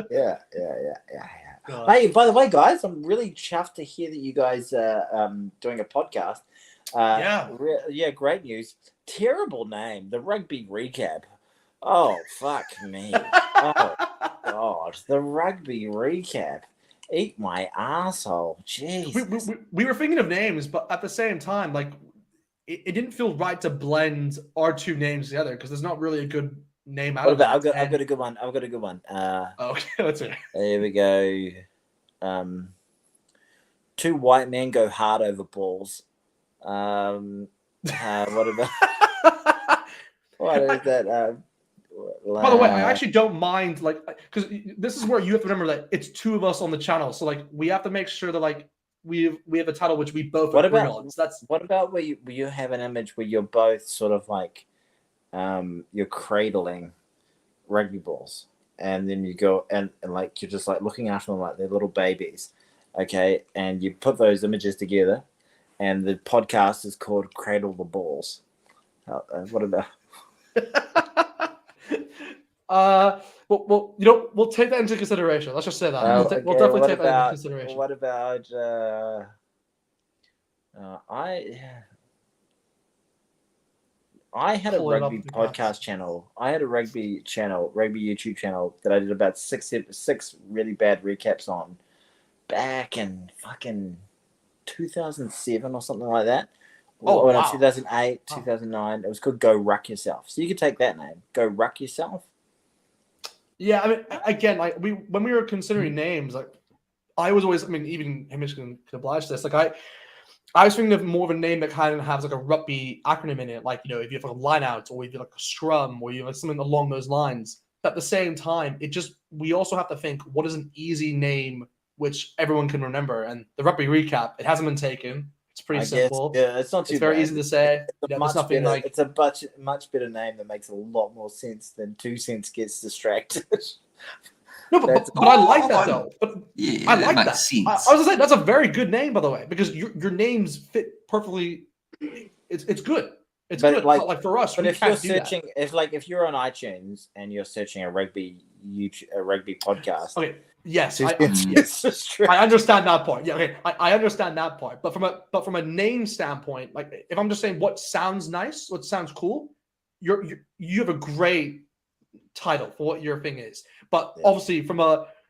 Yeah. Hey, by the way, guys, I'm really chuffed to hear that you guys are doing a podcast. Great news. Terrible name, the Rugby Recap. Oh, fuck me. Oh, God, the Rugby Recap. Eat my asshole. Jesus. We were thinking of names, but at the same time, like, it didn't feel right to blend our two names together because there's not really a good name out of it. I've got a good one. Okay, let's hear it. Here we go. Two white men go hard over balls. What about what is that? By the way, I actually don't mind, like, because this is where you have to remember that it's two of us on the channel, so like we have to make sure that like we have a title which we both agree on. So what about where you have an image where you're both sort of like you're cradling rugby balls, and then you go and like you're just like looking after them like they're little babies, okay? And you put those images together, and the podcast is called Cradle the Balls. What about? Well, we'll take that into consideration. Let's just say that. We'll definitely take that into consideration. What about I had a rugby podcast channel. I had a rugby YouTube channel that I did about six really bad recaps on back in fucking 2007 or something like that. Oh, wow. 2008, 2009. It was called Go Ruck Yourself. So you could take that name. Go Ruck Yourself. Yeah, I mean, again, like when we were considering names, like I was always, I mean, even Hamish can oblige to this. Like I was thinking of more of a name that kind of has like a rugby acronym in it, like, you know, if you have like a line out or if you have like a scrum or you have something along those lines. But at the same time, we also have to think, what is an easy name which everyone can remember? And the Rugby Recap, it hasn't been taken. It's pretty simple. Yeah, it's not too. It's very easy to say. It's a much better name that makes a lot more sense than 2 cents gets distracted. No, but I like that though. But yeah, I like that. Sense. I was gonna say that's a very good name, by the way, because your names fit perfectly. It's good. It's good. Like for us, but if you're searching, if you're on iTunes and you're searching a rugby podcast, okay. Yes, I I understand that point. Yeah, okay, I understand that part. But from a name standpoint, like if I'm just saying what sounds nice, what sounds cool, you have a great title for what your thing is. But obviously,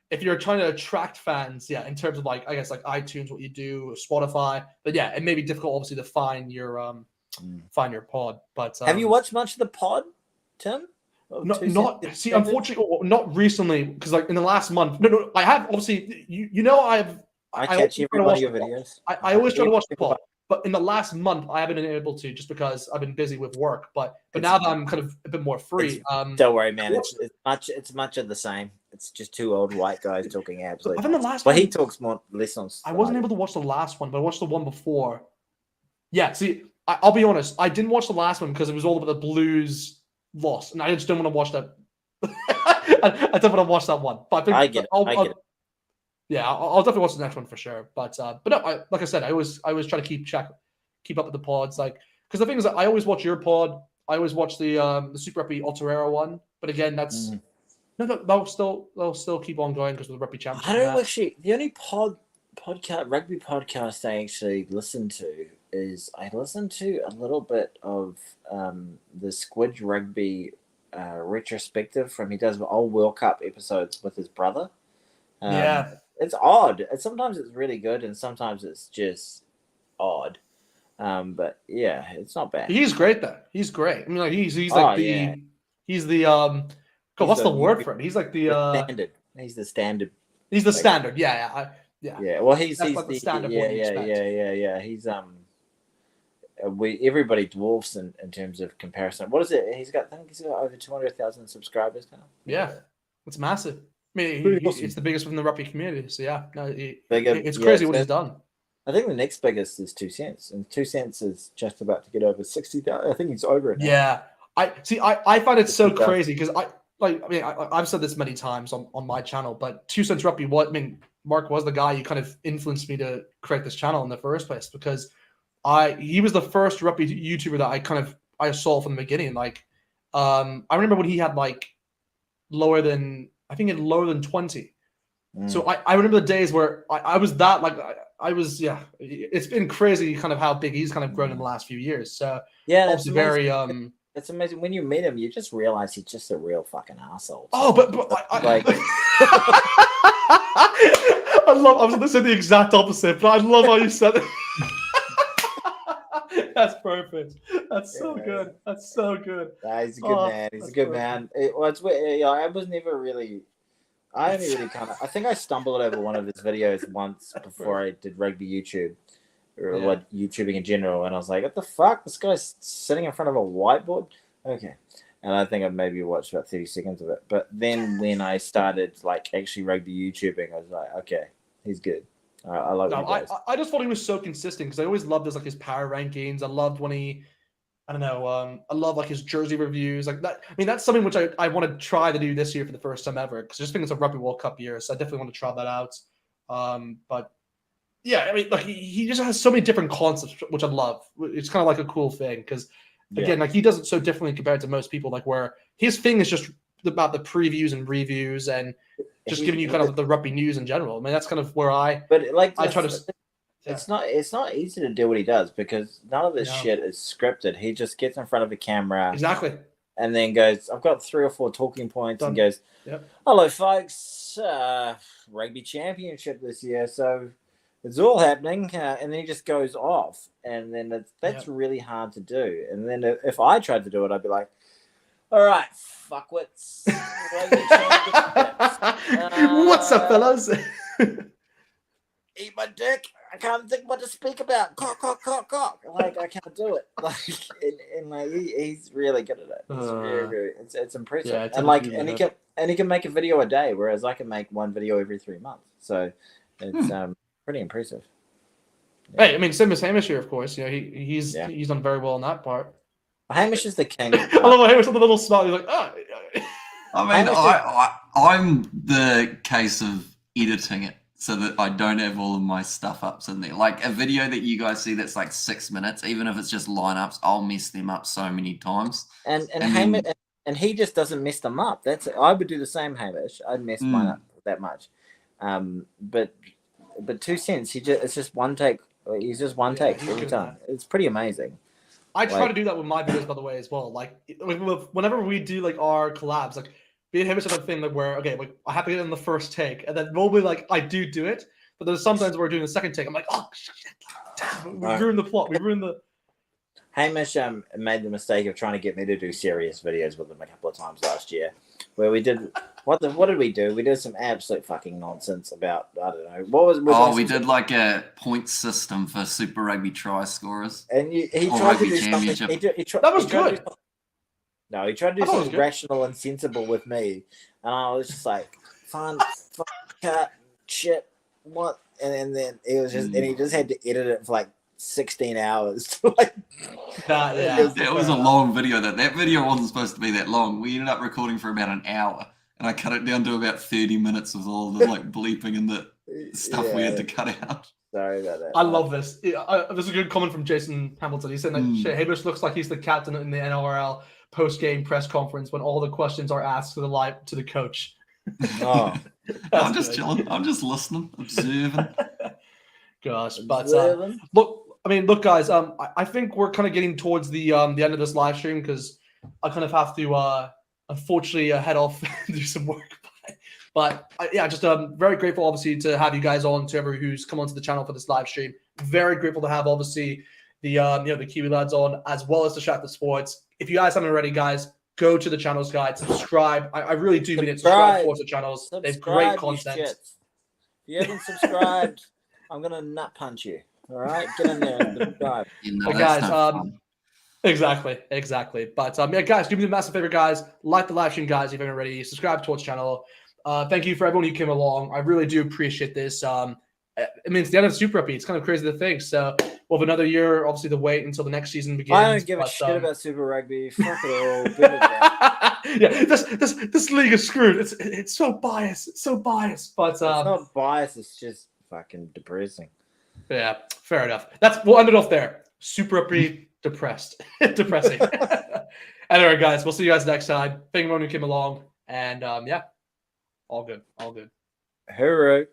if you're trying to attract fans, in terms of like I guess like iTunes, what you do, or Spotify, but it may be difficult obviously to find your pod. But have you watched much of the pod, Tim? Unfortunately, not recently, because like in the last month. No, I have obviously. I catch every one of your videos. I always try to watch the pod, but in the last month I haven't been able to just because I've been busy with work. But now that I'm kind of a bit more free, don't worry, man. It's much of the same. It's just two old white guys talking absolutely. I think the last one, he talks less on. I wasn't able to watch the last one, but I watched the one before. Yeah, see, I'll be honest. I didn't watch the last one because it was all about the Blues lost, and I just don't want to watch that. I don't want to watch that one. But I get it. Yeah, I'll definitely watch the next one for sure. But no, like I said, I always try to keep up with the pods, like because the thing is that I always watch your pod. I always watch the Super Rugby Alterera one, but again, that's no, they'll still keep on going because of the rugby championship. I don't actually. The only rugby podcast I actually listen to is I listen to a little bit of the Squidge Rugby retrospective from he does old World Cup episodes with his brother. Yeah. It's odd. Sometimes it's really good, and sometimes it's just odd. But yeah, it's not bad. He's great though. He's great. I mean, like he's like he's the God, what's the word for it? He's like the standard. He's the standard. He's the standard. Yeah. Well, he's like the standard. Yeah. He's everybody dwarfs in terms of comparison. What is it? I think he's got over 200,000 subscribers now. Yeah, it's massive. I mean, it's the biggest within the rugby community. So yeah, no, it's crazy what he's done. I think the next biggest is 2 Cents, and 2 Cents is just about to get over 60,000. I think he's over it now. Yeah, I find it so crazy because I've said this many times on my channel, but 2 Cents Rugby. Mark was the guy who kind of influenced me to create this channel in the first place because he was the first rugby YouTuber that I saw from the beginning. Like, I remember when he had lower than 20. So I remember the days where I was that it's been crazy kind of how big he's kind of grown in the last few years. So yeah, that's very it's amazing when you meet him, you just realize he's just a real fucking asshole. Oh, but I was going to say the exact opposite, but I love how you said it. That's perfect. That's so good. That's so good. He's a good man. He's a good man. It's weird. I was never really. I only really I think I stumbled over one of his videos once before I did rugby YouTube, or YouTubing in general, and I was like, "What the fuck? This guy's sitting in front of a whiteboard." Okay, and I think I maybe watched about 30 seconds of it. But then when I started actually rugby YouTubing, I was like, "Okay, he's good." I love it. I just thought he was so consistent because I always loved his power rankings. I loved when I love his jersey reviews like that. I mean, that's something which I want to try to do this year for the first time ever because I just think it's a Rugby World Cup year, so I definitely want to try that out. But yeah, I mean, he just has so many different concepts, which I love. It's kind of like a cool thing because again, he does it so differently compared to most people. Where his thing is just about the previews and reviews and just giving you kind of the rugby news in general. I mean, that's kind of where I try to. It's not easy to do what he does because none of this shit is scripted. He just gets in front of a camera. Exactly. And then goes, I've got 3 or 4 talking points and goes, hello, folks, rugby championship this year. So it's all happening. And then he just goes off. And then that's really hard to do. And then if I tried to do it, I'd be like, all right, fuckwits. What's up, fellas? Eat my dick. I can't think what to speak about. Cock. I can't do it. He's really good at it. It's very, it's impressive. Yeah, and he can make a video a day, whereas I can make one video every 3 months. So it's pretty impressive. Yeah. Hey, I mean, same as Hamish here, of course. He's done very well in that part. Hamish is the king. I love how Hamish with a little smile. He's like, oh. I mean, I'm the case of editing it so that I don't have all of my stuff ups in there. Like a video that you guys see that's 6 minutes, even if it's just lineups, I'll mess them up so many times. And Hamish, and he just doesn't mess them up. I would do the same, Hamish. I'd mess mine up that much. But 2 Cents, it's just one take. He's just one take every time. It's pretty amazing. I try to do that with my videos, by the way, as well. Whenever we do our collabs, me and him is a thing where I have to get it in the first take, and then normally I do it, but there's sometimes we're doing the second take. I'm like, oh shit, damn, we ruined the plot. We ruined the. Hamish made the mistake of trying to get me to do serious videos with him a couple of times last year, where we did what did we do? We did some absolute fucking nonsense about I don't know we did a point system for Super Rugby try scorers, and he tried to do something. That was good. No, he tried to do something rational and sensible with me, and I was just like, "Fun, fuck, cut, shit, what?" And then he was just, and he just had to edit it for 16 hours. It was a long video. That video wasn't supposed to be that long. We ended up recording for about an hour, and I cut it down to about 30 minutes with all the bleeping and the Stuff we had to cut out. Sorry about that. I love this. There's a good comment from Jason Hamilton. He said that Shea Hamish looks like he's the captain in the NRL post-game press conference when all the questions are asked to the coach. Oh, I'm just chilling. I'm just listening, observing. Gosh, but look, guys. I think we're kind of getting towards the end of this live stream because I kind of have to unfortunately head off and do some work. But yeah, just very grateful, obviously, to have you guys on, to everyone who's come onto the channel for this live stream. Very grateful to have, obviously, the the Kiwi lads on, as well as the Chat the Sports. If you guys haven't already, guys, go to the channels, guys. Subscribe. I really do mean it. Subscribe towards the channels. They have great content. If you haven't subscribed, I'm gonna nut punch you. All right, get in there and subscribe. Guys, exactly. But yeah, guys, do me a massive favor, guys. Like the live stream, guys, if you haven't already. Subscribe to the channel. Thank you for everyone who came along. I really do appreciate this. I mean, it's the end of Super Rugby. It's kind of crazy to think. So we'll have another year, obviously, to wait until the next season begins. I don't give a shit about Super Rugby. Fuck it all. Yeah, this league is screwed. It's so biased. It's so biased. But it's not biased. It's just fucking depressing. Yeah, fair enough. We'll end it off there. Super Rugby depressing. Anyway, guys, we'll see you guys next time. Thank you everyone who came along. And yeah. All good. Hooray.